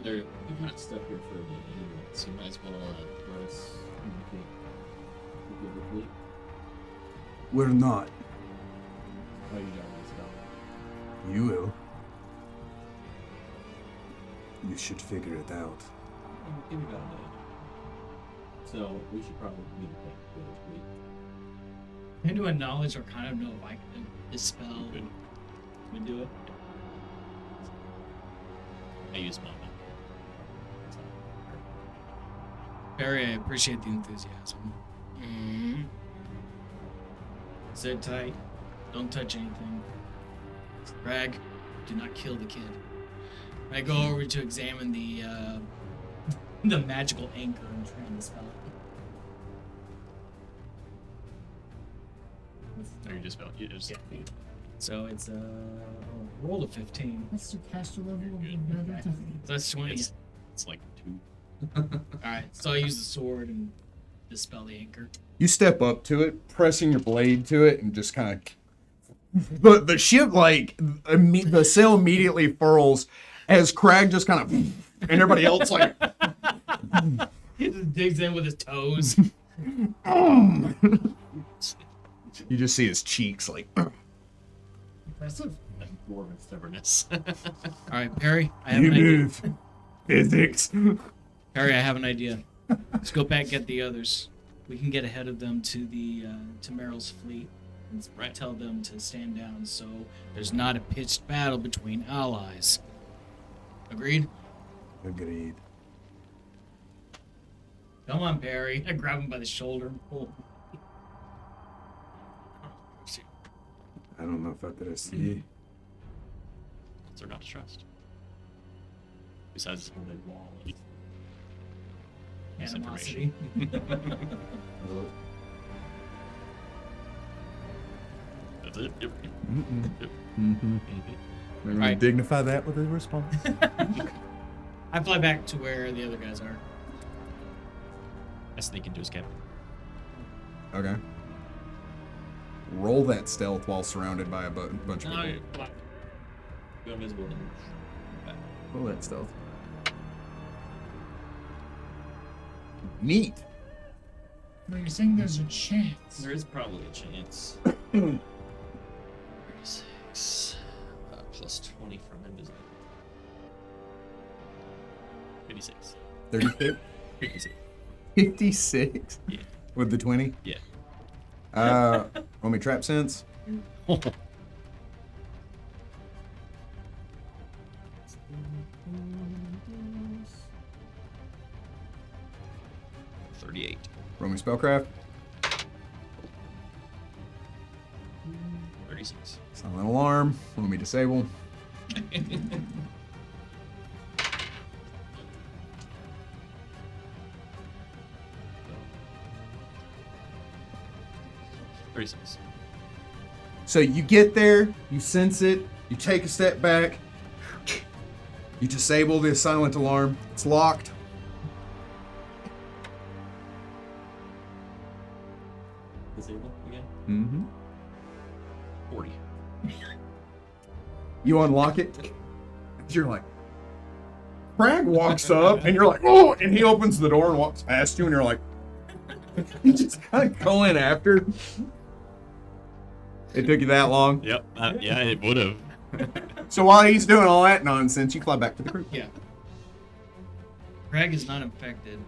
They're not stuck here for a bit anyway, so you might as well let us communicate with the fleet. We're not. How you got this about? You will. You should figure it out. Give me about a minute. So we should probably communicate with the fleet. Can I do a knowledge or kind of know if I can dispel? Can we do it? I use my. Barry, I appreciate the enthusiasm. Sit tight. Don't touch anything. Crag, do not kill the kid. I go over to examine the magical anchor and try and dispel it. Or you just felt you just. Yeah. So it's roll of 15. What's the caster level of the brother? So that's 20. It's like 2. Alright, so I use the sword and dispel the anchor. You step up to it, pressing your blade to it, and just kind of. But the ship, like, the sail immediately furls, as Crag just kind of, and everybody else like, He just digs in with his toes. you just see his cheeks like. Impressive. Dwarven stubbornness. All right, Perry, I have You an idea. move. Physics. Perry, I have an idea. Let's go back and get the others. We can get ahead of them to the to Meryl's fleet and tell them to stand down so there's not a pitched battle between allies. Agreed? Agreed. Come on, Perry. I grab him by the shoulder and pull. I don't know if I could see. They're not to trust. Besides this whole big wall of Animosity. misinformation. That's it. Yep. Yep. Mm-hmm. Mhm. We're gonna Right. dignify that with a response. I fly back to where the other guys are. I sneak into his cabin. Okay. Roll that stealth while surrounded by a bunch of No, people. go invisible then. Back. Roll that stealth. Neat. But you're saying there's a chance. There is probably a chance. 36 plus 20 from invisible. 56. 36. 56. 56? Yeah. With the 20? Yeah. Want me trap sense? 38. Roll me spellcraft. 36. Silent alarm. Roll me disable. So you get there, you sense it, you take a step back, you disable the silent alarm. It's locked. Disable again? Mm-hmm. 40. You unlock it. You're like, Crag walks up, and you're like, oh, and he opens the door and walks past you, and you're like, you just kind of go in after. It took you that long. Yep. Yeah, it would have. So while he's doing all that nonsense, you fly back to the crew. Yeah. Crag is not infected.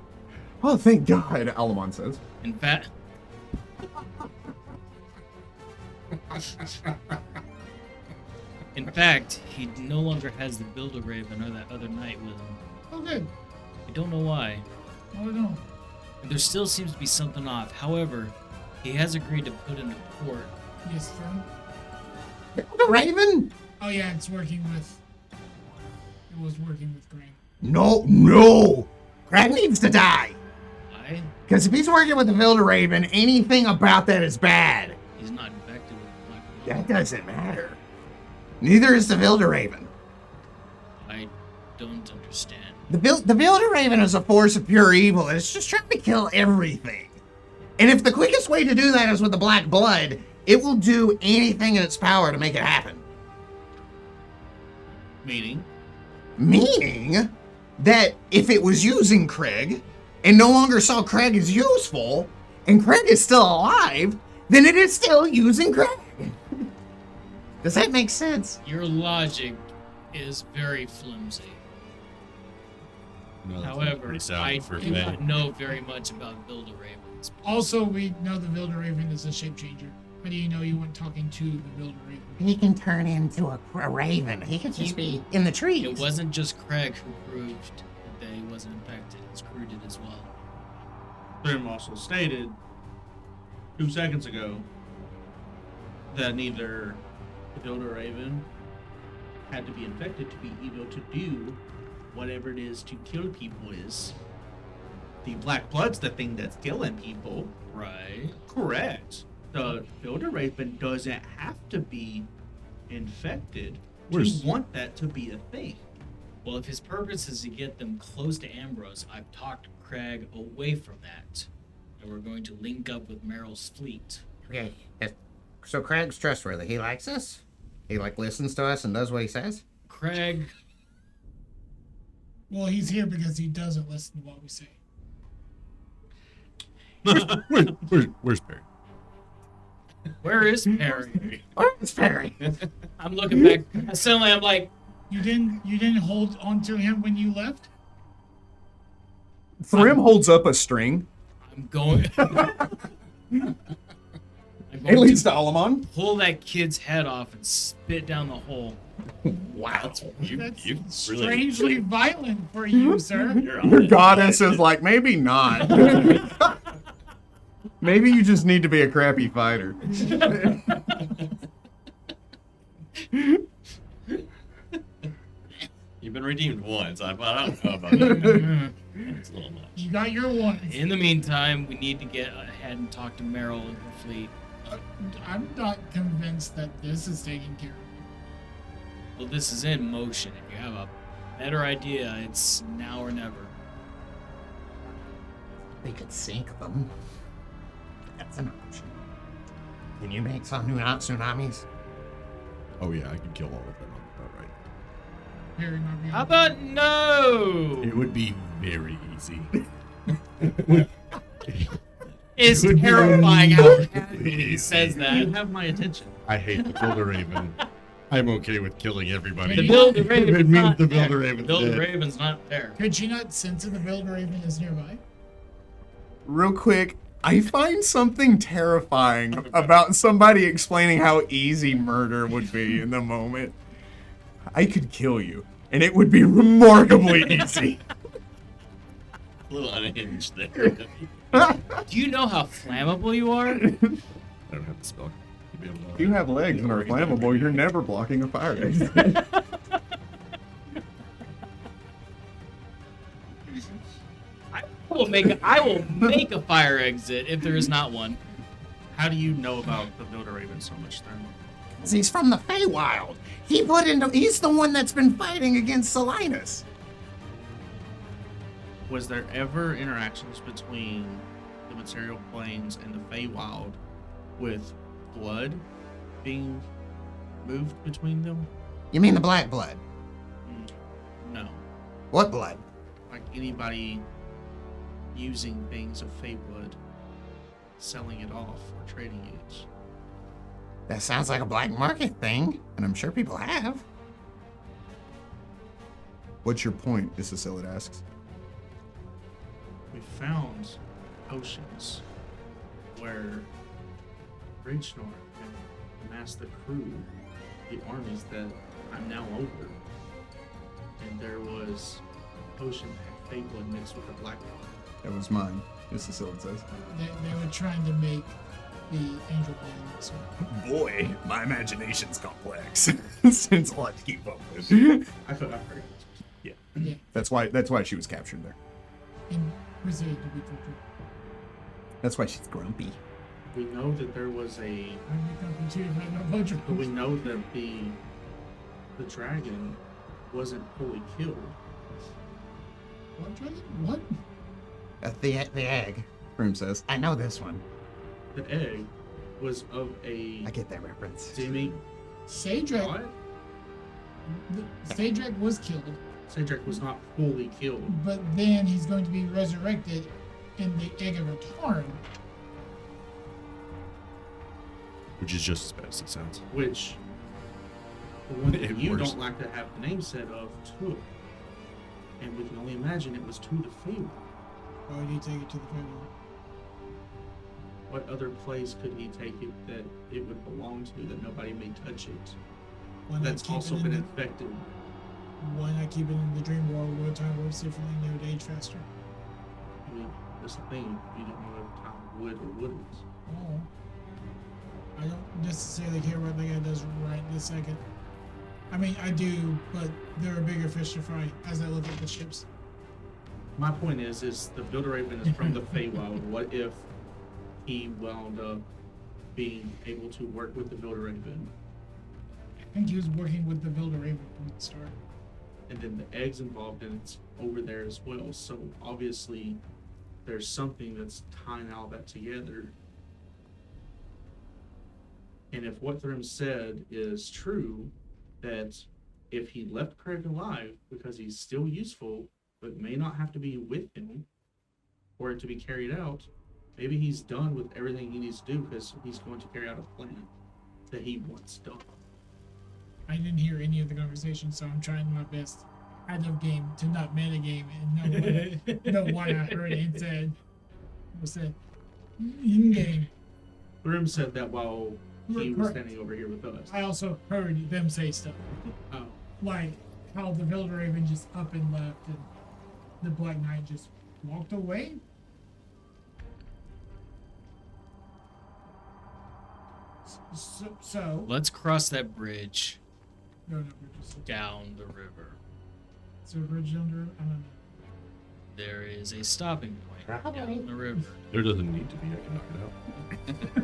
Oh, thank God, Alamon says. In fact, he no longer has the Builder Raven or that other knight with him. Oh, good. I don't know why. Oh, no. And there still seems to be something off. However, he has agreed to put into port. Yes, firm. The Raven? Oh, yeah, it's working with. It was working with Green. No. Crag needs to die. Why? Because if he's working with the Vilder Raven, anything about that is bad. He's not infected with Black Blood. That doesn't matter. Neither is the Vilder Raven. I don't understand. The Vilder Raven is a force of pure evil, and it's just trying to kill everything. And if the quickest way to do that is with the Black Blood, it will do anything in its power to make it happen. Meaning? Meaning that if it was using Crag, and no longer saw Crag as useful, and Crag is still alive, then it is still using Crag. Does that make sense? Your logic is very flimsy. No, that's However, pretty sound I for do Faye. not know very much about Builder Ravens. Also, we know the Vilder Raven is a shape changer. How do you know you weren't talking to the Vilder Raven? He can turn into a raven. He could just be in the trees. It wasn't just Crag who proved that he wasn't infected. His crew did as well. Grim also stated 2 seconds ago that neither the Builder Raven had to be infected to be able to do whatever it is to kill people is. The Black Blood's the thing that's killing people. Right. Correct. The Builder Raven doesn't have to be infected Where's- to want that to be a thing. Well, if his purpose is to get them close to Ambrose, I've talked Crag away from that. And we're going to link up with Meryl's fleet. Okay. So Crag's trustworthy. He likes us. He listens to us and does what he says. Crag Well, he's here because he doesn't listen to what we say. Where's Perry? Where is Perry? It's Perry. I'm looking back. Suddenly, I'm like, You didn't hold onto him when you left? Thrym holds up a string. I'm going. It leads to Alamon. Pull that kid's head off and spit down the hole. Wow. That's You strangely violent for you, sir. Your goddess is like, maybe not. Maybe you just need to be a crappy fighter. You've been redeemed once. I don't know about that. It's a little much. You got your one. In the meantime, we need to get ahead and talk to Meryl and her fleet. I'm not convinced that this is taken care of. Well, this is in motion. If you have a better idea, it's now or never. We could sink them. That's an option. Can you make some new tsunamis? Oh yeah, I could kill all of them. All right. Very not being How about no? It would be very easy. It's It would be terrifying how very casually he easy. says You that. have my attention. I hate the Builder Raven. I'm okay with killing everybody. The Builder It Raven's means not the there. Builder The Raven's Builder dead. Raven's not there. Could she not sense that the Builder Raven is nearby? Real quick, I find something terrifying about somebody explaining how easy murder would be in the moment. I could kill you, and it would be remarkably easy. A little unhinged there. Do you know how flammable you are? I don't have the spell. You'd be able to- If you have legs and are flammable, you're never blocking a fire exit. I will make a fire exit if there is not one. How do you know about the Builder Raven so much then? 'Cause he's from the Feywild. He's the one that's been fighting against Salinas. Was there ever interactions between the material planes and the Feywild with blood being moved between them? You mean the black blood? No. What blood? Like anybody using things of Fey blood, selling it off or trading it. That sounds like a black market thing, and I'm sure people have. What's your point? Isacillid asks. We found potions where Bridgenor had amassed the crew, the armies that I'm now over. And there was a potion that had Fey blood mixed with the black blood. That was mine, Isacillid says. They were trying to make the angel blood. So Boy, my imagination's complex. Since a lot to keep up with. I thought I heard. That's why she was captured there. and proceeded to be tortured. That's why she's grumpy. We know that there was a. I'm becoming too if I know about your But we know that the dragon wasn't fully killed. What dragon? What? The egg. Grim says. I know this one. The egg was of a I get that reference. demi Sadrak. god. Sadrak was killed, Cedric was not fully killed. but then he's going to be resurrected in the Egg of Return. Which is just as bad as it sounds. Which the one that It you worse. don't like to have the name said of took. And we can only imagine it was to the Feywild. Why would he take it to the family? What other place could he take it that it would belong to that nobody may touch it? Why not That's keep also it in been the, infected. Why not keep it in the dream world where time works differently and it would age faster? I mean, that's the thing. You don't know if time would or wouldn't. Oh. I don't necessarily care what the guy does right this second. I mean, I do, but there are bigger fish to fry as I look at the ships. My point is the Builder Raven is from the Feywild. What if he wound up being able to work with the Builder Raven, I think he was working with the Builder Raven from the start. and then the eggs involved and it's over there as well? So obviously, there's something that's tying all that together. And if what Thrim said is true, that if he left Crag alive because he's still useful, but may not have to be with him for it to be carried out. Maybe he's done with everything he needs to do because he's going to carry out a plan that he wants done. I didn't hear any of the conversation, so I'm trying my best out of game to not metagame and know what I heard and said. Was said in game. Grim said that while he was Correct. standing over here with us. I also heard them say stuff Oh, like how the Vilder Raven just up and left, and the Black Knight just walked away. So Let's cross that bridge no, we're just down the river. so bridge under. I don't know. There is a stopping point down the river. There doesn't need to be. I can knock it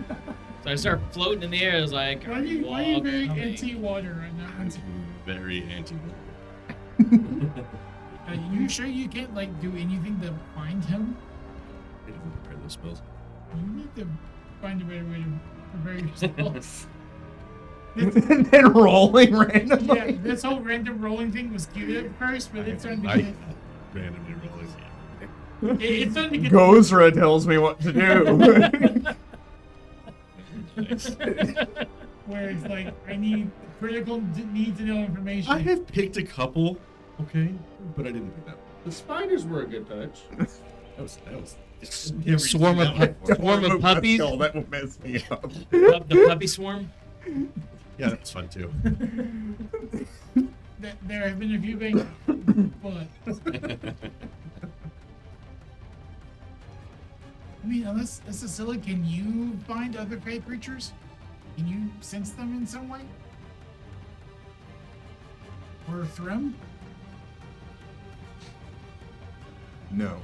out. So I start floating in the air. It's like, Why are you very anti-water right now? Very anti. Are you sure you can't like do anything to find him? I didn't prepare those spells. You need to find a better way to prepare yourself. And then rolling randomly. Yeah, this whole random rolling thing was cute at first, but it's starting to I get. randomly rolling. It's starting to get. Gozra tells me what to do. Nice. Where it's like, I need critical need to know information. I have picked a couple, okay, but I didn't pick that. the spiders were a good touch. That was Swarm of puppies. Oh, that will mess me up. The puppy swarm. Yeah, that was fun too. There have been a few things, but I mean, unless Cecilia, can you find other fey creatures? Can you sense them in some way? Or Thrym? No.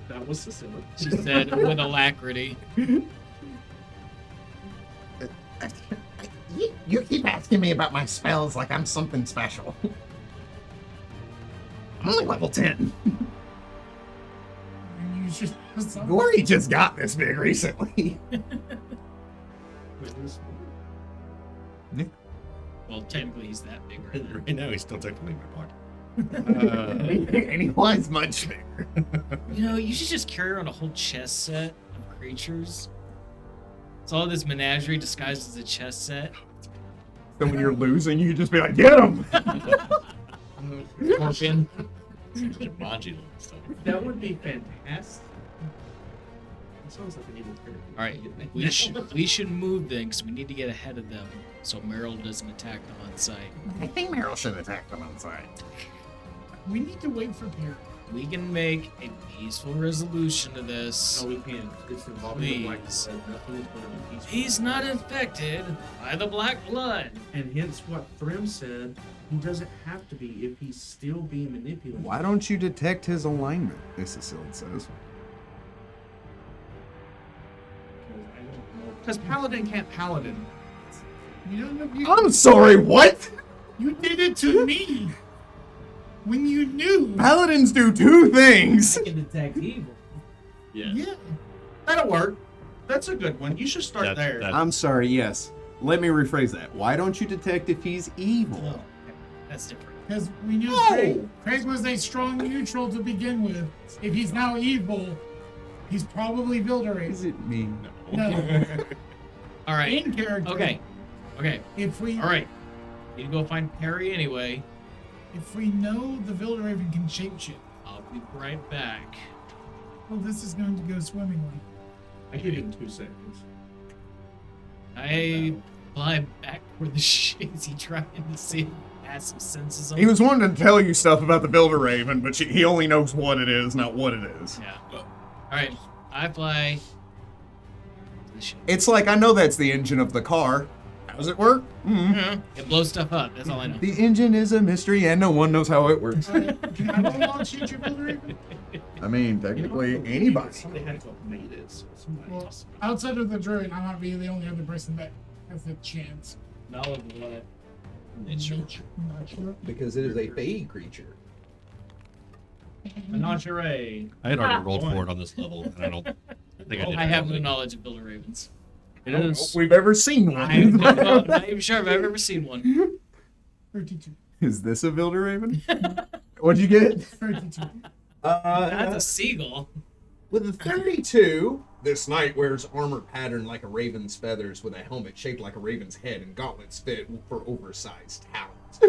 That was Cecilia. She said with alacrity. You keep asking me about my spells like I'm something special. I'm only level 10. And you just Gory just got this big recently. Well, technically he's that big right now. Right now, he's still technically in my pocket. And he was much bigger. You know, you should just carry around a whole chess set of creatures. It's all this menagerie disguised as a chess set. Then when you're losing, you just be like, get him! Scorpion. Jumanji stuff. That would be fantastic. That sounds like an evil character. All right, we should move then because we need to get ahead of them so Meryl doesn't attack them on sight. I think Meryl should attack them on sight. we need to wait for Perry. We can make a peaceful resolution to this. No, we can't. It's involving the black Please. blood. Nothing is going to be peaceful. He's not infected by the black blood. And hence what Thrym said, he doesn't have to be if he's still being manipulated. Why don't you detect his alignment? Cecil says. Because Paladin can't Paladin. You don't know if you, I'm sorry, what? you did it to me when you knew. Paladins do two things. I can detect evil. Yeah. Yeah. That'll work. That's a good one. You should start there. I'm sorry, yes. Let me rephrase that. Why don't you detect if he's evil? Oh, okay. That's different. Because we knew Craig was a strong neutral to begin with. If he's now evil, he's probably What Vilderate. does it mean? No. All right. In character. Okay. If we All right. Need to go find Perry anyway. if we know the Vilderraven can shapeshift, I'll be right back. well, this is going to go swimmingly. I give him 2 seconds. I fly back toward the shit. Is he trying to see if he has some senses on He was wanting to tell you stuff about the Builder Raven, but he only knows what it is, not what it is. Yeah. All right. I fly. to the ship. It's like, I know that's the engine of the car. How does it work? It blows stuff up. That's all I know. The engine is a mystery and no one knows how it works. Can I roll on shoot your Vilderraven? I mean, technically, anybody. Somebody had to have made it. So somebody Well, else. outside of the druid, I might be the only other person that has a chance. Knowledge of what? Nature. Not sure. Because it is a fey creature. Menagerie. I had already rolled for it on this level, and I don't think I did. I have no knowledge of Builder Ravens. It I don't know is. if we've ever seen I'm one. not even sure if I've ever seen one. 32. Is this a Builder Raven? What'd you get? 32. That's a seagull. With a 32, this knight wears armor patterned like a raven's feathers with a helmet shaped like a raven's head and gauntlets fit for oversized talons. So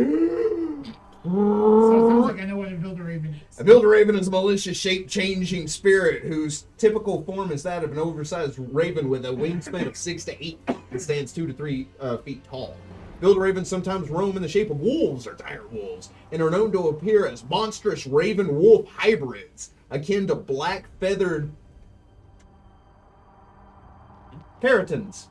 it sounds like I know what a Builder Raven is. A Builder Raven is a malicious shape-changing spirit whose typical form is that of an oversized raven with a wingspan of 6 to 8 feet and stands 2 to 3 feet tall. Builder ravens sometimes roam in the shape of wolves or dire wolves and are known to appear as monstrous raven-wolf hybrids akin to black feathered Keratins.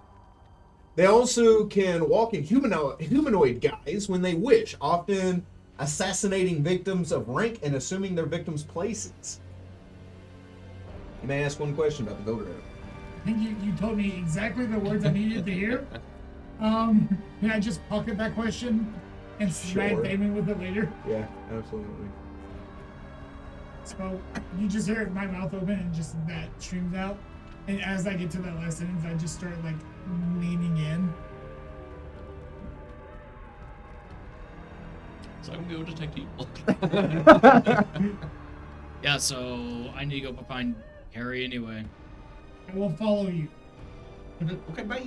They also can walk in humanoid guise when they wish, often assassinating victims of rank and assuming their victims' places. You may ask one question about the Builder Raven. I think you told me exactly the words I needed to hear. Can I just pocket that question and smack Sure. Damon with it later? Yeah, absolutely. So you just hear my mouth open and just that streams out. And as I get to that last sentence, I just start like leaning in. So I'm going to detect evil. Yeah, so I need to go find Harry anyway. I will follow you. Okay, bye.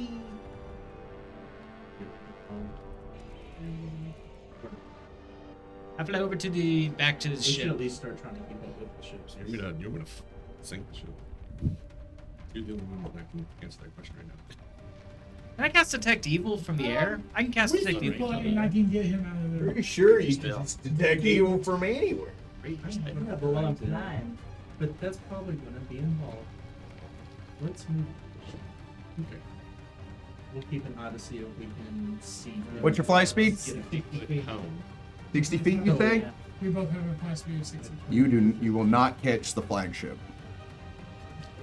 I fly over to back to the We should ship. at least start trying to keep up with the ships. You're gonna sink the ship. You're the only one that can answer that question right now. Can I cast Detect Evil from the air? I can cast We Detect can Evil. and I can get him out of there. Pretty sure you can just detect evil from anywhere. I have a lot of time, but that's probably going to be involved. Let's move. Okay. We'll keep an eye to see if we can see. What's your fly speed? Get a 50 feet. Home. 60 feet, you think? Yeah. We both have a fly speed of 60. You will not catch the flagship.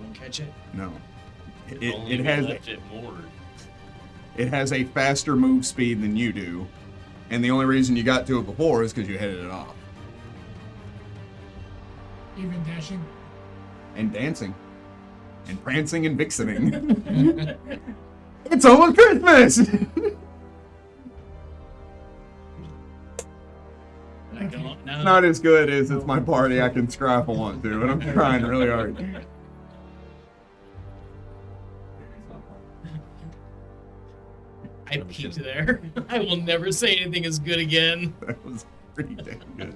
Won't catch it. No. If It, only it we has left it moored. it has a faster move speed than you do, and the only reason you got to it before is because you headed it off Even dashing. and dancing and prancing and vixening. It's almost Christmas. I don't know. Not as good as it's my party. I can scrap if I want to, but I'm trying really hard. I peeked there. I will never say anything as good again. That was pretty damn good.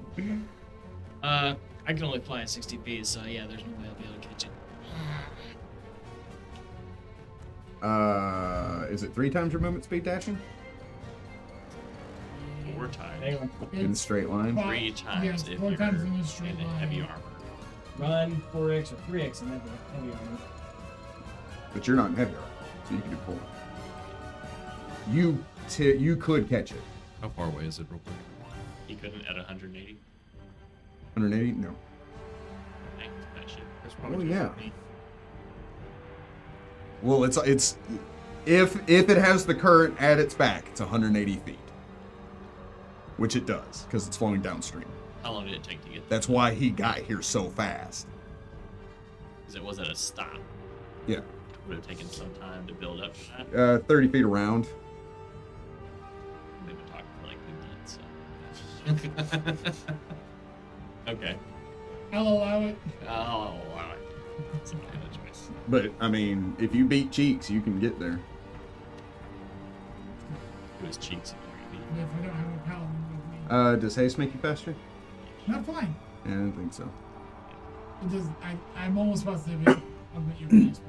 I can only fly at 60 feet, so yeah, there's no way I'll be able to catch it. Is it 3 times your movement speed dashing? 4 times. Hang on. In a straight line? 3 times Yes, if 4 you're times in a straight in line. heavy armor. Run 4x or 3x and heavy armor. But you're not in heavy armor, so you can do 4. You could catch it. How far away is it, real quick? He couldn't at 180. 180? No. Thanks, that shit. That's Oh yeah. Well, it's if it has the current at its back, it's 180 feet, which it does because it's flowing downstream. How long did it take to get there? That's why he got here so fast. Because it was at a stop. Yeah. It would have taken some time to build up to that. 30 feet around. They've been talking for like 2 minutes. So. Okay. I'll allow it. Oh, wow. That's a bad choice. But I mean, if you beat Cheeks, you can get there. It was cheeks and creepy. If I don't have a paladin with me. Does haste make you faster? Not flying. Yeah, I don't think so. It does. I'm almost positive I'll bet your fly speed.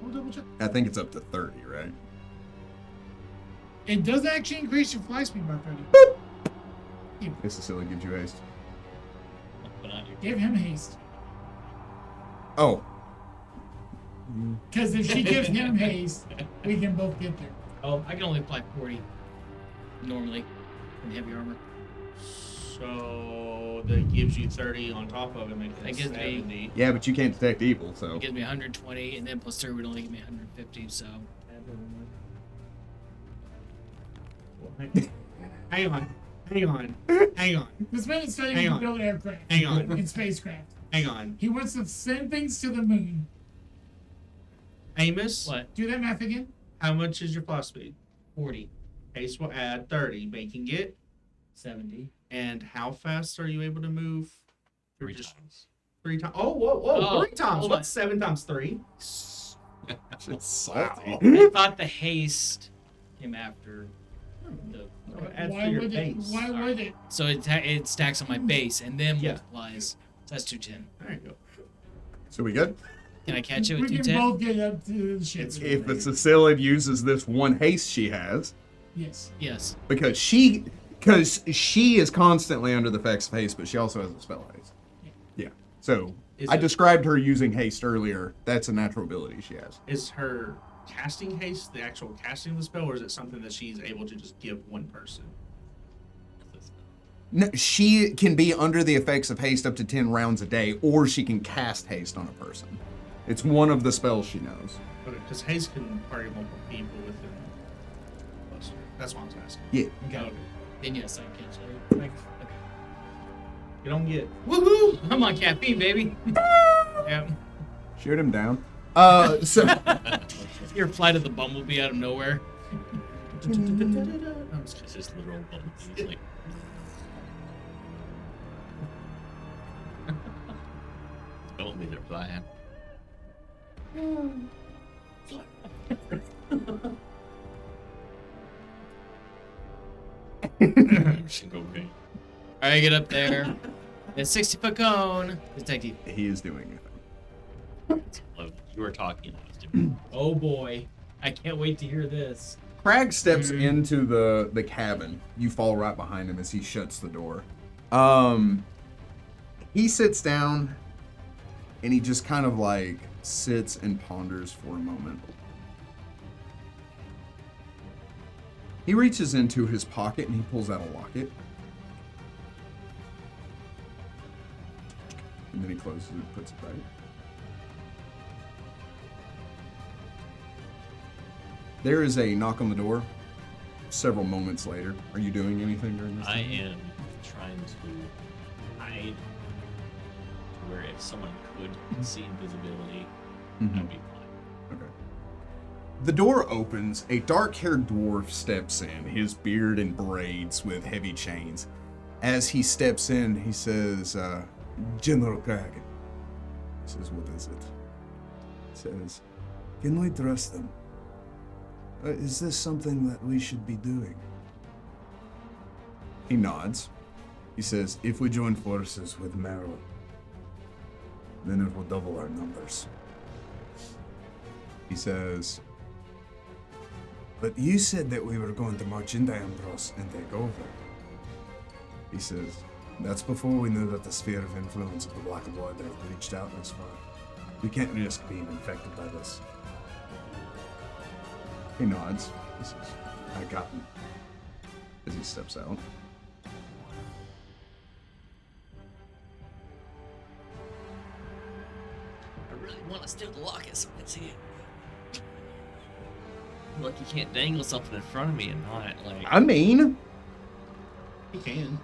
We'll double check. I think it's up to 30, right? It does actually increase your fly speed by 30. This silly gives you haste. But not your Give him haste. Oh, Because if she gives him haste, we can both get there. Oh, I can only fly 40 normally in heavy armor. So that gives you 30 on top of it, makes That it gives me- 70. yeah, but you can't detect evil, so. It gives me 120, and then plus 30 would only give me 150. So Hang on. Hang on. This man is studying Hang to on. build aircraft Hang on. and spacecraft. Hang on. He wants to send things to the moon. Amos, what? Do that math again. how much is your fly speed? 40. Ace will add 30, making it 70. And how fast are you able to move? You're 3 just times. 3 times. Oh, whoa, Oh, 3 times. hold What's 7 times 3? It's salty. I thought the haste came after the. Oh, it adds Why to your would it? base. Why would it? So it stacks on my base and then Yeah. multiplies. So that's 210. There you go. So we good? Can I catch it We with can 210? both get up to the ship. If the Cecilid uses this one haste she has, Yes. Yes. because she is constantly under the effects of haste, but she also has a spell haste. Yeah. So Is I it- described her using haste earlier. That's a natural ability she has. Is her casting haste the actual casting of the spell, or is it something that she's able to just give one person? No, she can be under the effects of haste up to 10 rounds a day, or she can cast haste on a person. It's one of the spells she knows. Because haste can target multiple people within a cluster. That's what I was asking. Yeah. Okay. Then yes, I can catch it. Okay. You don't get. Woohoo! I'm on caffeine, baby. Yep. Shoot him down. So Your flight of the bumblebee out of nowhere. It's just literal buttons. Like, don't be there flying. Okay. Alright, get up there. The 60-foot cone. Detective. he is doing it. You were talking. I was doing. Oh boy. I can't wait to hear this. Crag steps into the cabin. You fall right behind him as he shuts the door. He sits down and he just kind of like sits and ponders for a moment. He reaches into his pocket and he pulls out a locket. And then he closes it and puts it back. There is a knock on the door several moments later. Are you doing anything during this I time? am trying to hide to where if someone could see invisibility, Mhm. I'd be fine. Okay. The door opens. A dark-haired dwarf steps in, his beard in braids with heavy chains. As he steps in, he says, General Crag. He says, what is it? He says, can we trust them? Is this something that we should be doing? He nods. He says, if we join forces with Merrill, then it will double our numbers. He says, but you said that we were going to march into Ambros and take over. He says, that's before we knew that the sphere of influence of the Black Blood had reached out this far. We can't risk being infected by this. He nods. He says, I got him. As he steps out. I really want to steal the locket so I can see it. Look, you can't dangle something in front of me and not like. I mean, He can.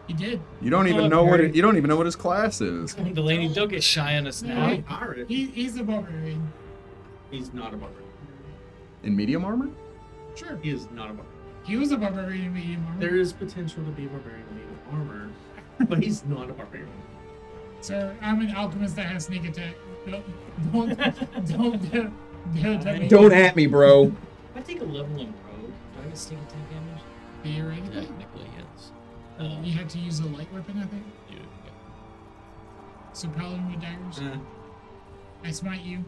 He did. you don't even know what you don't even know what his class is. Delaney, don't get shy on us No, now. he- Pirate. He's a barbarian. He's not a barbarian. In medium armor? Sure. He is not a barbarian. He was a barbarian in medium armor. There is potential to be a barbarian in medium armor, but he's not a barbarian. Sir, I'm an alchemist that has sneak attack. Don't Don't at me, bro. If I take a level in rogue, do I get sneak attack damage? Theoretically, Technically, yes. you had to use a light weapon, I think. You, So paladin with daggers. I smite you.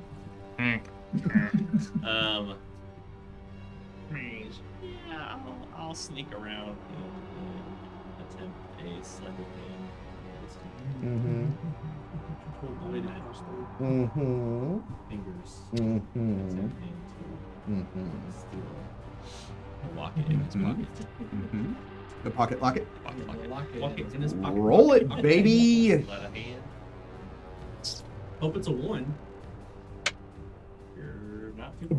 Yeah, I'll sneak around and attempt a slender hand. Fingers. Attempting to steal a locket in his pocket. The pocket locket. Locket in his pocket. Roll it, baby. Let a hand. Hope it's a 1. You're not too far.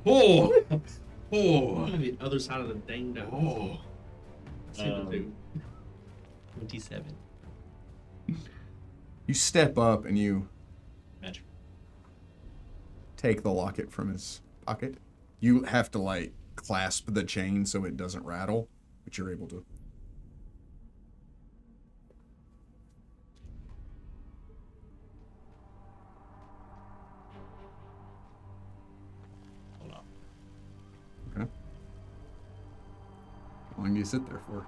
Whoa! Oh! On the other side of the dang dice. Oh. See what to do. 27. You step up and you Magic. take the locket from his pocket. You have to like clasp the chain so it doesn't rattle. but you're able to. Hold on. Okay. How long do you sit there for?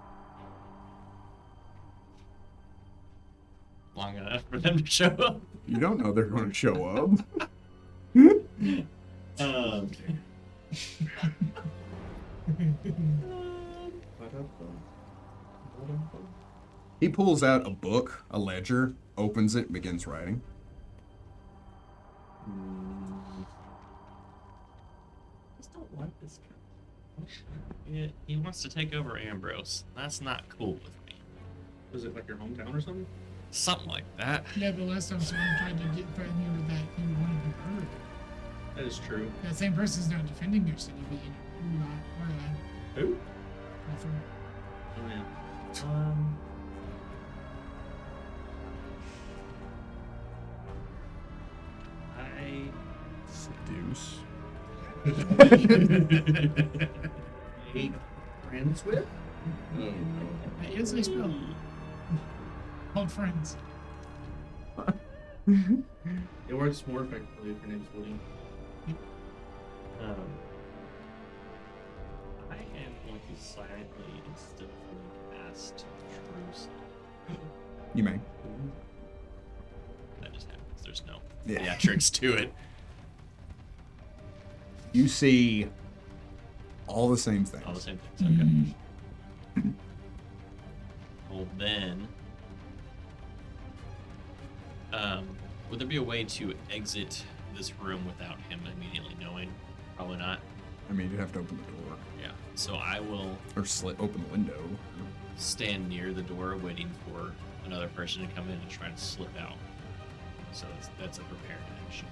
Long enough for them to show up. You don't know they're going to show up. Um, He pulls out a book, a ledger, opens it, and begins writing. just don't like this guy. Yeah, he wants to take over Ambrose. That's not cool with me. Was it like your hometown or something? Something like that. Yeah, but last time someone tried to threaten you with that, you wanted to be murdered. That is true. That same person's not defending your city, but you know, Who? confront. Oh yeah. I Seduce. Eight friends with? That is a spell. Called friends. It works more effectively if your name's Woody. I am going to silently and stiffly cast Truce. You may. That just happens. There's no Yeah. theatrics to it. You see all the same things. All the same things. Okay. Well then, would there be a way to exit this room without him immediately knowing? Probably not. I mean, you'd have to open the door. Yeah. So I will Or open the window. stand near the door waiting for another person to come in and try to slip out. So that's a prepared action.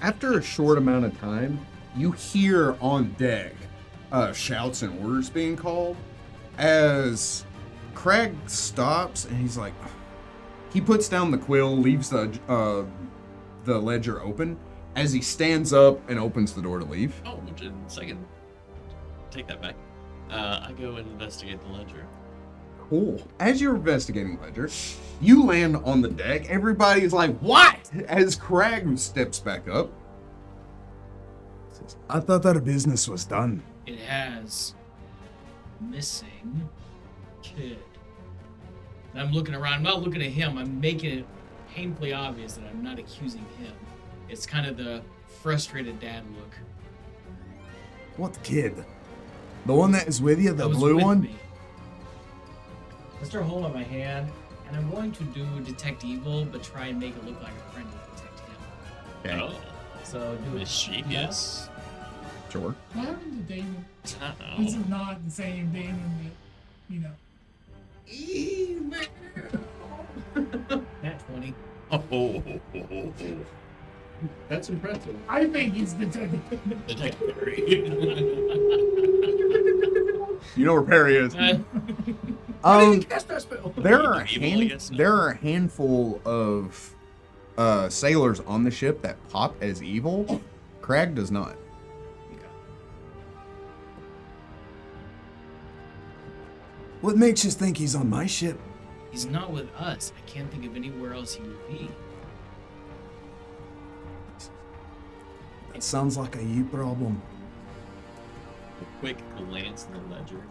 After a short amount of time, you hear on deck shouts and orders being called as Crag stops and he's like, he puts down the quill, leaves the ledger open. As he stands up and opens the door to leave, Oh, just a second. Take that back. I go and investigate the ledger. cool. As you're investigating ledger, you land on the deck. Everybody's like, "What?" As Crag steps back up. Says, I thought our business was done. It has missing kid. And I'm looking around. I'm not looking at him. I'm making it painfully obvious that I'm not accusing him. It's kind of the frustrated dad look. What kid? The one that is with you, the That was blue with one? me. I start holding my hand, and I'm going to do detect evil, but try and make it look like a friend will detect him. Oh, So do it. mischievous. Sure. What happened to Damon? Uh-oh. This is not the same Damon that, you know. Nat 20. Oh, That's impressive. I think he's detective. Detective. You know where Perry is. Cast that spell. There are Evil, I guess. there are a handful of sailors on the ship that pop as evil. Crag does not. What makes you think he's on my ship? He's not with us. I can't think of anywhere else he would be. That sounds like a you problem. A quick glance in the ledger.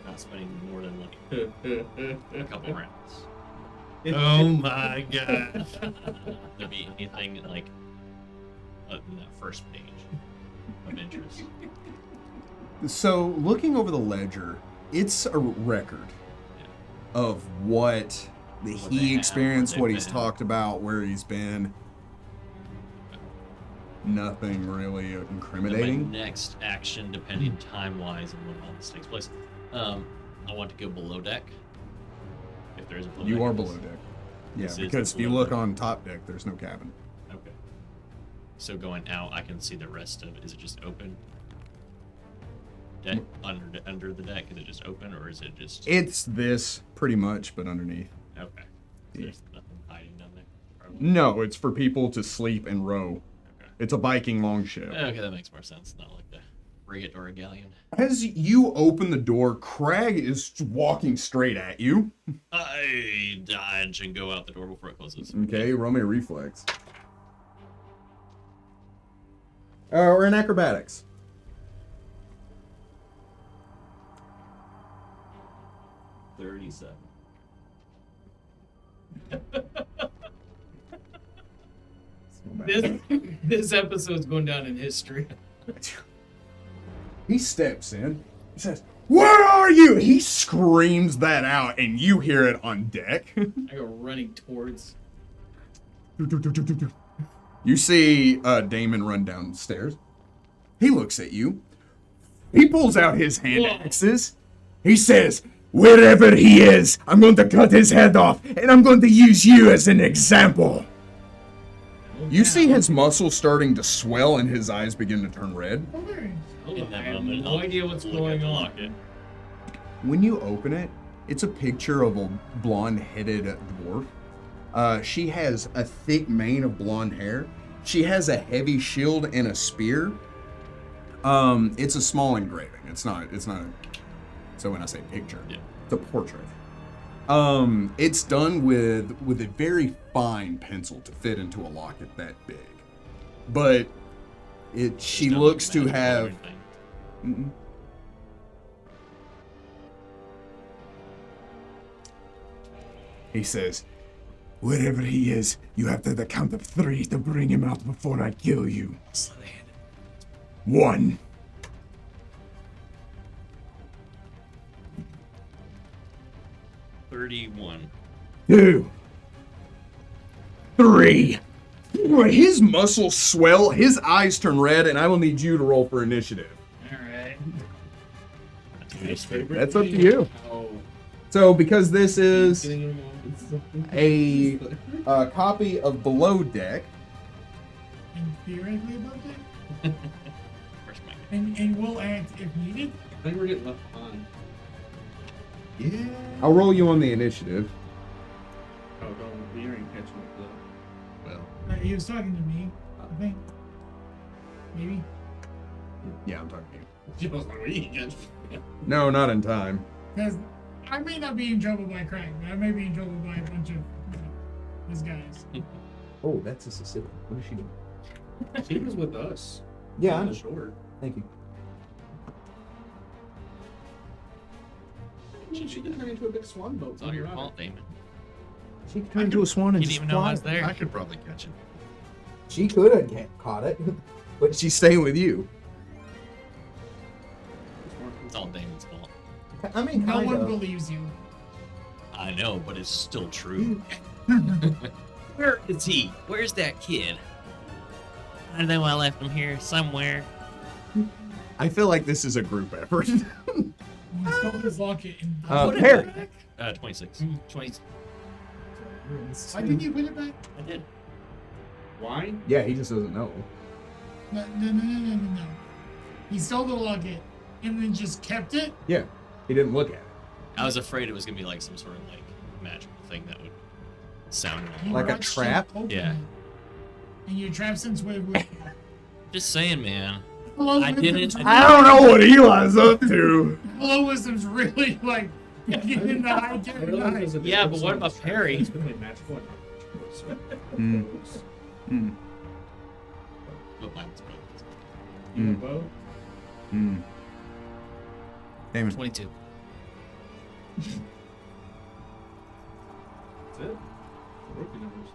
Not spending more than like a couple rounds. Oh my god. There be anything like other than that first page of interest? So, looking over the ledger, it's a record of what they he have, experienced, where what they've he's been. talked about, where he's been. Nothing really Then my incriminating. next action, depending time-wise and when all this takes place, I want to go below deck. If there is a below You deck. are below deck. Yeah, This is because if the you below look deck. on top deck, there's no cabin. Okay. So going out, I can see the rest of. Is it just open? Deck under the deck. Is it just open, or is it just? It's this pretty much, but underneath. Okay. There's nothing hiding down there. Probably. No, it's for people to sleep and row. Okay. It's a Viking longship. Okay, that makes more sense. Not like frigate or a galleon. As you open the door, Crag is walking straight at you. I dodge and go out the door before it closes. Okay, roll me a reflex. Or in acrobatics. 37. This episode's going down in history. He steps in. He says, "Where are you?" He screams that out, and you hear it on deck. I go running towards. You see Damon run downstairs. He looks at you. He pulls out his hand axes. He says, "Wherever he is, I'm going to cut his head off, and I'm going to use you as an example." You see his muscles starting to swell and his eyes begin to turn red. In that I have moment, no I'll idea what's look at going the on. locket. When you open it, it's a picture of a blonde-headed dwarf. She has a thick mane of blonde hair. She has a heavy shield and a spear. It's a small engraving. It's not so when I say picture, Yeah. it's a portrait. It's done with a very fine pencil to fit into a locket that big. But she It's done looks with to magic have and everything. Mm-mm. He says, "Wherever he is, you have to the count of 3 to bring him out before I kill you. 1. 31. 2. 3. His muscles swell, his eyes turn red, and I will need you to roll for initiative. All right. That's up to you. So, because this is a copy of Below Deck, And theoretically about that. Where's my And we'll act if needed. I think we're getting left behind. yeah, I'll roll you on the initiative. Oh, no, we ain't catching up though. Well, He was talking to me, I think. Maybe. Yeah, I'm talking to you. She was like, we ain't catching up. No, not in time. Because I may not be in trouble by Crag, but I may be in trouble by a bunch of his guys. Oh, that's a Sicilian. What is she doing? She was with us. Yeah, I on know. the shore. Thank you. She can turn into a big swan boat. It's all your fault, Damon. She could turn into a swan You and didn't just even know I fly. was there. I could probably catch it. She could have caught it, but She's staying with you. It's all Damon's fault. I mean, No kind one of. believes you. I know, but it's still true. Where is he? Where's that kid? I know I left him here somewhere. I feel like this is a group effort. You stole his locket and Harry. 26. 20. why didn't you put it back? I did. Why? Yeah, he just doesn't know. No. He stole the locket and then just kept it. Yeah, he didn't look at it. I was afraid it was gonna be like some sort of like magical thing that would sound You Like a watched trap? him open Yeah. it. And your trap sense would have. Just saying, man. Hello, I didn't- Wisdom's I don't know what Eli's up to. Hello, Wisdom's really like getting in the high tech night. Yeah, but what about Perry? It's gonna be magical and not magical, so. But mine's both. You want both? Damon. 22. That's it. Rookie numbers.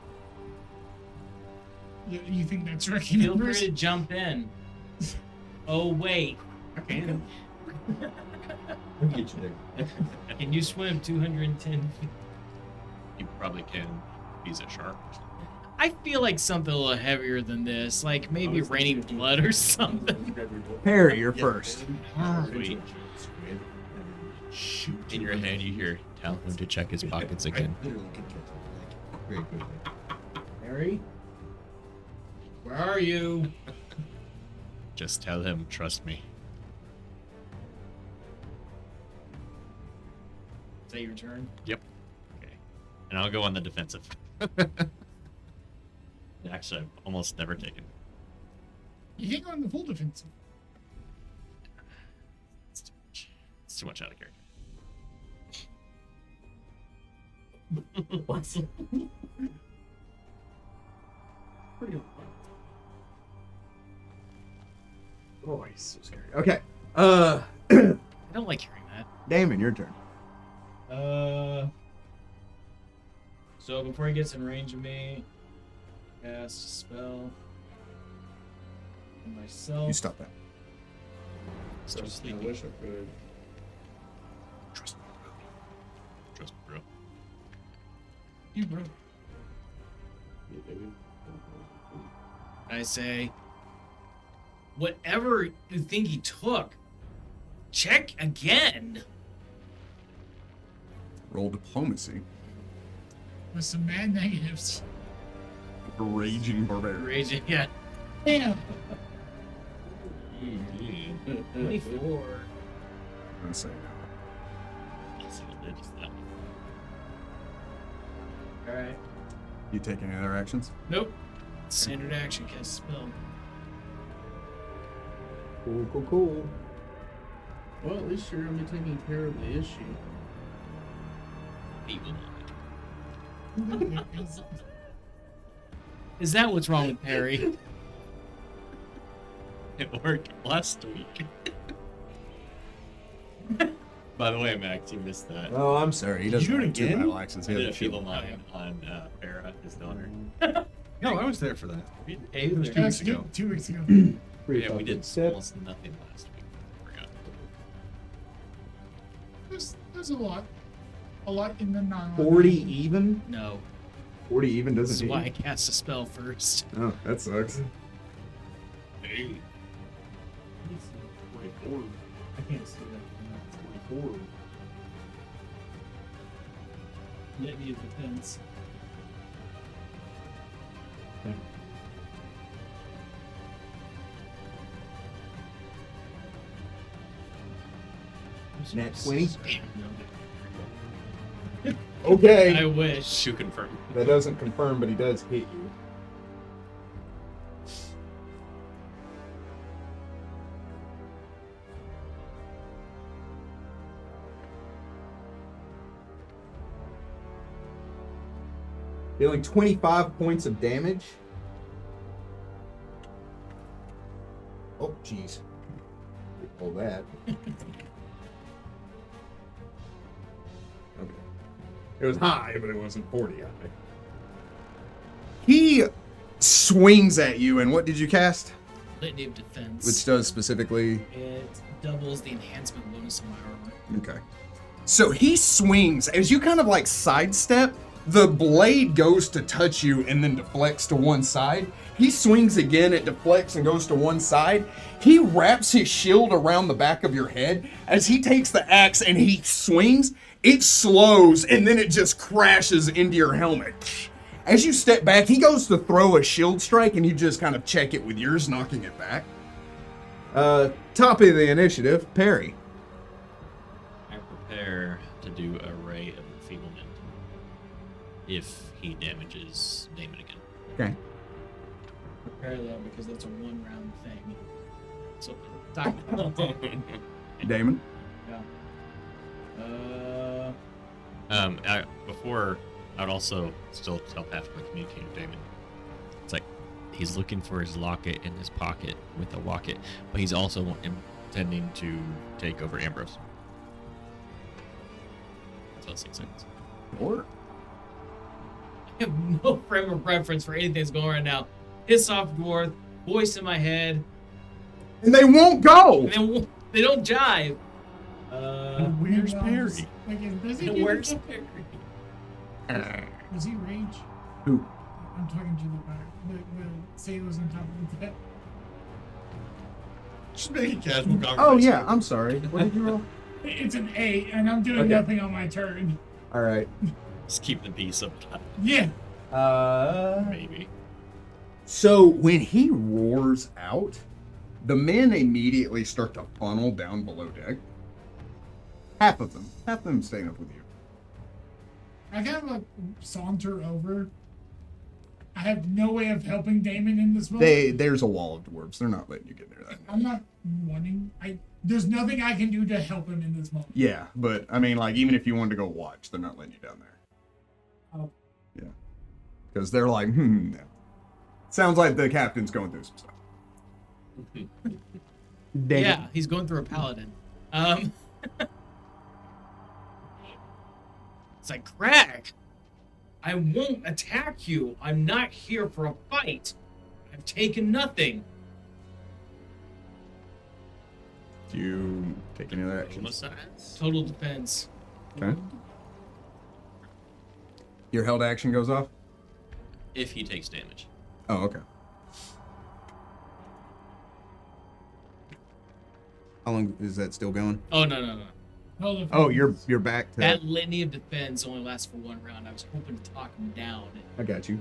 You think that's Ricky Feel free numbers? to jump in. Oh, wait. I can. I'll get you there. Can you swim 210 feet? You probably can. He's a shark. I feel like something a little heavier than this. Like maybe raining blood or something. Harry, you're first. Sweet. In your head, you hear, tell him to check his pockets again. Very quickly. Harry? Where are you? Just tell him, trust me. Is that your turn? Yep. Okay. And I'll go on the defensive. Actually, I've almost never taken. You can't go in the full defensive. too much out of character. What? Pretty good. Oh, he's so scary. Okay. I don't like hearing that. Damon, your turn. So before he gets in range of me, cast a spell on myself. You stop that. Still I sleepy. wish I could. Trust me, bro. Trust me, bro. You bro. Yeah, baby. I say, whatever you think he took, check again. Roll diplomacy. With some mad negatives. Raging barbarian. Raging, yeah. Damn. 24. I'm gonna say no. Alright. You take any other actions? Nope. Standard action, cast spell. Cool. Well, at least you're only taking care of the issue. Evil mind. Is that what's wrong with Perry? It worked last week. By the way, Max, you missed that. Oh, I'm sorry. He doesn't You have two to. battle axes. I He did has a a shield. feeble line on Farah, his daughter. No, I was there for that. Hey, It was there. 2 weeks ago. 2 weeks ago. Yeah, we did almost nothing last week. Forgot. There's a lot. A lot in the non 40 even? No. 40 even This is doesn't why I hit cast a spell first. you. Oh, that sucks. Hey. 24. I can't see that. 24. Litany of defense. Nat 20? I Okay. wish. To confirm. That doesn't confirm, but he does hit you. Dealing 25 points of damage. Oh, jeez. Pull that. Okay. It was high, but it wasn't 40 high. He swings at you, and what did you cast? Litany of defense. Which does specifically. It doubles the enhancement bonus on my armor. Okay. So he swings. As you kind of like sidestep, the blade goes to touch you and then deflects to one side. He swings again, it deflects and goes to one side. He wraps his shield around the back of your head. As he takes the axe and he swings, it slows and then it just crashes into your helmet. As you step back, he goes to throw a shield strike and you just kind of check it with yours, knocking it back. Top of the initiative, Perry. I prepare to do a ray of enfeeblement if he damages Damon again. Okay. Prepare that because that's a 1 round thing. So, talk about that. Damon? Before, I would also still telepathically communicate with Damon. It's like he's looking for his locket in his pocket with a locket, but he's also intending to take over Ambrose. So 6 seconds. Or I have no frame of reference for anything that's going on right now. Piss off dwarf, voice in my head, and they won't go. and they don't jive. Where's Perry? Does he Where's do Perry? Does he rage? Who? I'm talking to the sailors on top of the deck. Just make a casual conversation. Oh, yeah, I'm sorry. What did you roll? It's an 8, and I'm doing Okay. nothing on my turn. All right. Just keep the peace up top, Yeah. maybe. So when he roars out, the men immediately start to funnel down below deck. Half of them staying up with you. I kind of like saunter over I have no way of helping Damon in this moment. There's a wall of dwarves. They're not letting you get near that. I'm not wanting. There's nothing I can do to help him in this moment. Yeah, but I mean, like, even if you wanted to go watch, they're not letting you down there. Oh. Yeah. Because they're like, no. Sounds like the captain's going through some stuff. Yeah, he's going through a paladin. It's like, Crag, I won't attack you. I'm not here for a fight. I've taken nothing. Do you take any other actions? Homicides. Total defense. Okay. Your held action goes off? If he takes damage. Oh, okay. How long is that still going? Oh, no. Hold Oh, you're back to... That litany of defense only lasts for one round. I was hoping to talk him down. I got you.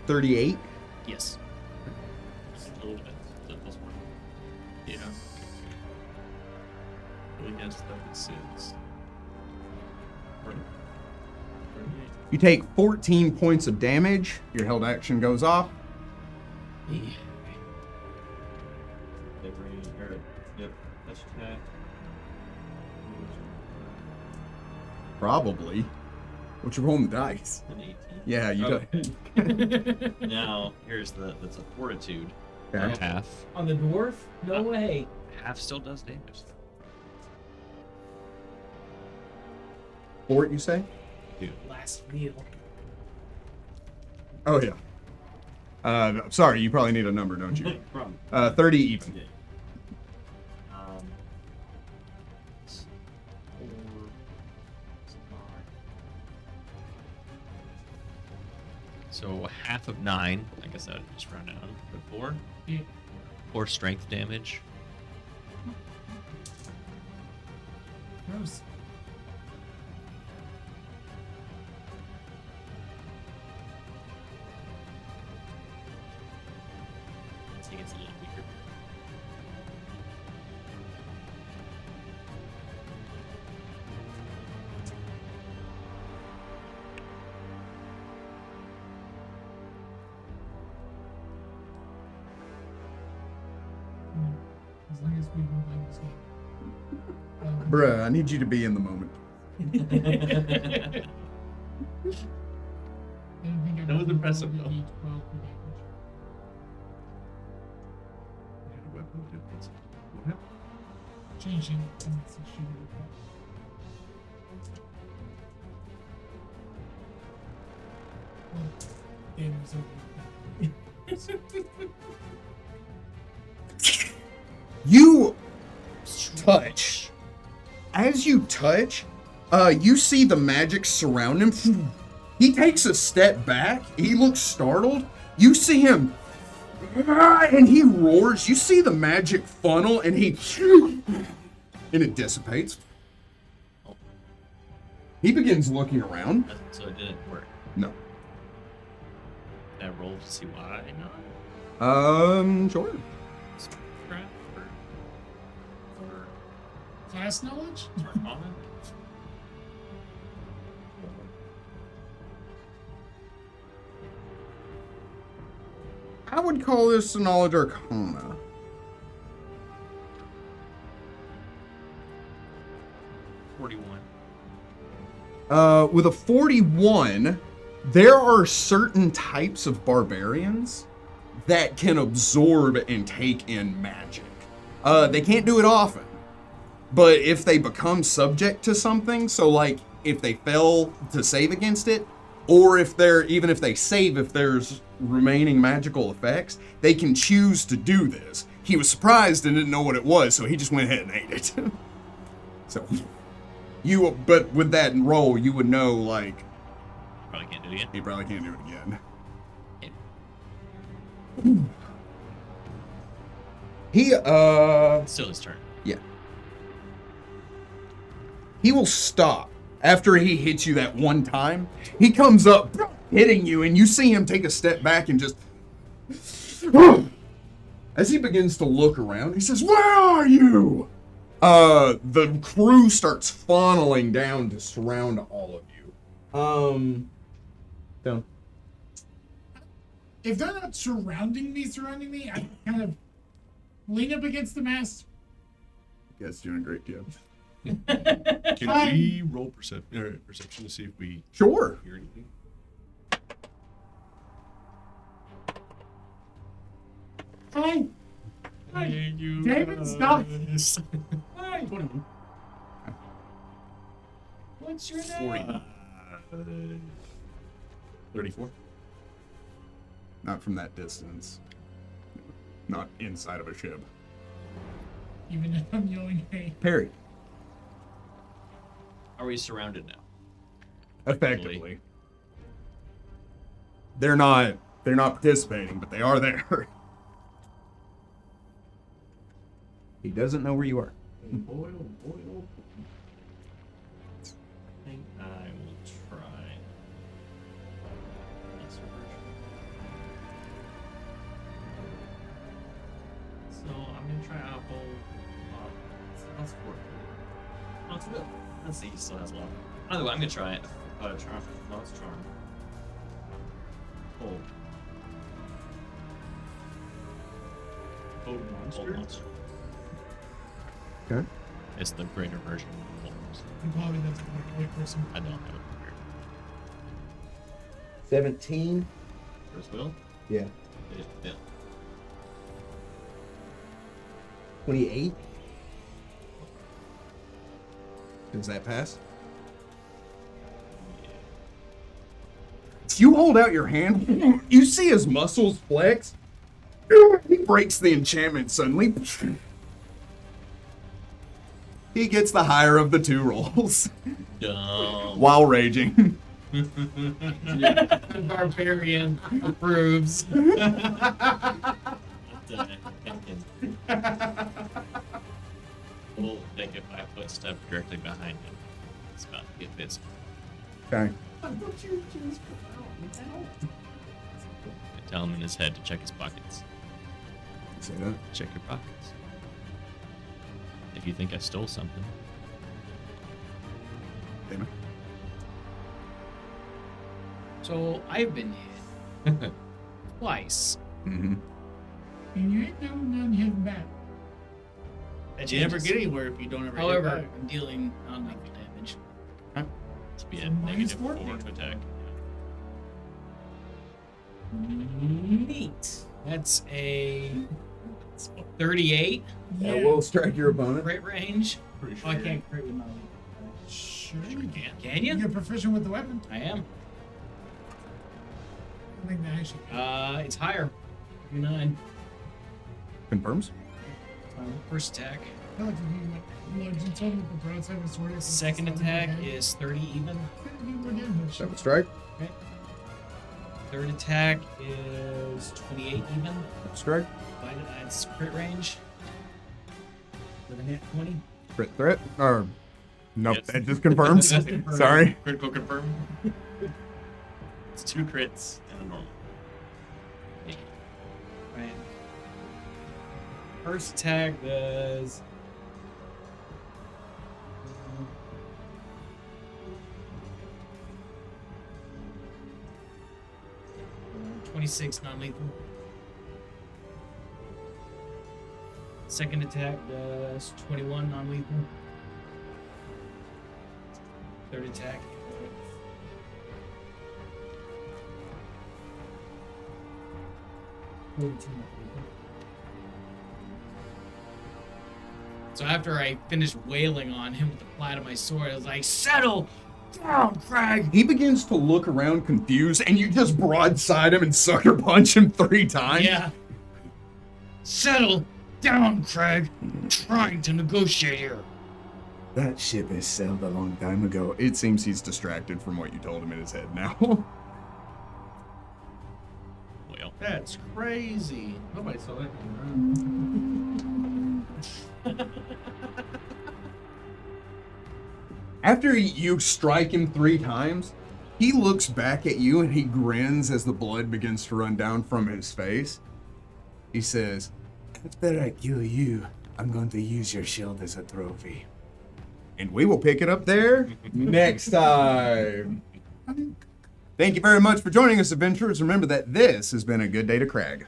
38? Yes. Total defense. So plus 1. Yeah. Really has stuff that says. You take 14 points of damage. Your held action goes off. Yep. That's attack. Probably. What you rolling the dice? An 18. Yeah, you Oh. do. Now, here's that's a fortitude. Okay. Half. On the dwarf? No way. Half still does damage. Fort, you say? Last meal. Oh, yeah. Sorry, you probably need a number, don't you? From 30 even. yeah. It's 4, it's 9. So half of 9. I guess I would just round down. But 4. Yeah. 4 strength damage. Gross. He gets a little weaker. As long as we've been playing this game. Bruh, I need you to be in the moment. I didn't think That was impressive, though. D12 for damage. Changing and it's a shooter. Well, damage over. You touch. As you touch, you see the magic surround him. He takes a step back. He looks startled. You see him, and he roars. You see the magic funnel, and it dissipates. He begins looking around. So it didn't work. No. Did I roll to see why not? Sure. Crap or Class knowledge? Arcana? I would call this a knowledge arcana. 41. With a 41, there are certain types of barbarians that can absorb and take in magic. They can't do it often, but if they become subject to something, so like if they fail to save against it, or if they save if there's remaining magical effects, they can choose to do this. He was surprised and didn't know what it was, so he just went ahead and ate it. So, but with that roll, you would know, like, Probably can't do it again. he probably can't do it again. He, Still his turn. yeah. He will stop after he hits you that one time. He comes up, hitting you, and you see him take a step back and just... As he begins to look around, he says, "Where are you?" The crew starts funneling down to surround all of you. down. If they're not surrounding me, I kind of lean up against the mast. You guys doing a great job. Can we roll perception to see if we Sure. hear anything? Hi. Hey, you David, stop. guys. Hi. What's your name? 34. Not from that distance. Not inside of a ship. Even if I'm yelling, hey. Perry. Are we surrounded now? Effectively. They're not participating, but they are there. He doesn't know where you are. I think I will try. So I'm gonna try apple. That's 4. Oh, it's good. Let's see. He still has a lot. Either way, I'm gonna try it. Charm. No, it's charm. Hold. Hold Hold monster. Okay. It's the greater version of Hold monster. You probably that's the right person. I don't have it prepared. 17. First will. Yeah. It is Bill. 28. Does that pass? You hold out your hand. You see his muscles flex. He breaks the enchantment suddenly. He gets the higher of the 2 rolls Dumb. while raging. The barbarian approves. We'll take a 5-foot step directly behind him. It's about to get busy. Okay. I tell him in his head to check his pockets. Say that. Check your pockets. If you think I stole something, Damon. So I've been hit twice. Mm-hmm. And you ain't doing nothing hitting back. That You never changes. get anywhere if you don't ever hit However, back. I'm dealing non-lethal damage. to be So a minus negative 4 4 to attack. Neat. That's a 38 Yeah, we'll strike your opponent. crit range. Pretty Oh, I sure. can't crit with non-lethal. Sure. Sure you can. Can you? You're proficient with the weapon. I am. I think that actually. It's higher. 9. Confirms. First attack. I feel like if you like bludgeon someone with the broadside of a sword. it's Second just attack like, is 30 even. That would strike. Third attack is 28 even. Strike. That's crit range. With a net 20. Crit threat. Or nope, Yes. that just confirms. Sorry. Critical confirm. It's 2 crits and a normal. Right. First attack does. 26 non-lethal. Second attack does 21 non-lethal. Third attack. So after I finished wailing on him with the flat of my sword, I was like, "Settle down, Crag!" He begins to look around confused, and you just broadside him and sucker punch him 3 times. Yeah. Settle down, Crag. I'm trying to negotiate here. That ship has sailed a long time ago. It seems he's distracted from what you told him in his head now. Well, That's crazy. Nobody saw that coming around. After you strike him 3 times, he looks back at you and he grins as the blood begins to run down from his face. He says, "After I kill you, I'm going to use your shield as a trophy." And we will pick it up there next time. Thank you very much for joining us, adventurers. Remember that this has been a good day to Crag.